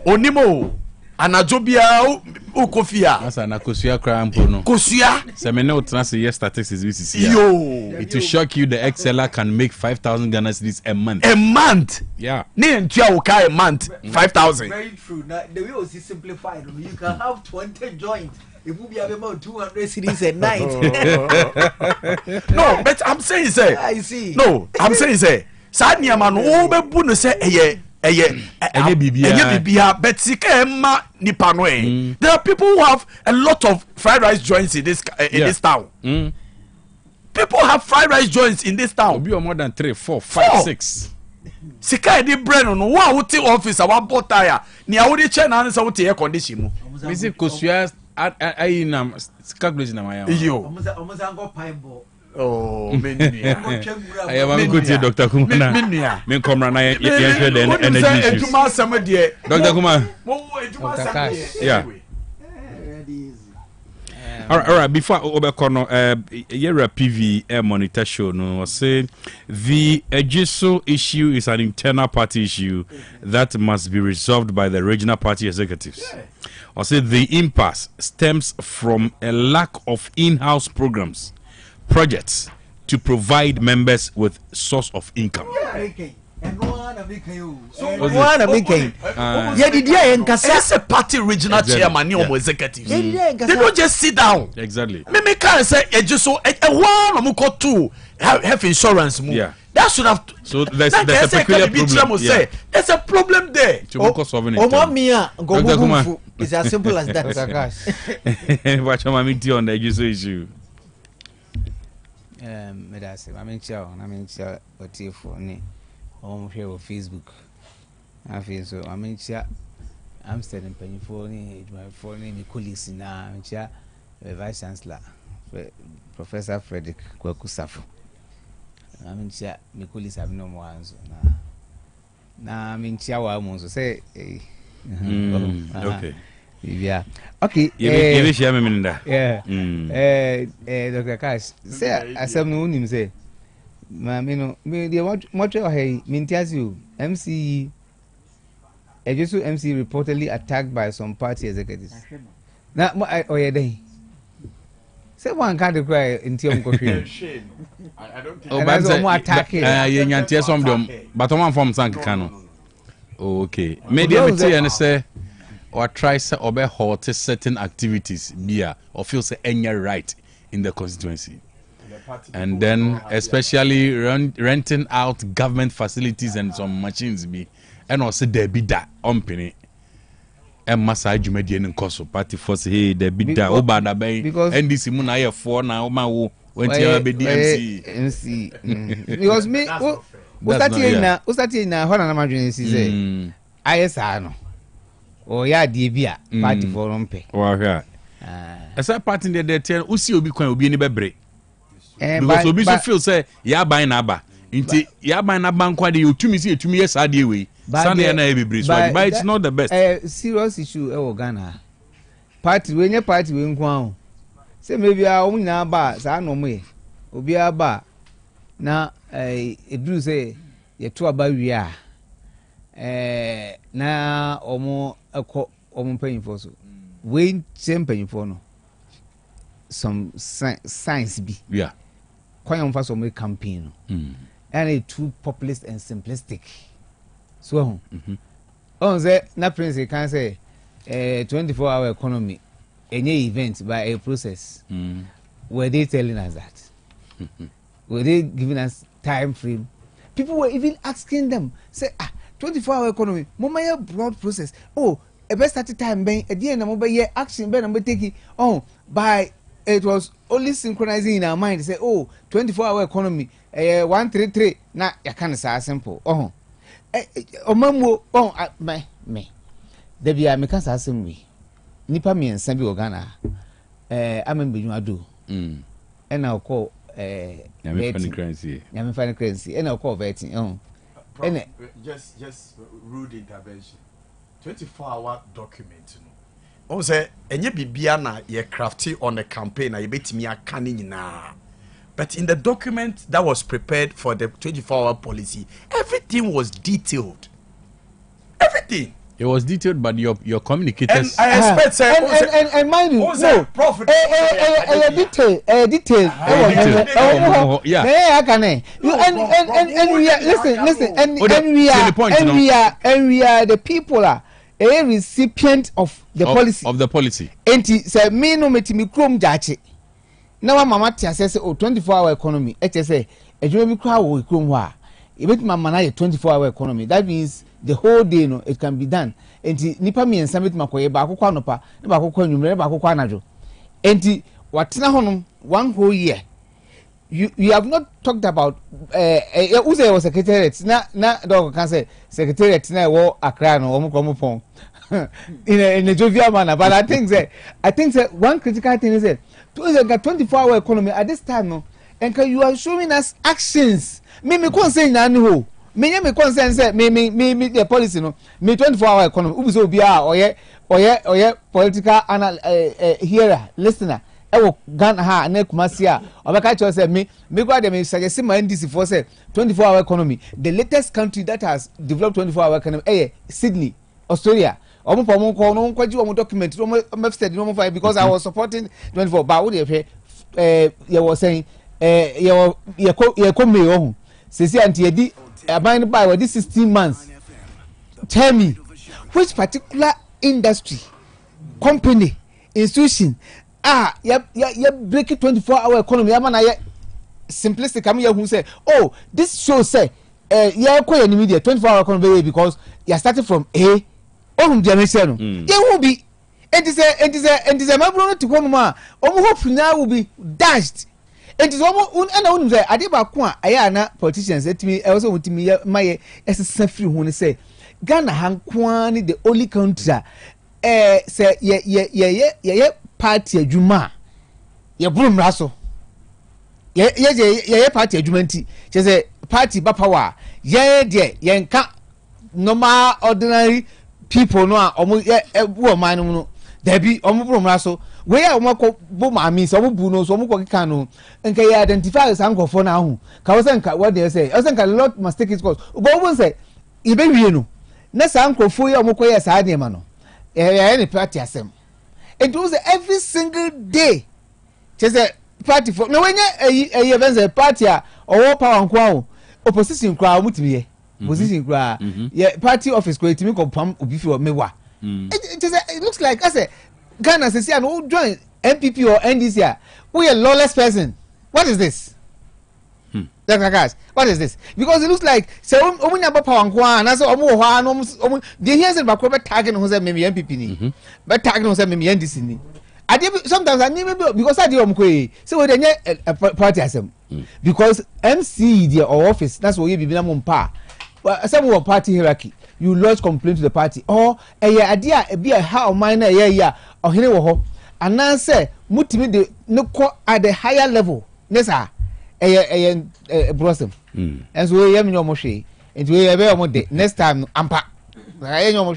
onimo anajobia ukofia asa na kosua krampo no kosua se me no trans year statistics we see yo it will shock you the exceller can make 5,000 Ghana cedis a month yeah ne ntua uka a month 5,000 very true now the way was simplified you can have 20 joints. It will be about 200 cities a night. No, but I'm saying say I see. No, I'm saying say Sanya man o be bu no say bibia but sika emma nipa no there are people who have a lot of fried rice joints in this town. People have fried rice joints in this town. Be more than 3, 4, 5, 6. Sika e di brain no wa wo te office a wa botire ni a wo di chair na say wo te air condition mu. Me say kosua I na calculation na maya. Yo. Almost go pineapple. Oh, menia. I am go to Dr. Kuma na. Menia. Me come na ye share the energy issues. Dr. Kuma. Yeah. All right. Before Obekono, Yera PV monitor show no say the Ejiso issue is an internal party issue that must be resolved by the regional party executives. Or say the impasse stems from a lack of in-house projects to provide members with source of income. It's a party regional chairman, your executive. They don't just sit down. Exactly. Me can't say just so one of them two have insurance. Yeah. That should have. So there's a peculiar problem. Yeah. There's a problem there. It's as simple as that. Watch my meeting on the issue. Medase, I mean, what you for me on here on Facebook. I feel so. I mean, I'm standing penny for my phone, colleagues in the Vice Chancellor, Professor Frederick Kwakusafo. I mean, my colleagues have no more answer. Now, I mean, I want to say, okay. Yeah. Okay. You wish you mean that. Yeah. Dr. Cash, say I said no him say. Me what hey Mintiasu MC Ejusu MC reportedly attacked by some party executives. Now yeah day. Say one can't cry in Tiom Kofi. I don't think. Oh, but more attack. You nyantie some dem, but one from Sankano. Okay. Media meeting and say or try to obey halt certain activities beer or feel say any right in the constituency. And then especially renting out government facilities and some machines be and also there be that company and massage median cost party force hey there be that over the bay and this muna here for now ma wo when be MC because me ustati na ho na madwene si say ayesa no o ya die bia party for rompe wa hwa esa party dey tell usi obi kwan obi ni bebre because obi so feel say ya ban na aba nti ya ban na ban kwa dey otumi si etumi yes ade we sane na e bebre so but it's not the best serious issue e wo Ghana party we nye party we nkwa ho say maybe a omu na ba sa no mo ye obi aba na eduru say ye to aba wi a na omo akọ omo mpanyimfo so we mpanyimfo no some science be yeah kwanya mfa so mo campaign no and it too populist and simplistic so on say na prince can say 24-hour economy any event by a process were they telling us that were they giving us time frame? People were even asking them say 24-hour economy mama broad process a best start time ben a day na mo be action ben na take it by it was only synchronizing in our mind say 24-hour economy 133 na ya can say simple me there be a me can say simple nipa me ensa bi Ghana amembeju ado and I call nyame funny currency and I call vetting just rude intervention 24-hour document no say enye bibia na ye crafty on a campaign na ye betimi aka ni nyina but in the document that was prepared for the 24-hour policy everything was detailed everything. It was detailed, but your communicators. And I expect and mind you, no profit. Detail. Yeah, I can. And we are listen. And we are the people are a recipient of the policy. Of the policy. And say me no metimi krom jache. Now mama tia say 24-hour economy. Say ejuma bi kwa wo krom ho a. E beti mama na 24-hour economy. That means the whole day no it can be done. Enti nipa mi ensa beti makoye ba akokwa nopa, ne ba akokwa nwumre ba akokwa anajo. Enti watena honom one whole year. You have not talked about who say was secretariat na dog can say secretariat na wo Accra no omo pon in a jovial manner, but I think that one critical thing is that 24-hour economy at this time no and you are showing us actions me concern na ho me concern say me the policy no me 24-hour economy ubi so bia oye political hearer listener ewo Ghana ha na Kumasi a obeka cho say me go dem suggest my NDC for say 24-hour economy the latest country that has developed 24-hour economy Sydney, Australia. No document because I was supporting 24 but what you was saying sisi anti edi aban by with 16 months. Tell me which particular industry, company, institution you break it 24-hour economy. I'm na simplistic. I'm here who say, oh, this show say quite an immediate 24-hour economy because you started from A. Oh, generation. You will be. And is a member to one more. Hope now will be dashed. It is almost unknown. I did about Ayana politicians said to me, also with me, my as a free when they say Ghana Hankwani, the only country, say, yeah, party, Juma, your broom rassle. Yeah, party, Jumanti, just a party, Bapawa, yeah, dear, yanka, normal, ordinary people, no, almost a woman. Debbie, Omubrum Rasso, where Omako Boma means Omubuno, Omukano, and can identify as uncle for now. Kawasanka, what they say, I think a lot mistake is called. But one say, even you know, next uncle for your Mokoya Sadiamano, any party as him. It was every single day. Just a party for no one a party or power and quo, opposition crowd with me. Position crowd, yeah, party office creating me come before me. It looks like I say Ghana says and who join MPP or NDC. We a lawless person. What is this? Dr. Cash, what is this? Because it looks like so about power and I saw the here's about tagging who's maybe MPP but tagging who's maybe NDC. I did sometimes I never because I did so then a party as him because MC the office that's what you be pa. Well, some of party hierarchy. You lodge complaint to the party or idea be a how minor or here and now say mutimi de no at the higher level nessa blossom and so we have no more and we have next time ampa no more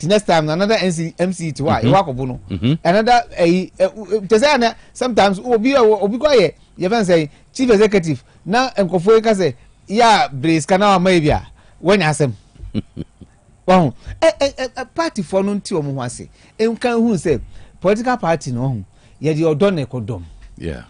next time another MC to why another sometimes obi quiet you can say chief executive now and can say yeah brace kana maybe when asem wow a party for no ti omo hwase en kan hu say political party no ye the odon ekodom yeah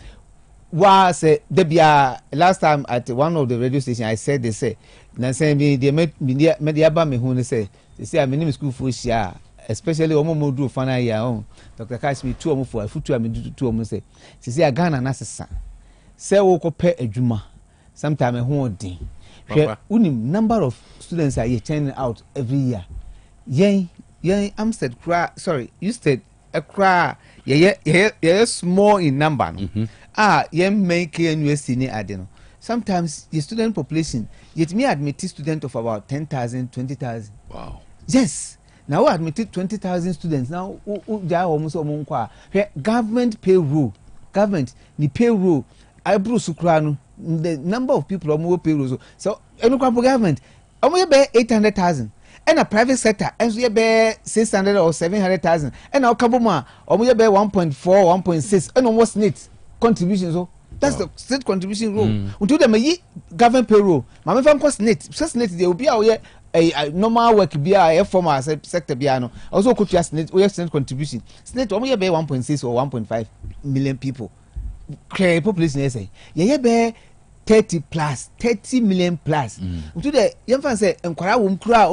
wa say debia last time at one of the radio station I said they say na say me the media ba me hu say my name is school for share especially omo modu fana ya on Dr. Cash me two omo for futu am do two omo say Ghana na sesa say wo ko pe adwuma sometime hu odin unim number of students are here churning out every year. Yen Amstead cry sorry, you said a cry yeah small in number. Yen make university ni adeno. Sometimes the student population yet me admitted student of about 10,000, 20,000. Wow. Yes. Now we admitted 20,000 students. Now they are almost government payroll. Government ni payroll. I bruise the number of people on more payroll. So any government only be 800,000 and a private sector and we be 600 or 700,000 and our kabuma only be 1.4 1.6 and almost need contribution. So that's the state contribution rule until them government payroll my friend cost net they will be out a normal work be a former sector piano also could just net we state contribution state only be 1.6 or 1.5 million people create population say yeah be 30 million plus. To the young fan say, and Kara cry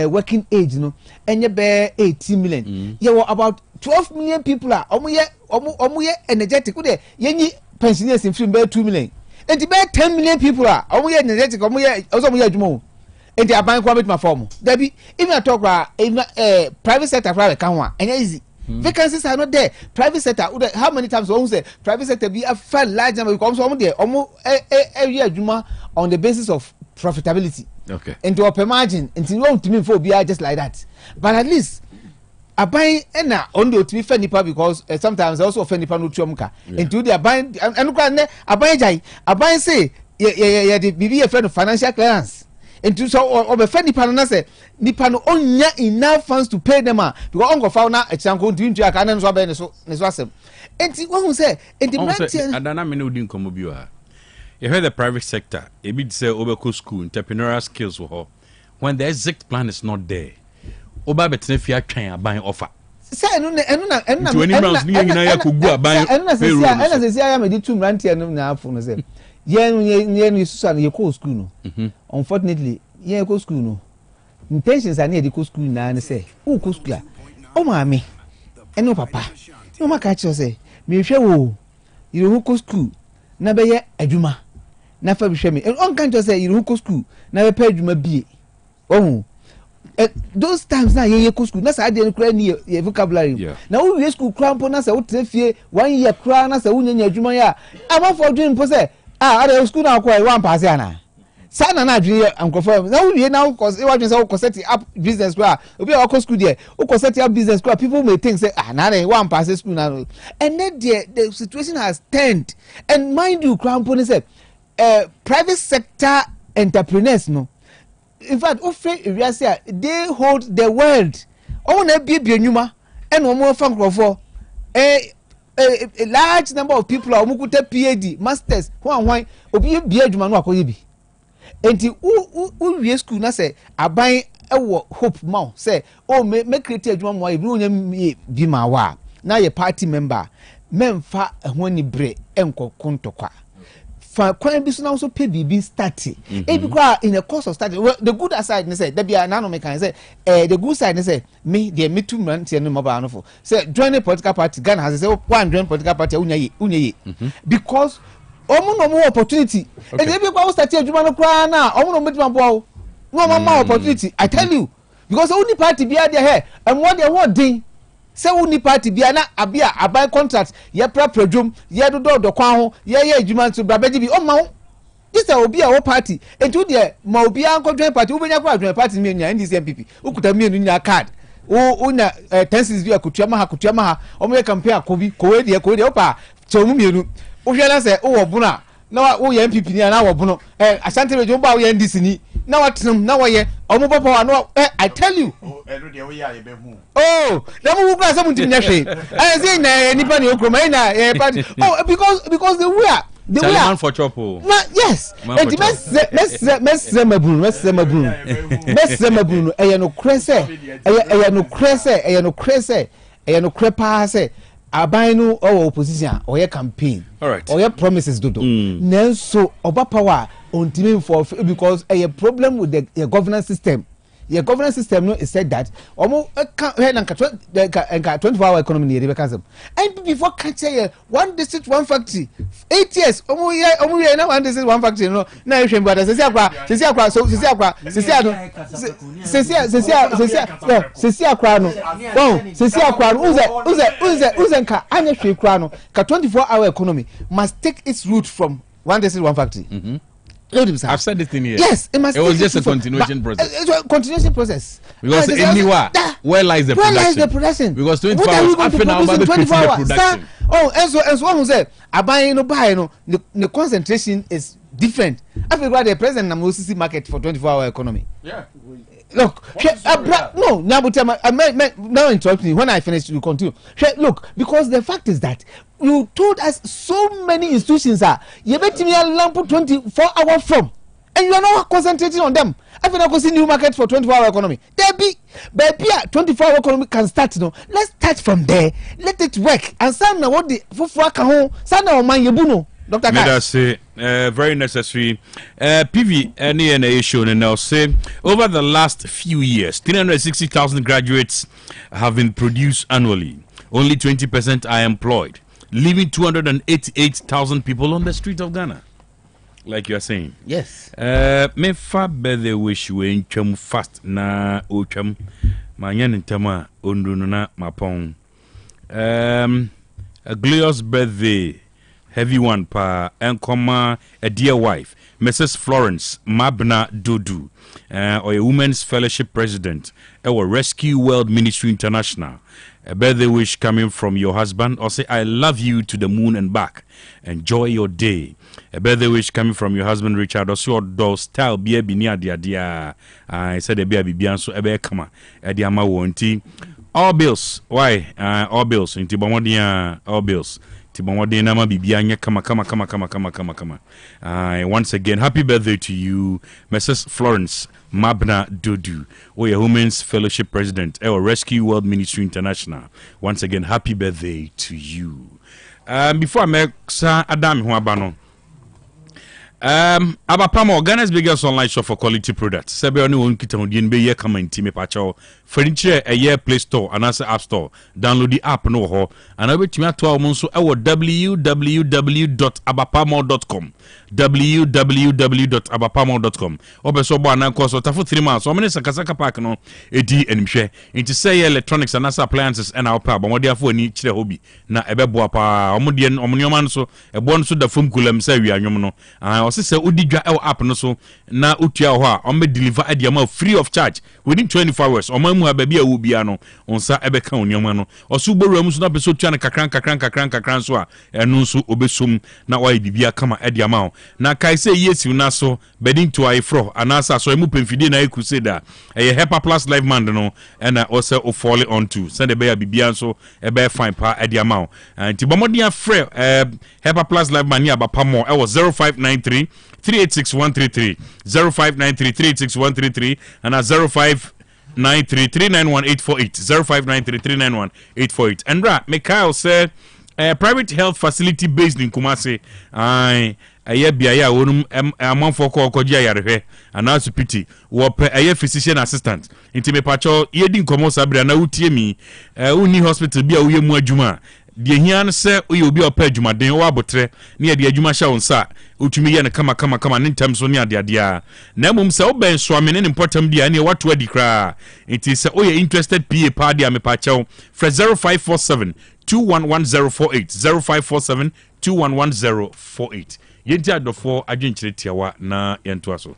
working age, no, and you bear 18 million. You were about 12 million people are almost energetic. Could they pensioners in film bear 2 million? And to bear 10 million people are almost energetic, also more. And they are buying quality my form. There be even a talk private sector private can and easy. Vacancies are not there. Private sector, how many times one say private sector be a fair large number because almost there almost every Juma on the basis of profitability. Okay. And to upper margin until you want to me for be just like that. But at least I buy na only to be fair nipa because sometimes I also offend nipa no tuamka. And to the buying and look at I buy say yeah the be a friend of financial clearance. And to so or friend nipa say nipa no onya enough funds to pay them because uncle found na example to into aka na so be so asem. And one say and the man adana me no din komo bi wa. You heard the private sector e be say obeko school entrepreneurial skills wo when the exit plan is not there. Oba betene fi atwan aban offer. Say enu na ya kogu aban. Enu na say ya me di two rantie no na afo no say yen susan ye ko school no unfortunately yen ko school no intentions are near the school na ne say who ko school o ma me eno papa no ma ka che say me hwe wo you ko school na be ye adwuma na fa bi hwe me on kan to say you ko school na be pa adwuma bie oh those times na ye ko school na sa ade kura ni ye vocabulary na wo we school kura mpo na sa wo trefie 1 year kura na sa wo nya adwuma ya ama for dream mpo say ade school na ko e wan pass ana sa na adwene ankofo na wo we na wo cause e wadwen say wo set up business kura obi a ko school there wo set up business kura people may think say na dey wan pass school na and then the situation has turned and mind you kura mpo say private sector entrepreneurs no in fact they hold the world omo na bie nyuma and omo fa nkrofo a large number of people omo kuta PhD masters hwan obi bie adwuma no akoye bi enti u wie school na say aban ewo hope ma say o me create adwuma mo ebi onya bi ma wa na ye party member memfa ho ni bre enko kontokwa fa kwan bi so na so pay bibi starting e bi kwa in the course of starting well, the good side ne say da bia na no me kan say the good side ne say me the me 2 months no mobile no for say join a political party Ghana has say one join political party unye because omo no more opportunity and e bi kwa start adwuma no kwa na omo no medima bo no more opportunity I tell you because only party bia there here and what they want din say woni party bia na abia abai contract ye prapradwom ye do kwan ho ye adwuma nso brabaji bi o ma ho this obi a wo party entu de ma obi an ko join party wo benya kwa join party me nya NDC MPP ukuta me nya card o na 10 cities bi akutua ma ha o me campaign akobi kowe de o pa so mu mienu wo hwe na say o wo bona na wo ye MPP ni na wo bono asante rejo ba wo ye NDC ni na watenum na wo ye omo papa wa no I tell you eno de wo ya ye be hu na mu kwa so mutim nya hwe say na nipa ni okroma na party because the way for chopo yes and mes mabunu no krepa say aban no opposition or your campaign or your promises dodo nenso oba power on team for because a problem with the governance system. Your governance system no is said that omo the 24-hour economy near the council and before can't say one district one factory 8 years omo ye na one district one factory no na you shame brother sesi akwa no uzenka anya hwe kra no ka 24-hour economy must take its root from one district one factory. I've said this thing here. Yes, it was just a continuation process. It's a continuation process. Because anywhere, where lies the production? Because 24 hours, half an hour, the production. And so one who said, I buy no, the concentration is different. I feel the president na Mosisi market for 24-hour economy. Yeah. Look, no, now interrupt me. When I finish, you continue. Look, because the fact is that you told us so many institutions are you bet me a lamp 24 hours from, and you are not concentrating on them. I feel like see new market for 24-hour economy. There be, baby, 24-hour economy can start. No, let's start from there. Let it work. And some now what the for home, some now man yebuno. Dr. That's very necessary. PV any show and now say over the last few years, 360,000 graduates have been produced annually. Only 20% are employed, leaving 288,000 people on the street of Ghana. Like you are saying. Yes. Me fa birthday wish we ncham fast na ocham manyan ntama ondunu na mapon. A glorious birthday. Heavy one pa enkoma a dear wife Mrs. Florence Mabna Dodu or a women's fellowship president our Rescue World Ministry International. A birthday wish coming from your husband or say I love you to the moon and back. Enjoy your day. A birthday wish coming from your husband Richard or so do style be near dia I said a baby bianso ebe kama ediama wonti all bills why all bills inti bomodia all bills once again, happy birthday to you, Mrs. Florence Mabna Dodu, or your Women's Fellowship President, or Rescue World Ministry International. Once again, happy birthday to you. Before I make Sir Adam Huabano, Abapamo, Ghana's biggest online shop for quality products. Sebe oni won kita modien be ye kama intime pacho. Furniture a year Play Store and also App Store. Download the app no ho. And obetumi ato amonso ewo www.abapamo.com. www.abapamo.com. Obeso bo ananko so tafo 3 months. O mene sakasaka park no edi enhwe. Inti say electronics and also appliances and our power. Omodi afo ani kire hobby na ebebo pa omodien omnyoma nso ebo nso da fom kulam say wi anwom no. Say udi dwa ewo app no so na utua ho a o me deliver adiama free of charge within 24 hours o mamu ababi a wo bia no onsa ebeka onyoma no oso boru mu so na beso tua na kakran so a enu so obesom na o bibia kama adiama ho na kai say yesi na so bedin to ifro anasa so emu pemfide na ekuseda e Hepa Plus live man no na o say o fall on to send be bibia so ebe fine pa adiama ho nti bomodi afre Hepa Plus live man ya Abapamo e was 0593 386133 0593 386133 and at 0593 391848 0593 391848 and right Mikhail said private health facility based in Kumasi aye biaya wonum amanfo ko gia yarehwe anasu pity wo pe aye physician assistant intime pacho yedi nkomo sabira na utie mi uni hospital bia uye mu adwuma de hian se oye obi opa adwumaden wo abotre na ye de adwuma sha wonsa otumi ye ne kama ne ntam so ne ade na mum se oben so amene ne importam dia ne watu adi kra enti se oye interested pa pa dia me pa chew for 0547 211048 0547 211048 yenti adofo adwenkyere tiawa na yento aso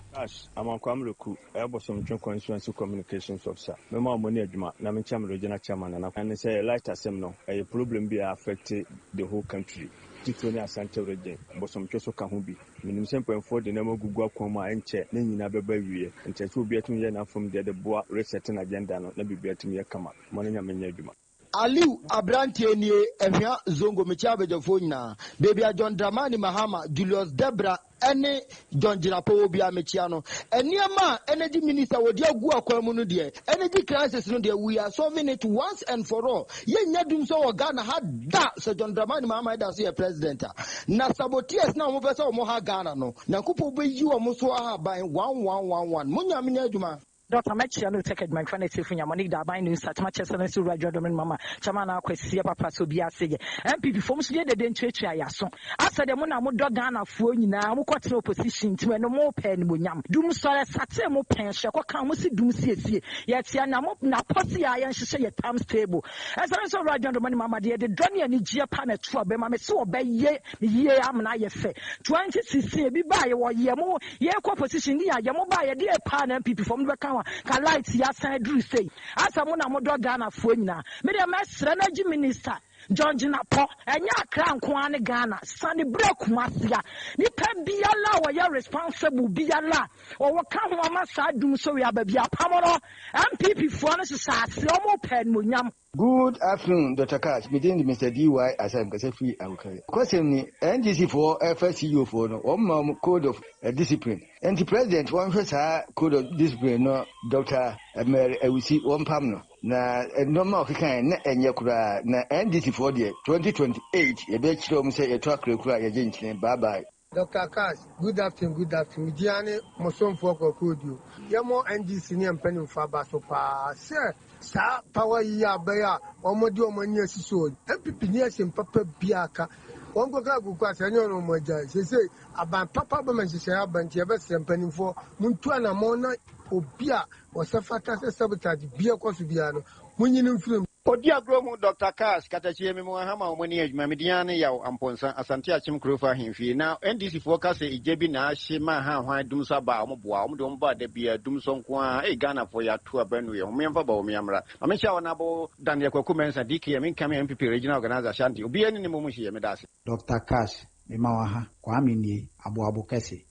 Amankwamluku Ebosom Constituency Communications Officer mema amoni adwuma na mencham regional chairman na and say light asem no a problem be affect the whole country titoni asante region bosom so ka ho bi minim sempo de na magugu akoma enche na nyina beba wie enche so bi atum ye na from the boa resetting agenda no na bibia atum ye kama mo nya menya adwuma Aliu Abrantie nie ehwa zongo mecha bejofo nyina bebia John Dramani Mahama Julius Debra ene John Jirapo bia mechia no eniema energy minister wodi agu akwamu no de energy crisis no de we are solving it once and for all ye nyadum so Ghana ha da Sir John Dramani Mahama da so ye president na sabotiers na mo pesa mo ha Ghana no na kupo be yi o mo so ha ban 1111 munya menya adwuma Dr. Machia no take my friend Tifunya Monique da by news at Manchester so Radio Domin Mama Chamana kwesi papa so bia sege MPP form so de den twetwe ayaso asa de mo na mo do Ghana fo nyina mo kwotene opposition ti no mo pe ni bonyam dum sore sate mo pen hye ko kan mo si dum siesie ye tia na mo na posi ya ye hye ye tam stable asa so Radio Domin Mama de doni ani gie pa na to be ma me se obeye ye amna ye fe 2016 bi ba ye wo ye mo ye ko opposition ni ya ye mo ba ye de pa na MPP form be kan ka light ya san dru say asa mo na mo do Ghana fo nyina me de mesre na gi minister John Jinapo enya akra nko ane Ghana sani break masia ni pa biala wo ya responsible biala o wo ka ho ama sa dum so ya ba bia pamoro MPP fo no sisase o mo pen mo nyam. Good afternoon, Dr. Cash. Meeting Mr. DY as I'm free. Question me, NDC for FSCU for no code of discipline. And the president one first code of discipline, no Dr. Mary, I will see one pamno. Na normal kind and yakura na NDC for the 2028. A bitch room say a truck require a gentleman. Bye bye. Dr. Cash, good afternoon. Diane Moson for Kodio. Yamo NDC and Penny Faba so far, sir. Sa power ya baya omodio mania siso MPP ni ase papa biaka wongo ka gukwa sanyo no moja se aban papa ba man se aban tie be sempani fo muntu ana mo na obia wasafata se sabotage bia kwaso bia no munyini mfirim Odia Gromu Dr. Cash Katachie Mimohama Omani Mamidiane Yaw Amponsa Asantia Chim Krofa Himfi. Now NDC focus Ijebi na Shima Ha Dumsa Ba Mobwa Mdomba de Bia Dumson Kwa e Ghana for ya tour Benue, Member Miamra. Amisha Wanabo Dania Kokumensa DK Minkami MPP Regional Organizer Shanti, Ubi any Mumushi Medasi. Dr. Cash Mimawaha Kwamini Abu Kese.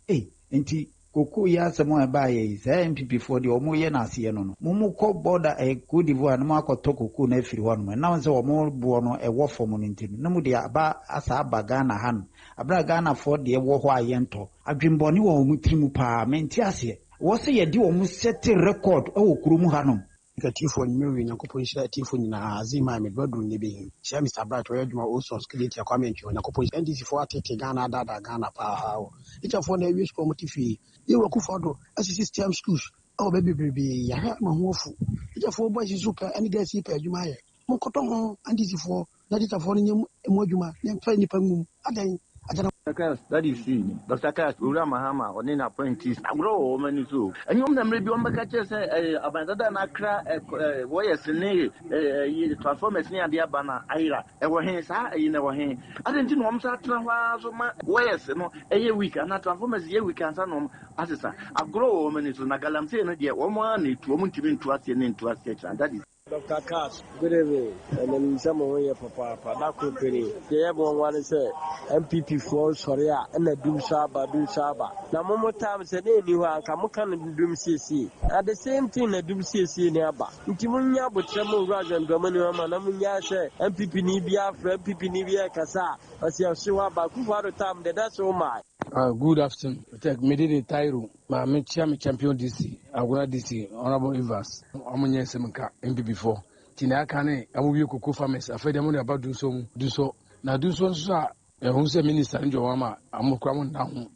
Enti Koko ya semo baye ze MPP for the omo ye na ase no no mumu ko border Cote d'Ivoire no makoto koko na afiri ho no na nse omo bo no wo fom no ntimi no mu de aba asa aba Ghana han abra Ghana for de wo ho ayento adwemboni wo mu trimu pa menti ase wo se ye di wo mu set record wo kurom ha no Tifo ni mwe nyankopɔ nhyira tifo nyinaa azima me bedroom ne be hyia Mr Bright oyɛ dwuma also skillet ya kwame ntwe nyankopɔ NDC fo atete Ghana dada Ghana pa o itafo na ewie school motifi ye wakufo do asisi STEM schools awo bebe ya ha ma ho ofu itafo boys super ani ga si pa adwuma yɛ mo koto ho NDC fo na itafo no nyem emu adwuma ne mfa nipa ngum adan that is see Dr. Cash Ura Mahama on an apprentice I grow many so and you know maybe on the catches abandada na kra warriors ne transformers near the abana ira e wo hen sa e na wo hen adenti no omsa tra hwa so ma warriors no e week and transformers ye week and no asesa I grow many so na galamse no de wo mo na tu mo ntimi ntu ase ne ntu ase that is Dr. Cash, good evening. And then someone here, Papa, that could be the everyone is MPP for Soria and the Doom Saba. Now, more times than anyone can Doom CC. At the same thing, the Doom CC nearby. Intimunya, but some rather than Gomanama, Namunya say MPP Nibia, MPP Nibia Casa, as you have seen about time, that's all my. Good afternoon. Take Medide Tairu, my champion DC, Aguna DC, Honorable Evans, Amunya Semenka, MP4. Tina Kane, Amu Kuku Farmers, I fed them about do so. Now do so, sir, who say Minister in Joama, Amukraman down.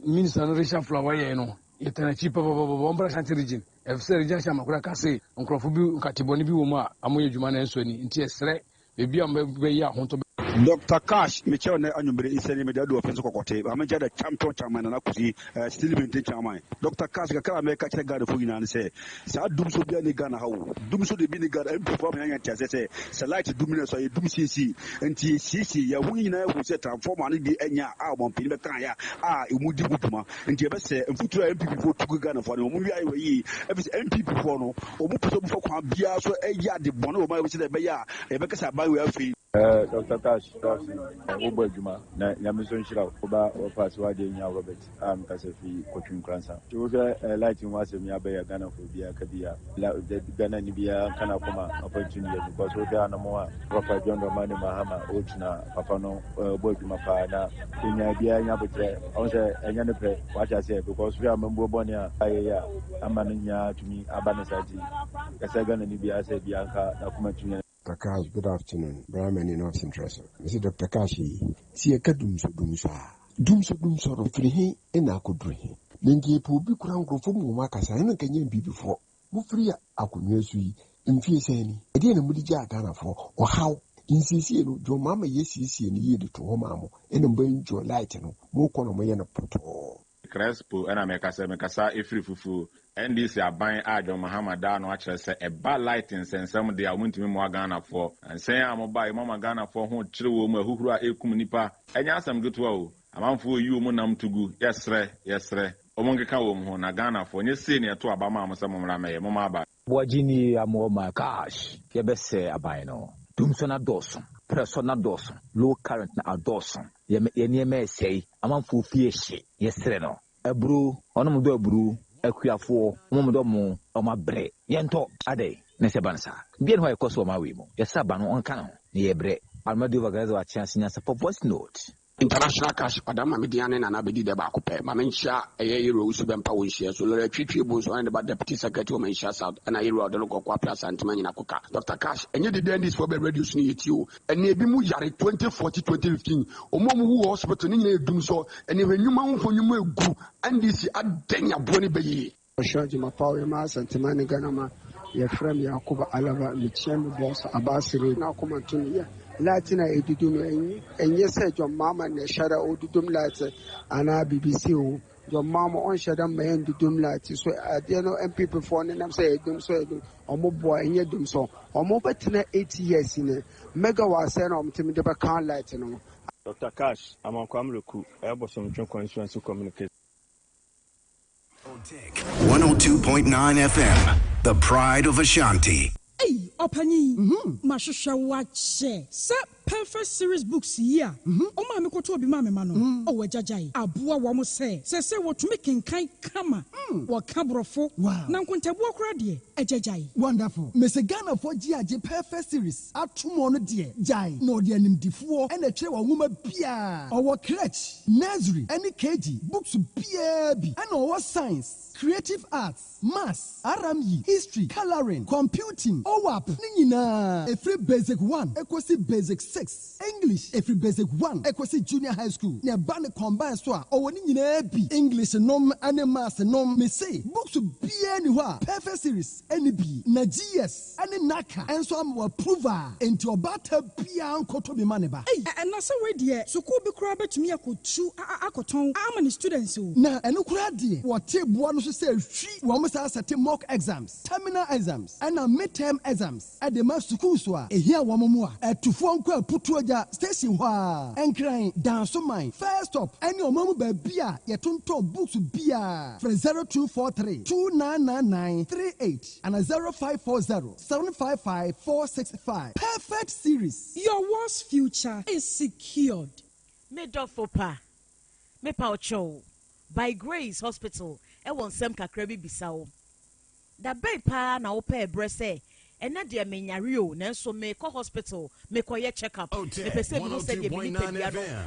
Minister Richard Flower, you know, it's a cheaper Bombra Shanty region. If Sir Jackson Makraka say, Uncle Fubu, Katiboni Buma, Amuya Juman and Sweeney, in TS3, maybe I'm very young. Dr. Cash, Michel Anumbre is any media do offense cocote. I'm a champion chairman and Akusi, still maintain chairman. Dr. Cash, I can't make a guard for you and say, Sa Doom so be any Ghana how. Doom so the Binigar and perform young say, select Dominus or Doom CC and TCC, ya winner who said transform and the Enya album, Pinakaya, Umudi Butuma, and Jebese, and future MP for to Ghana for the movie I way, every MP for no, or Mupu for Kwabia, so a yard the Bono by which the Baya, a Becca by way of fee. Dr. Cash, Uber Juma, Yamison Shira, Oba, or Passwadi, Robert, Kasafi, coaching Cransa. Sugar lighting was a Miabaya Ghana for Bia Kadia, Ghana Nibia, Kanakoma, opportunity, because we are no more. Prophet John Romani Mahama, Ochna, Papano, Bojuma Pada, in Abia Yabutre, also a Yanape, what I said, because we are Mambonia, Amania to me, Abanasati, Kasagan Nibia said Bianca, Nakumachunia. Dr. Kash, good afternoon. Brahman in North Interest. Mr. Dr. Kashi, see a kadumso dumsa. Dumso of free and I could drink. Then gave Pubi Kran go from Makasa and can be before. Mufria, I could nurse you in fierce any. Again, a Mudija Ghana for, or how in Sicily, your mamma, yes, you see and yield to home mamma, and a burn your light and more column and a photo. Crespo and Amekasa, if free fufu. NDC are buying Adam Muhammad down, watch us a bad lighting, and some of the are winning more Ghana for, and say I'm buy Mama Ghana for who true who are a communipa, and yes, I'm good to I'm for you, Munam to go, yes, sir, Omonga Kaum, na Ghana for your senior to Abama, some Rame, Mama. Wajini amo my gosh, you best say Abino. Dumsona Dawson, Persona Dawson, low current na Dawson, ye may say, I'm for fish, yes, Reno, a brew, on a brew. Equiafo, Momodomo, or my bread. Yento, Ade, Nesebansa. Bien why cost of my wimo. Yes, Sabano on canon. Ye bread. Almadu Vagazo a chance in a voice note. International cash, Madame Median and Abedi de Bacope, Mamensha, a year Subem Power shares, so the tributes on the deputy secretary of Mansha South, and I wrote the local Quapla Santaman in Akuka. Dr. Cash, and you did this for reducing it you, and maybe Mujari 2014-2015, or Momu hospital in Dumso, and even you mount for you go, and this at Denya Bonnie Bay. Shajima Power Mass and Timani Ganama, your friend Yakuba Alava, Michel Boss, Abasiri, now come to me. Latina edudum and yes, your mama and shadow odudum lights and our BBC. Your mama on shadow man dudum lights. So I didn't know people for them say dum so or more boy and yet dum so or more better 80 years in a mega was sent on to me the back light. Dr. Cash, I'm on Kwamruku, Airbosom John Constituency Communication. Otec 1029 FM, the pride of Ashanti. Hey, Opani, Mashusha watch, sir. perfect series books here. Oma me koto bi ma me ma no. O we jajai. Aboa wa mo se wo tumi kenkan kama. Wo kabrofo. Na nkontabu okra de ejajai. Wonderful. Mese Ghana for GAG perfect series. Atumo no de jai. No de animdifuo and a tre wa nwoma bia. Our crèche, nursery, any KG, books bia bi. And our science, creative arts, maths, RME, history, coloring, computing, OWAP, nina. Every basic 1, equasi basic 6. English, every basic 1, equasi junior high school. Ne bane combine so o nina bi. English nom and maths nom me say. Books bia ni wa. Perfect series, any bi. Na GS, any naka. And so am approval. Into your bata bia ankoto bi maneba. Hey, and na say we there. So ko bi kura betumi akotu akoton. Amani students o. Na eno kura de. What boa no so say hwi wo mo sa set mock exams, terminal exams, and midterm exams. At the mass school so a here wo mo a etufo nko aputu aja station ho a enkran dance mine first stop any omamu ba bia ye tonton books bia for 0243 299938 and 0540 755 465. Perfect series. Your world's future is secured. Medofopa Mepaucho by Grace Hospital. E won sem kakra bi bisawo da bay pa na wo pa ebrese ena de menyare o nanso me ko hospital me ko ye check up me pese me no se de me nipa no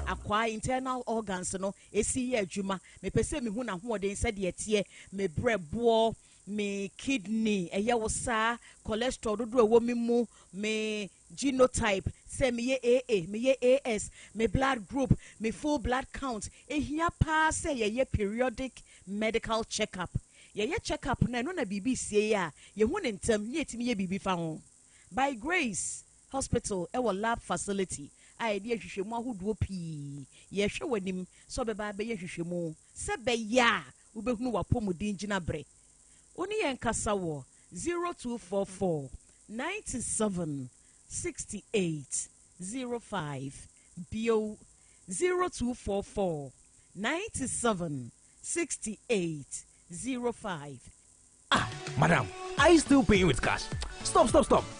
akwa internal organs no esi ye adwuma me pese me hu na ho de se de tie me brebo me kidney eye wo sa cholesterol dodo wo mi mu me genotype say me ye AA me ye AS me blood group me full blood count ehia pa say ye periodic medical checkup ye checkup na no na bibi sie ya ye hu ne ntem ye timi ye bibi fa ho by Grace Hospital e wo lab facility ai de hwehwemu ahodo pi ye hwe wanim so beba be ye hwehwemu se be ya wo behunu wapomudin gina bre oni yen kasa wo 0244 97 68 05 bio 0244 97 68 05. Madam, are you still paying with cash? Stop.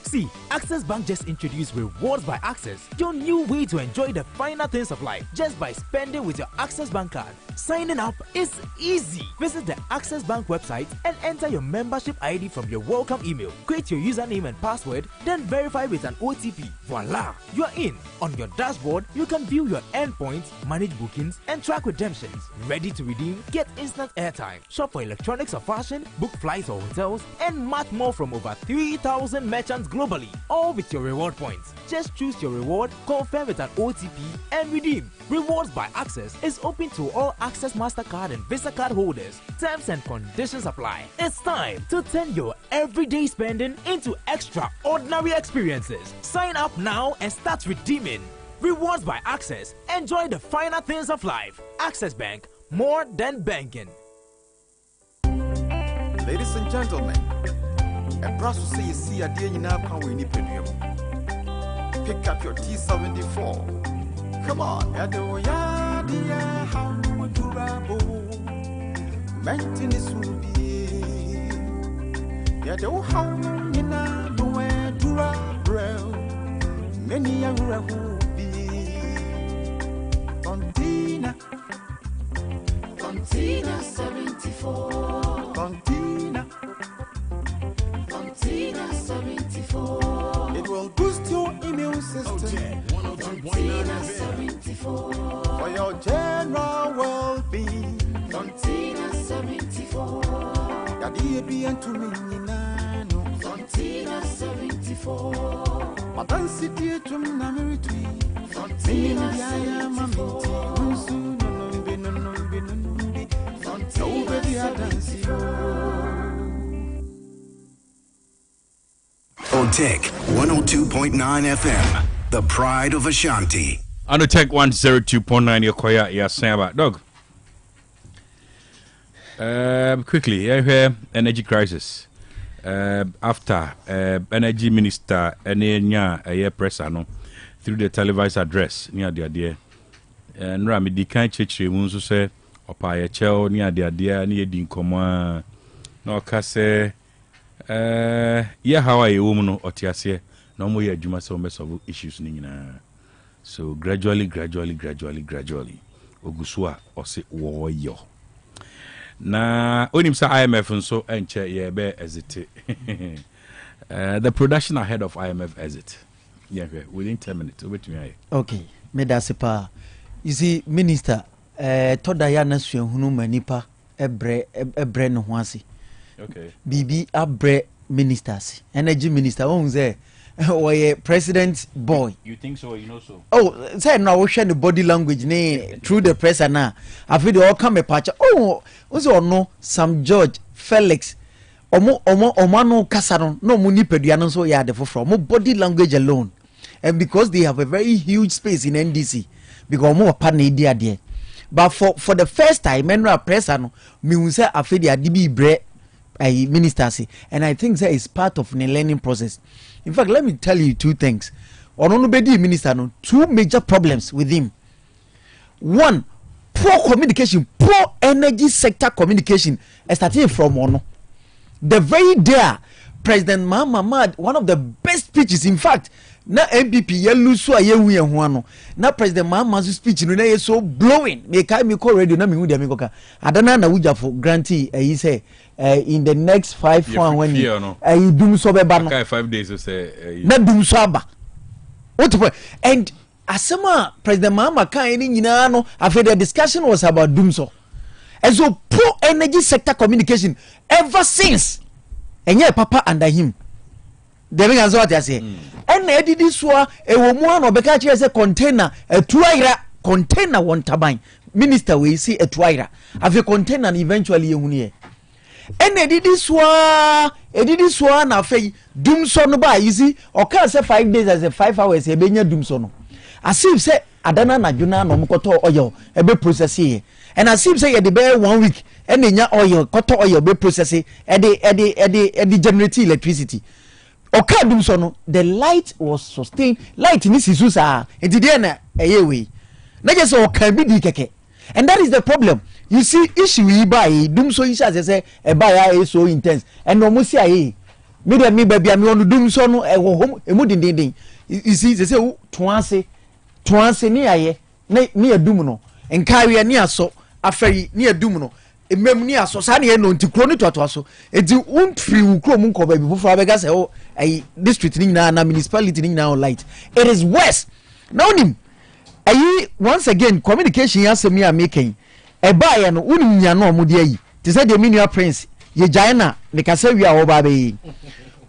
See, Access Bank just introduced Rewards by Access, your new way to enjoy the finer things of life just by spending with your Access Bank card. Signing up is easy. Visit the Access Bank website and enter your membership ID from your welcome email. Create your username and password, then verify with an OTP. Voila, you are in. On your dashboard, you can view your endpoints, manage bookings, and track redemptions. Ready to redeem? Get instant airtime. Shop for electronics or fashion, book flights or hotels, and much more from over 3,000 merchants globally. All with your reward points. Just choose your reward, confirm with an OTP, and redeem. Rewards by Access is open to all Access MasterCard and Visa card holders. Terms and conditions apply. It's time to turn your everyday spending into extraordinary experiences. Sign up now and start redeeming. Rewards by Access. Enjoy the finer things of life. Access Bank, more than banking. Ladies and gentlemen, a process say you see a day now can we need pick up your T74. Come on, Yado Yadia, how durable. Maintenance will be Yado, how Nina, nowhere Dwabrem. Many a will be Contina 74. Contina 74. It will boost your immune system. Contina 74. For your general well-being. Contina 74. Yadi and to me nano. Contina 74. Madan city to Nameritui. Contina 74. Otec 1029 FM, the pride of Ashanti. On Otec 102.9, Yokoya, Yasamba. Dog. Quickly, energy crisis. After energy minister, a press through the televised address near the idea. And Rami, the kind church, Munsu say, Opa Yachel near the idea, near the Incoma, no Casse. Yeah, how are you, woman or Tiasia? No more, you must almost of issues. So gradually, Ogusua or say warrior. Na onim sa IMF nso enche ye be exit. The production ahead of IMF exit. Yeah, within 10 minutes. Wait me. Okay, me that's pa. You see, Minister, toda ya na suahunu manipa ebre no ho ase. Okay. Bibi abre ministers. Energy minister won say or president boy. You think so? You know so? Oh, say now we share the body language through the press and now. I feel they all come a patch. Oh, also no Sam George Felix. Omo no kasano no muni peduano so ya the from body language alone. And because they have a very huge space in NDC because more partner there. But for the first time menra press ano me say afedi adibi bre minister, and I think that is part of the learning process. In fact, let me tell you two things. Ononobedi minister, no, two major problems with him. One, poor communication, poor energy sector communication, starting from Ono. The very day, President Mahama, one of the best speeches, in fact, na MPP yelusu ayewu ye ho ano na President Mahama's speech no na ye so blowing me kai me call radio na me hu dia me koka adana na wuja for grantee he say in the next 5 when dum so be ba no 5 days say na dum so aba what and asema President Mahama kan ni nyina no after the discussion was about dum so and so poor energy sector communication ever since enye papa under him the ring as what I say and edidi so e wo mu an obeka kire say container etuaira container won taban minister we see etuaira afi container eventually ehunu ye and edidi so na afi dum so no ba you see o can say 5 days as a 5 hours e benya dum so no as if say adana na dwuna no mkoto oil e be process here and as if say ye the be 1 week and enya oil koto oil be process e dey generate electricity. Okadum so no the light was sustained light ni sisu sa entide na eyewe na je so kan bi di keke and that is the problem you see issue yi buy dum so issue say e buy ya so intense and no mo si aye me dem me ba bia me onu dum so no e wo hom emu dindindin you see say tuanse ni aye na ni adum no enkawe ni aso afari ni adum no emem ni aso sa na no ntikro ni toto aso edi unfri ukro mu nkoba bi fufu abega say o district ni na municipality ni na light it is worse now nim once again communication yasem ya making e ba ye no unim nya no omode ayi te say the minion prince ye jaina ne kasa wi a wo ba be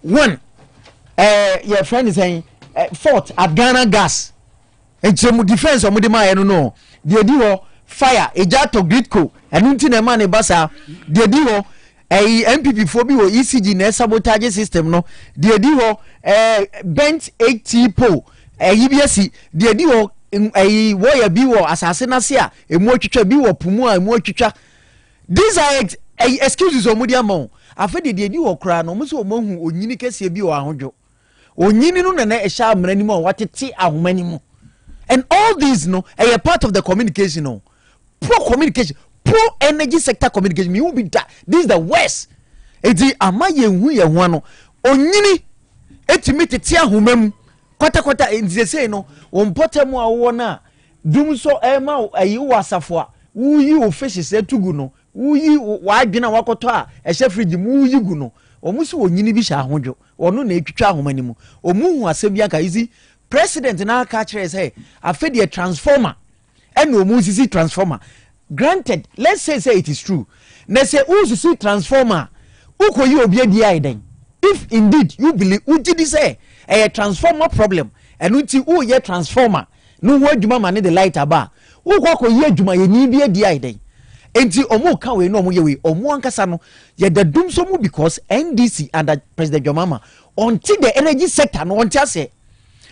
one your friend is saying fort at Ghana gas enchemu defense omode ma ye no de di ho fire ejato gridco enunti na ma ne basa de di ho MPP for bi wo ECG na sabotage system no de di ho bent 80 pole yibiasi de di ho wo ya bi wo asase na se a emu atwitwa bi wo pumu a emu atwitwa these are excuses omudi amon afede de di ho kra no mo so mo hu onyini kese bi wo ahodwo onyini no na ehya amrani mu watete ahomani mu and all these no a part of the communication no poor communication poor energy sector communication you will be that this is the worst eti amaye hu ye ho no onyini etimi tete ahomam kwata nzie sei no wompotemu awo na dum so ema ayi wasafo a wuyi offices etugu no wuyi wadwena wakoto a ehye fridge mu wuyi gu no omusi onyini bi sha ahodwo ono na etwitwa ahomani mu omuhu asebia ka izi president na aka kire say afedi a transformer and omusisi transformer granted let's say it is true na say usisi transformer ukoyi obi adi aiden if indeed you believe ujidi say a transformer problem and unti o ye transformer no wo adwuma ma ne the light aba ukoko ye adwuma ye ni bi adi aiden enti omo ka we no omo ye we omo ankasa no ye the dum so mu because NDC under President Jomama until the energy sector no until say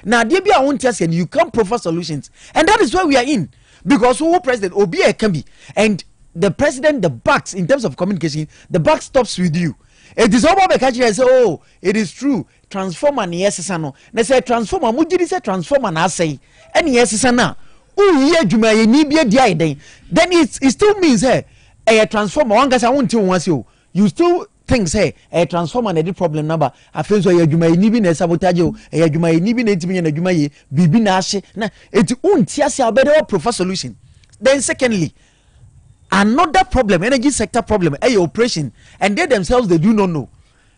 na dey bi a until say you can provide solutions and that is where we are in because who president obi e can be and the president the backs in terms of communication the back stops with you. It is over the country. I say, oh, it is true. Transformer ni yes no. They say transformer. Mujidi say transformer na say. Any yes na. Uye juma ye ni bi adi then it still means a transformer. One gasa won't you once you still think say a transformer na the problem number afei so adwuma yi bi na sabotage o adwuma yi bi na etimi na adwuma yi bibi na ahye na eti unti ase abede o prefer solution. Then secondly, another problem, energy sector problem, operation, and they themselves they do not know.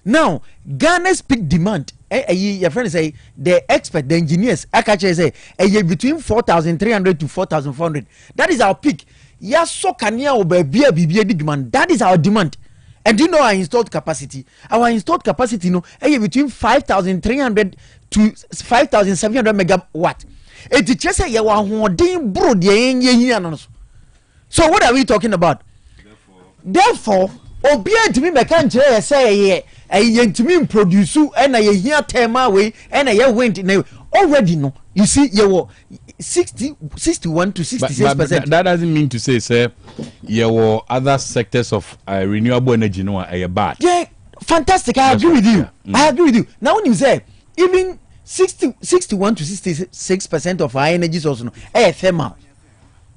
Now Ghana's peak demand, your friend say the expert, the engineers, Akache say between 4,300 to 4,400. That is our peak. Yes, so can you be demand? That is our demand. And do you know our installed capacity? Our installed capacity, no, between 5,300 to 5,700 megawatt. It just say you are so what are we talking about? Therefore, obia to me mekan chere say to me produce and I hear tema way and I went already no. You see you were 61 to 66%. But that doesn't mean to say sir you were other sectors of renewable energy no are bad. Yeah, fantastic. I agree with you. I agree with you. Now when you say even 61 to 66% of our energy source no thermal.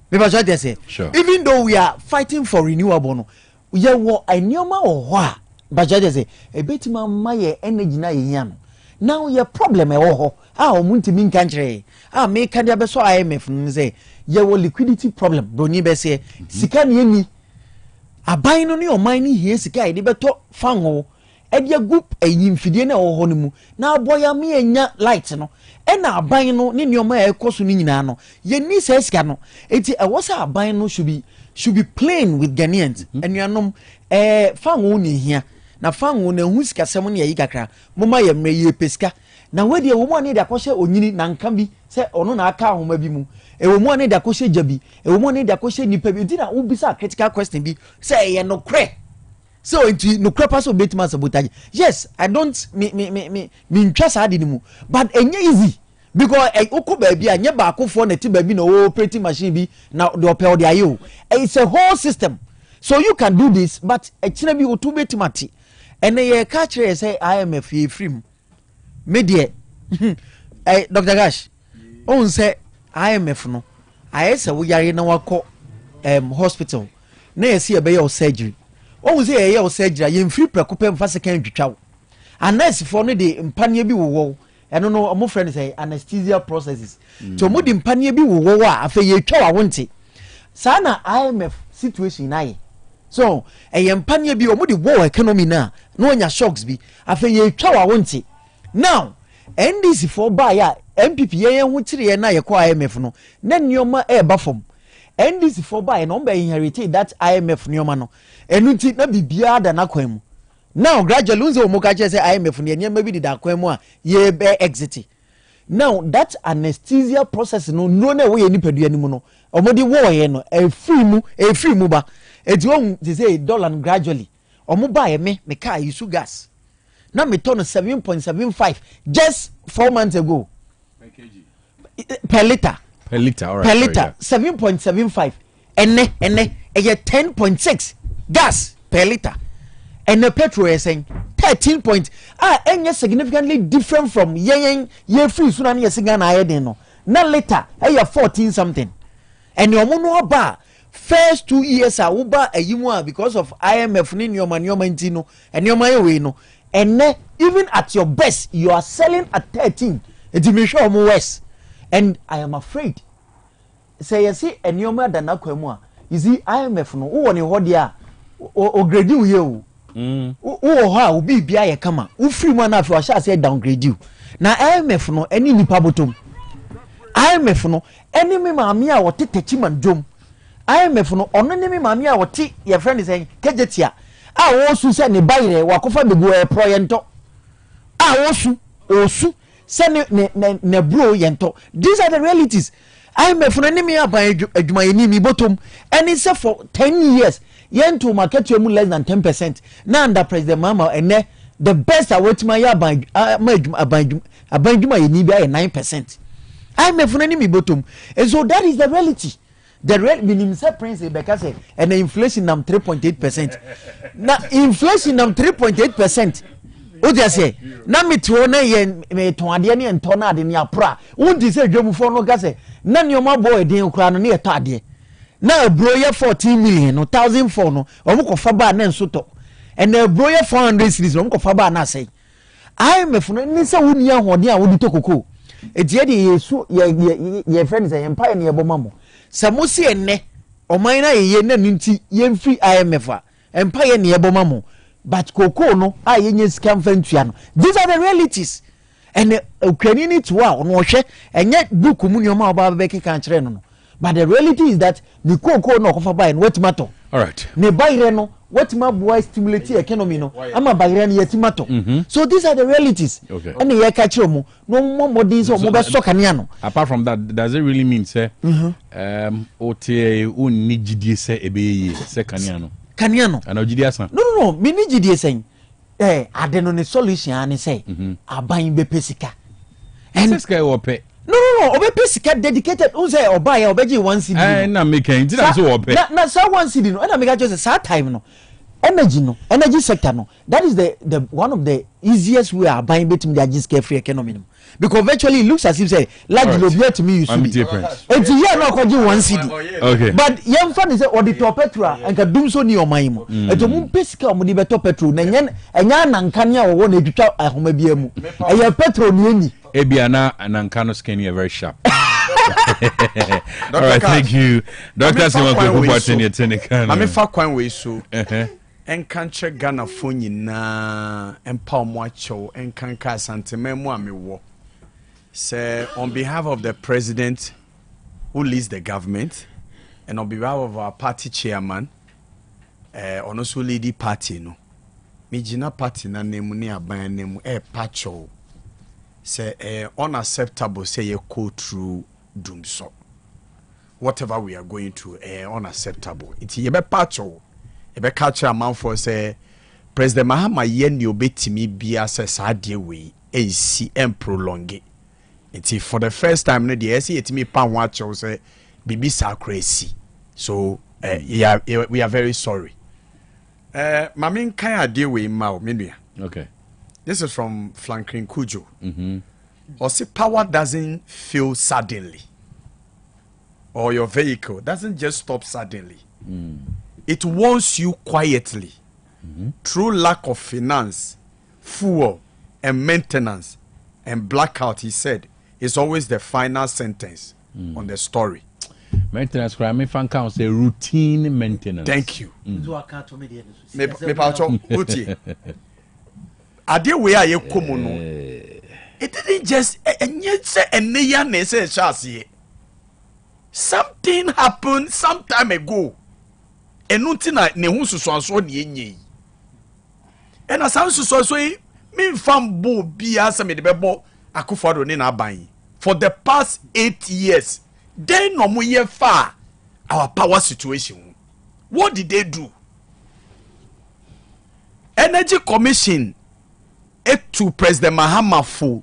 Because what they say, sure. Even though we are fighting for renewable no, we are a nyoma or what? But what they say, a bit my energy na yam. Now your problem munti min country. Make can be so IMF say your liquidity problem. Broni be say sika ni a buying on your money here sika de beto fango. Edia group a yimfidie na wo honimu na aboya me enya light no e na aban no ne nioma e koso ni nyina no ye ni sesika no enti e wosa aban no should be plain with Ghanaians enuanom fanwo ni hia na fanwo na hu sika sem na yi kakra moma ye mre ye pesika na we de wo mo ne da kohye onyini na nka bi se ono na aka ahoma bi mu e wo mo ne da kohye jabi e wo mo ne da kohye nipa bi na wo bisa critical question bi se ye no kre. So into no crepers of bit sabotage. Yes, I don't me trust hard but enye easy because oko baby anya ba akofo na ti baby no operating machine bi na the opel the ayo. It's a whole system. So you can do this but echina bi otu betimati. And ye catch say IMF ye free. Media Dr. Gash. On say IMF no. I say we yare na wako hospital. Na ye see be your surgery. What say your surgery? You free preoccupy for second twitwa. And nurse for no de mpanie bi wo. I don't know my friend say anesthesia processes. So mo de mpanie bi wo a afa ye twa wa wonte. Sana IMF situation nai. So mpanie bi o mo de wo economy na onya shocks bi afa ye twa wa wonte. Now NDC for buy ya MPP ye hu tire na ye kwa IMF no. Na nioma e ba fom. NDC for buy no be inherited that IMF nioma no. Enuti na bibia da na kwan mu. Now gradually unze omoka che say IMF ne nyema bi da kwan mu a ye be exit. Now that anesthesia process no na we nipadua ni mu no. Omodi wo ye no e free mu ba. Eti on they say dollar gradually. Omo ba ye me car use gas. Now me turn 7.75 just 4 months ago. Per liter. Per liter, all right. Per liter, 7.75. Ene 10.6 gas per liter. And the petrol is saying 13 point. And significantly different from ye free tsunami singan ayedeno. Na liter, 14 something. And your mono bar first 2 years are uba a yimwa because of IMF nin your man your mantino and your my way no. And even at your best, you are selling at 13. It's me show more worse. And I am afraid. Say you see and your mother na kwemwa. You see IMF no who ni hodia o grade you you. Who ha obi bia ye kama. Who free man afi wa sha say downgrade you. Na IMF no any nipa botom. IMF no any me maami a wote techiman dwom. IMF no ono ni me maami a wote your friend is saying kejetia. Wo su se ne bayre wakofa bebu e pro yento. Wo su se ne bro yento. These are the realities. IMF no ni me aban adwuma yeni mi bottom and it's for 10 years yento market you less than 10%. Now under President Mama and the best await my aban adwuma yeni bi 9%. IMF no ni mi bottom. And so that is the reality. The red minimum prince because and the inflation nam 3.8%. Now inflation nam 3.8%. What do you say? Na me to na ye me to ade ne ntona ade ne apra. Won di say dwemu fo no gase. Na ne oma boy den kura no ne eto ade. Na bro ye 14 million no 1004 no. Omo ko fa ba na nso to. and the broya 400 cities no kofa ba na say IMF no ni say woni ahode a wodi to koko etie de yesu ye friend say empire ne yeboma mo samosi enne oman na ye na nti yemfi IMF a empire ne yeboma mo but koko no a yenye scam fantua no these are the realities and Ukraine need to wa no hwe enye book mu nyoma oba be keka kire no but the reality is that the koko no kofa buy no what matter all right ne buy no what ma boy stimulate economy no ama buy no yet matter so these are the realities okay and ye ka kire mu no more things o mo be so kania no apart from that does it really mean say OTA unni gidie say ebeye say kania no and ogidi asan no me ni gidie say ade no ne solution ani say aban be pesika and sky ope no obe pesika dedicated un say oba ya obeji 1 cedi na make nti na so ope na so 1 cedi no na make just say time no energy sector no that is the one of the easiest way aban betim the agis free economy no because virtually it looks as if say like the obiet to me you should it's here no ko 1 cedi okay but yemfa ni say auditor petrol enka dum so ni oman mu eto mu pesika o mu di beto petrol na enya na nkania wo na edwitwa ahoma bia mu eya petrol ni eni ebiana nankano skin you very sharp all right thank you Dr. Simon Kwapati ni tenika na me fa kwan we so enkanche Ghana fo nyina empa omo acho enkanka asantema mu amewo say on behalf of the president who leads the government and on behalf of our party chairman on also lead party no mijina party na nemu ni aban nemu pacho say unacceptable say you go through doom so whatever we are going to unacceptable it ye be pacho e be catch a man for say President Mahama ye ni obetimi bia say sadie we si prolonge it for the first time no the see etimi pa ho acho say bibi sakresi so yeah, we are very sorry mamin kan adie we ma o menua okay this is from Franklin Kujo or see power doesn't fail suddenly or your vehicle doesn't just stop suddenly it warns you quietly through lack of finance, fuel, and maintenance, and blackout, he said, is always the final sentence on the story. Maintenance, crime, fan count say routine maintenance. Thank you. Me pacho routine. Ade we are no. It didn't just something happened some time ago. Enuntina ne hu susuanso ne enyi ena san susuanso yi me fam bo bia se me de bebo akufado ne na aban for the past 8 years they no mo ye fa our power situation. What did they do? Energy Commission to President Mahama for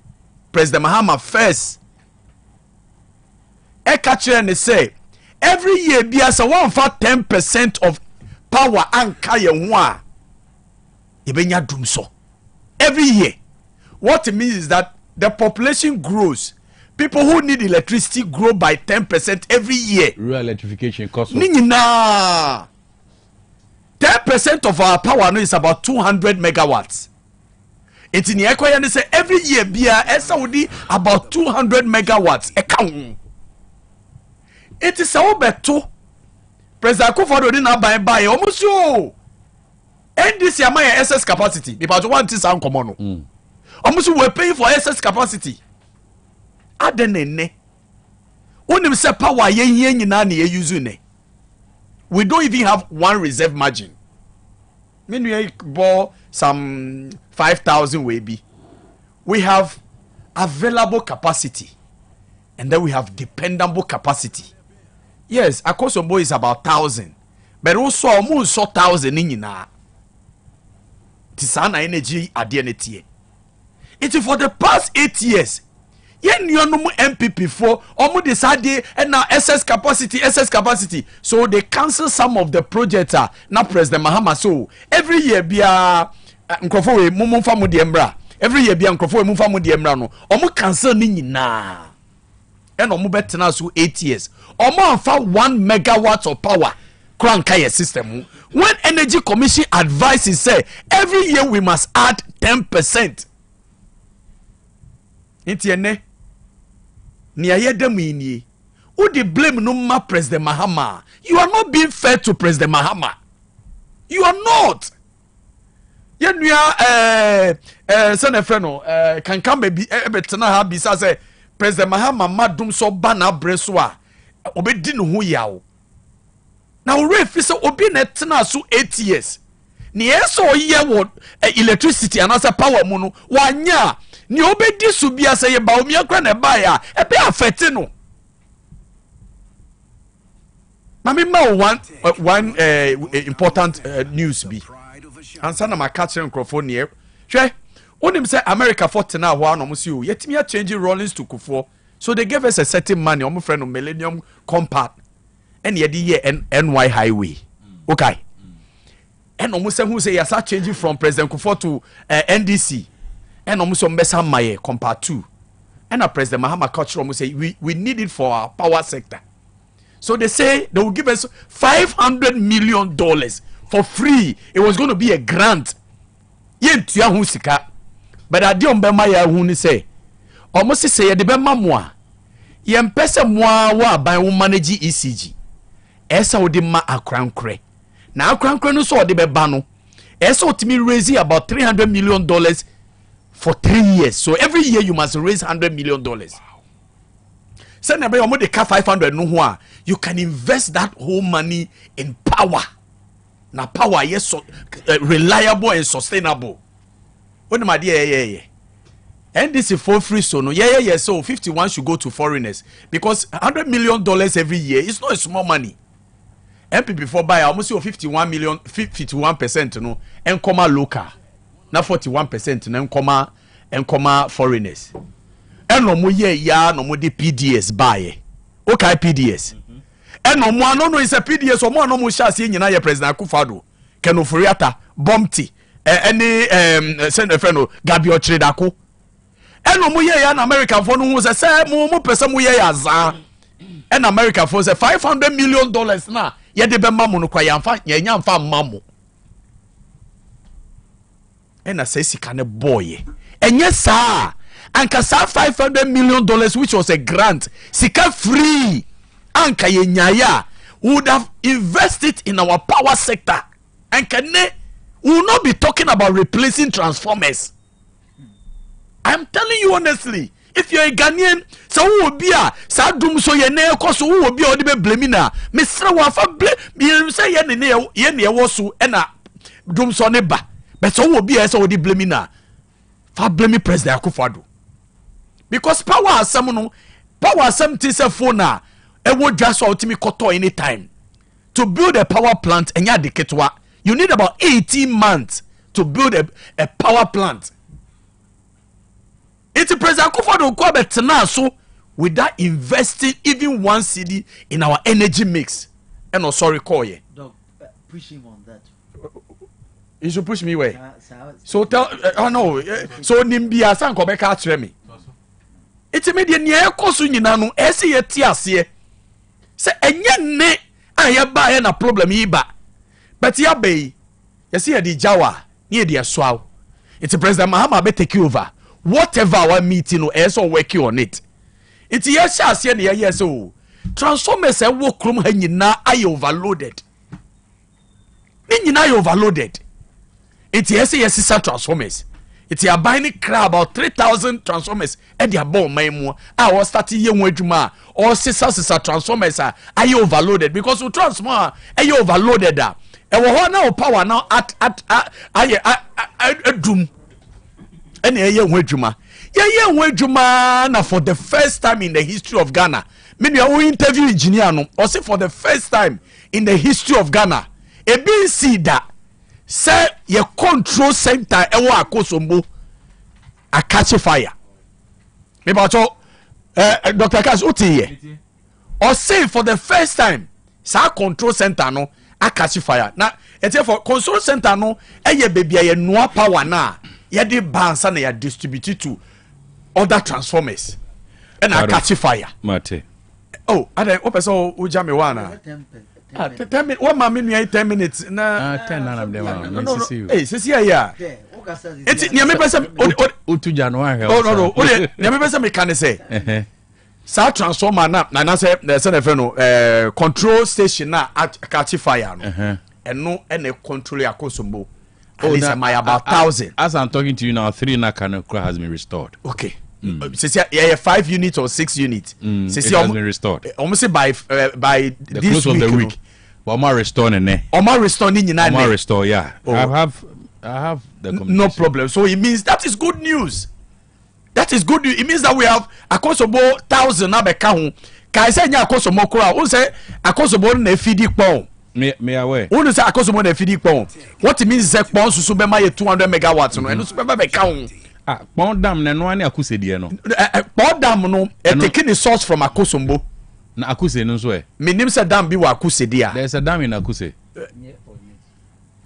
President Mahama first catch and say every year be as a 10% of power anka ye ho a ebenya dum so every year. What it means is that the population grows, people who need electricity grow by 10% every year. Rural electrification cost 10% of our power now is about 200 megawatts. It's in the say every year bia Saudi about 200 megawatts account. It is our beto. President Akufo-Addo did not buy almost you. And this year my excess capacity because one thing sound common. Almost we paying for excess capacity. Adenene. Onim say power ye nyina na ye use ne. We don't even have one reserve margin. Mean we bought some 5,000 maybe. We have available capacity and then we have dependable capacity. Yes, Akosombo is about 1,000, but also almost 1,000 in yina. Tisana energy adieneti. It is for the past 8 years. Yen yonumu MPP for almost decided and now SS capacity. So they cancel some of the projects. Now President Mahama so every year bia nkrofo we mumu fa mu de embra. Every year bia nkrofo we mumu fa mu de embra no. Omo cancel ni nyina. And omo betena so 8 years. Omo anfa 1 megawatt of power Krankaya system. When Energy Commission advises say every year we must add 10%. Intiene ni ayedemu ini. Who the blame no ma President Mahama? You are not being fair to President Mahama. You are not. Yenuya sene freno can come be ebetena ha bisa say President Mahama madum so bana breso a obedi no ho yawo. Na we refi say obi na tena so 8 years. Ni eso ye wo electricity and as power mu no wanya ni obedi so bia say ye ba omi akra na ba ya e be affect no. Mami ma one important news be. Ansa na ma catch microphone here. Hwe onim say America for tena ho no mo si o yetimi a change rollings to Kufuor. So they gave us a certain money omo friend of Millennium Compact and ye di NY Highway. Okay. And omo say who say yasa changing from President Kufuor to NDC. And omo so mbesa maye Compact 2. And a President Mahama culture omo say we need it for our power sector. So they say they will give us $500 million for free. It was going to be a grant. Yentua hu sika. But ade ombema ya hu ni say almost say de be mamwa. Yempese mwa wa ban wo manage ECG. Esa wo de ma akrankre. Na akrankre no so de be ba no. Esa otimi raise about $300 million for 3 years. So every year you must raise $100 million. Send about your money 500 no ho a you can invest that whole money in power. Now power yes so reliable and sustainable. What my dear and this is for free so no so 51 should go to foreigners because $100 million every year is not a small money. MP before buy almost 51 million 51% no and comma local. Now 41% and comma foreigners. And no more ya no more the PDS buy. Okay PDS. And no more no is a PDS or more no more shall see nyina President Akufo-Addo. Keno Furiata Bomti any send friend Gabi Ochredako. And no more ya in America for no who say mo person mo ya za. And America for say $500 million na ye de be mamu no kwa yamfa ye nyamfa mamu. And I say sika ne boy. Enye sa anka sa $500 million which was a grant sika free anka ye nyaya would have invested in our power sector anka ne we will not be talking about replacing transformers. I'm telling you honestly, if you're a Ghanaian so who will be a sa dum so ye ne koso who will be odi be blame na misra wa fa blame me say ye ne wo so e na dum so ne ba but so will be a so odi blame na fa blame President Akufo-Addo. Because power asem no power asem ti se phone na e wo dwa so ultimate koto anytime to build a power plant enya de ketwa you need about 18 months to build a power plant. It's President Akufo-Addo go betena so without investing even one cedi in our energy mix. And no sorry call ye Dog, push him on that. You should push me away. So tell oh no so nimbia san ko be ka kire me. Iti me de ne ekoso nyina no ese ye ti ase se enye ne aye ba ye na problem yi ba but ya be ye se ye di jawa ne de asoaw. Iti President Mahama be take over whatever our meeting no eso work on it. Iti ye sha ase ne ye so transformers e wo krom ha nyina aye overloaded. Ne nyina aye overloaded. Iti ye se ye sisa transformers. It's a buying crab about 3,000 transformers at their bone memo. I was starting young wedjuma or sister transformers are you overloaded because we transform are you overloaded that. And we want now power now at doom. Any young wedjuma. Yeah, wedjuma now for the first time in the history of Ghana. Maybe I will interview engineer no or say for the first time in the history of Ghana. A BC that. Say your control center ewo akosombo a catch fire. Me ba cho Dr. Kass uti or say for the first time sa control center no a catch fire. Na ete for control center no eye baby ye no power na ye de bansa na ya distribute to other transformers and a catch fire. Mate. Oh, ada o person o jame wana. 10 minutes. What mommy me 10 minutes? Na 10 na dem. No. Hey, sisi ya. Eti ni me pesa otu January. Oh no. Ni me pesa me kan say. Sa transformer na say na fe no control station na catch fire no. Eno ene control yakosombo. At least am about 1,000. As I'm talking to you now, 3 Nakano has been restored. Okay. Yeah, 5 units or 6 units. It has been restored. Almost by the this close of the week. But I'm restoring it. I'm restoring it. I'm restore. Yeah. Oh. I have the no problem. So it means that is good news. That is good news. It means that we have Akosobo 1,000 na beka ho. Kai say nya Akosobo kura. Who say Akosobo na fidi pon. Me aware. Who say Akosobo na fidi pon. What it means is that pon susu be ma 200 megawatts no. Eno so be beka ho. Pon dam na no ani Akuse die no. Pon dam no taking the source from Akosombo. Na Akuse no so e. Minim say dam bi wa Akuse dia. There's a dam in Akuse.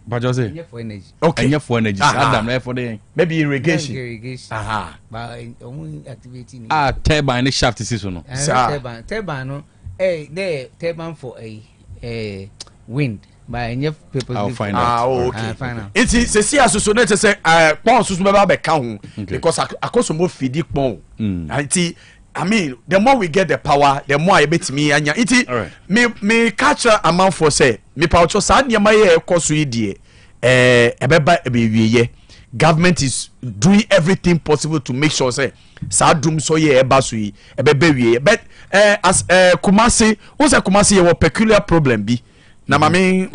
But just say for energy. Okay. Enya for energy. Dam na for the maybe irrigation. Aha. But activating. Turbine shaft is so no. Turbine no. The turbine for a wind. By enya people. I'll find out. Okay. It's see asoso na say pon susu be ba be ka ho because Akosombo fidi pon. I mean, the more we get the power, the more I bet me anya. Iti me catch a amount for say me paucho sa nyama ye ekoso yidie ebeba ebewiye. Government is doing everything possible to make sure say sa dum so ye eba so yi ebebewiye. But as Kumasi, what's a Kumasi ye peculiar problem bi. Na mami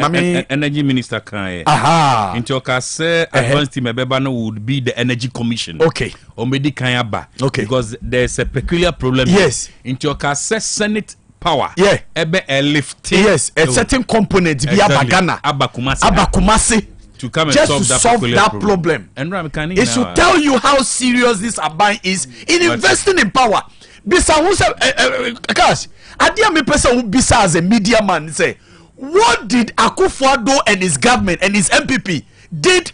energy minister kan aha into okase advanced team ebeba no would be the energy commission. Okay. Omedi kan aba. Okay. Because there's a peculiar problem. Yes. Into okase senate power. Yeah. Ebe a lift. Yes, a certain component bi abagana. Abakumasi. To come and just solve that problem. And it should tell you how serious this Aban is in investing in power. Bisa who say Cash, adia me person who bisa as a media man say, what did Akufo-Addo and his government and his MPP did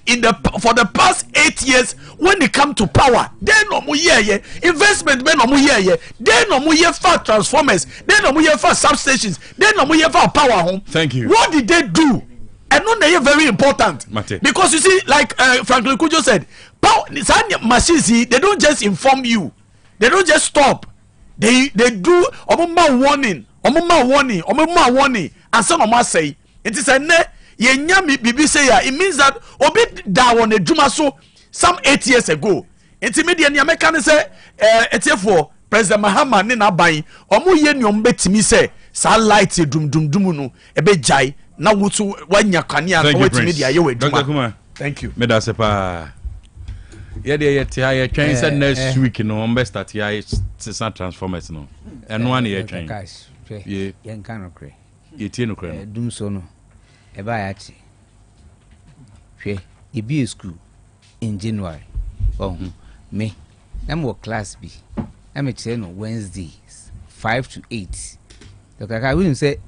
for the past 8 years when they come to power? Then no more year investment, then no more year, then no more year for transformers, then no more year for substations, then no more year for power home. Thank you. What did they do? And no, they are very important. Mate. Because you see, like Franklin Kujo said, power machines, they don't just inform you, they don't just stop. They do warning. And some of us say it is a ne ye nyami bibi say ya. It means that obi da on a juma so some 8 years ago. Intermediate ni American say for President Mahama ne na ban omo ye nyom betimi say sa light dum no ebe jai na wutu wanya kania no wetimi dia ye waduma. Thank you. Me da sepa. Yeah, ye train said next week no on start here some transformers no. And one year train. Yeah, yen kan okre. Yetie no kra. Dum so no. E ba ya chi. Hwe, e bi school in January. Oh, me. I'm work class B. I'm a no Wednesdays 5 to 8. Dr. Kai will say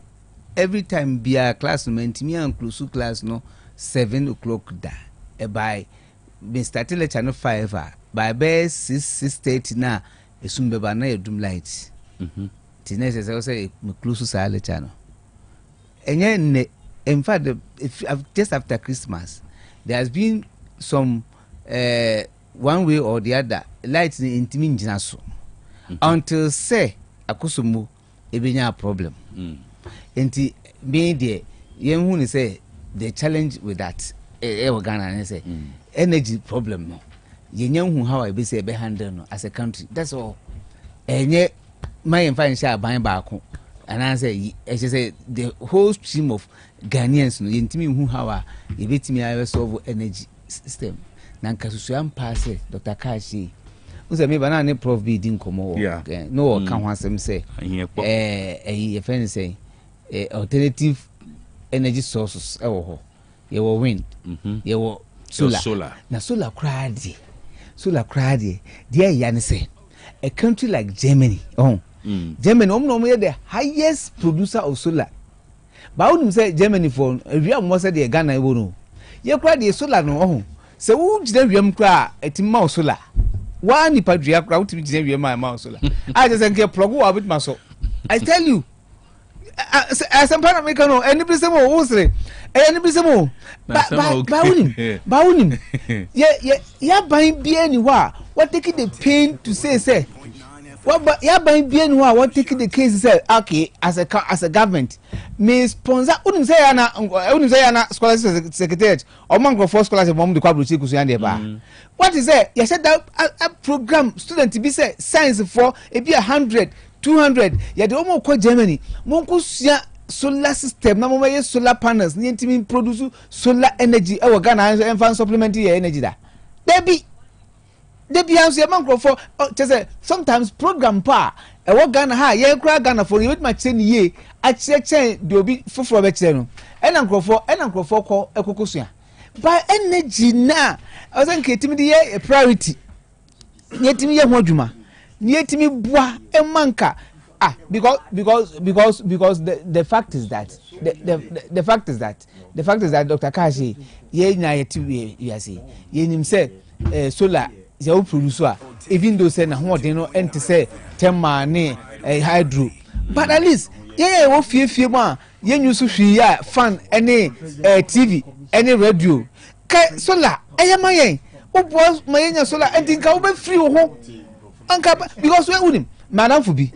every time be a class no mentimi and close class no 7 o'clock da. E by been starting lecture no 5 by 6:30 na esumbe ba na edum light. Tinese say me close sa lecture no. And in fact, just after Christmas, there has been some one way or the other lights in Timinjinaso until say Akusumu a problem. And being there, you say the challenge with that and say energy problem. No, you know how I be say be handle as a country. That's all. And yet, my financial buying back. And I say, as you say, the whole stream of Ghanaians, no, intimi who how you beat me, I solve energy system. Nankasuam pass Dr. Kashi. Who's a me banana prof be didn't come over. Yeah. No, can't want them say, a friend say, alternative energy sources. Oh, you will wind, you will solar. Now, solar crady, dear Yan say, a country like Germany, Germany, the highest producer of solar. But I wouldn't say Germany for a real most of the Ghana. You cried the solar no. So, who's the real cry at mouse solar? One patria crowd to be my mouse solar. I just can't plug with my soul. I tell you, as a pan American, any person who's any person bawunim. Yeah, buying be anywhere. What taking the pain to say? What yeah, buying be anywhere. What taking the case say? Okay, as a government, may sponsor. Unim say ana scholarship secretariat or mango for scholarship mom the kwabruchi kusuyande ba. What is that? You said that a program student to be say science for it be 100, 200. Yeah, the omo ko Germany. Monko solar system na mo solar panels ni ntimi produce solar energy e wo Ghana and fan supplement your energy da. They be house your mango for sometimes program pa e wo Ghana ha ye kura Ghana for you with my chen ye a che do be foforo be che no. Enankrofo ko ekokosua. By energy na I was saying a priority. Yetimi ye ho adwuma. Yetimi bua emanka. Because the fact is that the fact is that Dr. Kashi ye na yeti we say ye nim say solar ye o producer even though say na ho den no ente say thermal hydro but at least ye wo fie ma ye nyusu hwi ya fan any TV any radio ka solar eyamayen o boss mayenya solar ente ka wo be free ho anka because we unim madam fubi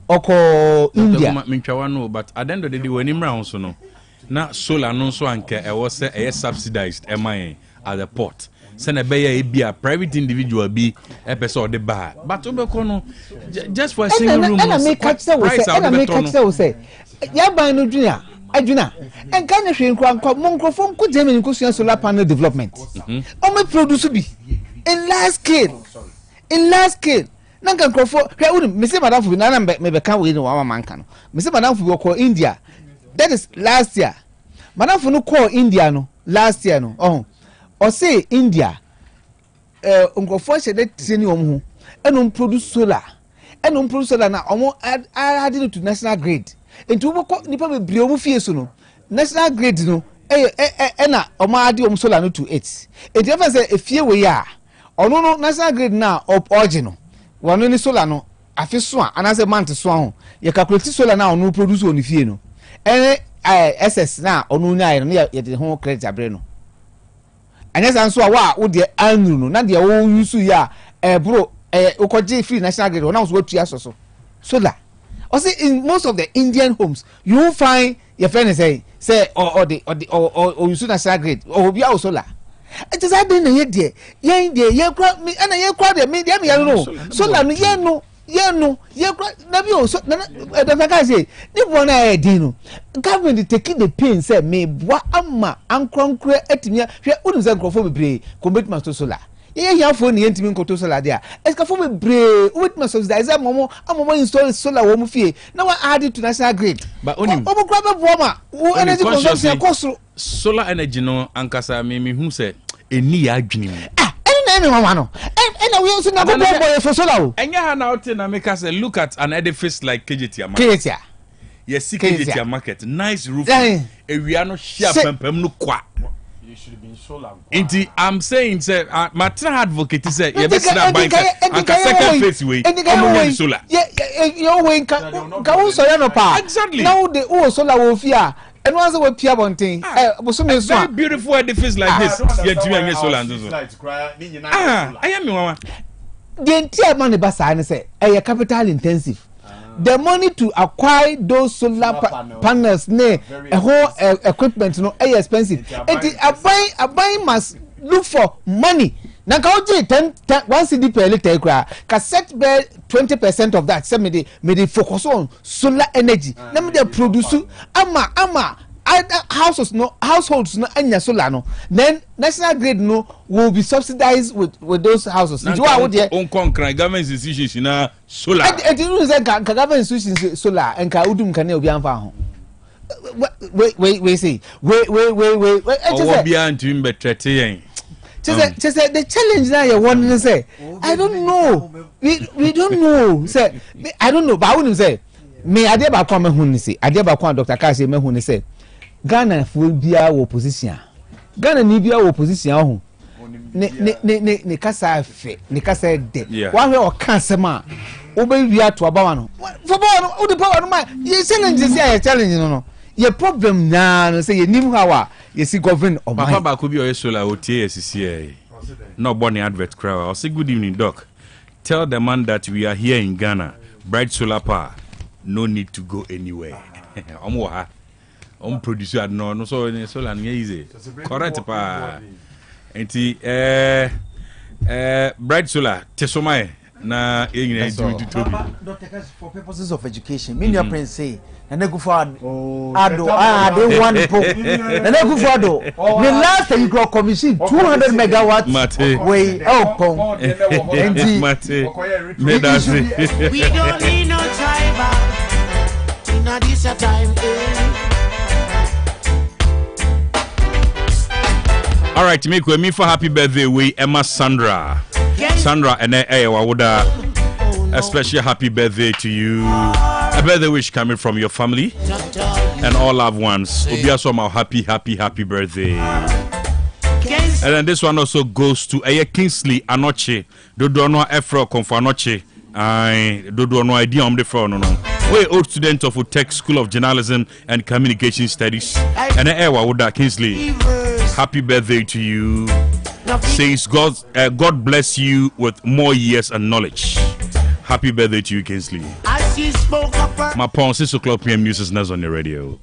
oko India mentwa no but at the end of the day when him round so no na solar no so anka e was say subsidized emayen at the port send a be a private individual be a person or the bar but obeko no just for a single room and I make catch say ya ban no dwuna adwuna en kan hwe nkwa monkrofon ko Germany ko sua solar panel development o me produce bi in large scale nanka nkrofo hwe wonu me say madam fu na me be kan we no wa man kan me say madam fu ko India that is last year madam fu no ko India no last year no o say India nkrofo shede tini omo eno produce solar na omo add it to national grid enti wo nipa be bri omo fie so no national grid no na omo add omo solar no to 8 enti efa say efie we ya ono no national grid na original wano ni solar no afi so a anase mant so ho ye calculate solar na ono produce oni fie no ss na ono nya no ye de ho credit abre no anya san so a wo de anu no na de wo use ya bro ukoje free national grid na so tua so solar or say in most of the Indian homes you will find your friend say or use national grid or be our solar. It is happening na ye de ye kwa me na ye kwa de me de me no solar no ye no na bi o so na Dr. Kashi ni bo na e din no government taking the pain say me boa ama ankronkro atimia hwe unu say nkrofo bebre commitment to solar ye yafo ni yentimi nkoto solar there escafo bebre commitment subsidize amomo install solar wo mu fie na wa add to national grid but onim omo kwa be boa ma wo energy consumption cost solar energy no ankasa me hu say eni ya adwene mu any mama no and we also na go boy for solar enya ha na ote na make us look at an edifice like KJT market yes KJT market nice roof ewia no hia pampam no kwa you should be in solar inti I'm saying say my advocate say you be sit bank and second face way omo solar you way ka wo so ya no pa exactly now the solar wo fia and once we pia bontin very beautiful edifice like this yet you and solar and so I am mama the entire money basa and say capital intensive the money to acquire those solar panels a whole equipment no expensive a buy must look for money na ka oje 1 cedi per liter ka set be 20% of that say me dey focus on solar energy na me dey produce ama households no anya solar no then national grid no will be subsidized with those houses you are there on concrete government institutions na solar it is say government institutions solar and ka udum kan obi anfa ho we say we obi antu mbetete yen just the challenge now you want to say I don't know we don't know say I don't know but I wouldn't say me ade ba kwa me hu ni say ade ba kwa Dr. Kashi me hu ni say Ghana full bia wo position Ghana ni bia wo position ho ne kasa fe ne kasa de wa hwe o ka sema Obe we are to abawano. For bono, o the power no man. You challenge say challenge no. Your problem now say you nim how you see govern or Papa ba ko bi o yeso la o tie SCA. No born advert crowd. I say good evening doc. Tell the man that we are here in Ghana. Bright solar power. No need to go anywhere. Omo ha. Producer no so solar easy. Correct pa. Enti bright solar tesomai na yengina into to be. Dr. Cash, for purposes of education, me your prince say and they go for ado they want to and they go for ado the last time you got commission 200 megawatts way pong we don't need no driver in this time. All right, make me for happy birthday we Emma Sandra and Wawuda. A special happy birthday to you. A birthday wish coming from your family and all loved ones. Obiaso my happy birthday. And then this one also goes to Kingsley Anoche. Dodo no Efro Konfa Anoche. Dodo no idea on the phone no. We old student of Otec School of Journalism and Communication Studies. And Wawuda Kingsley. Happy birthday to you. Says God bless you with more years and knowledge. Happy birthday to you, Kingsley. My pawn 6 o'clock PM news is on the radio.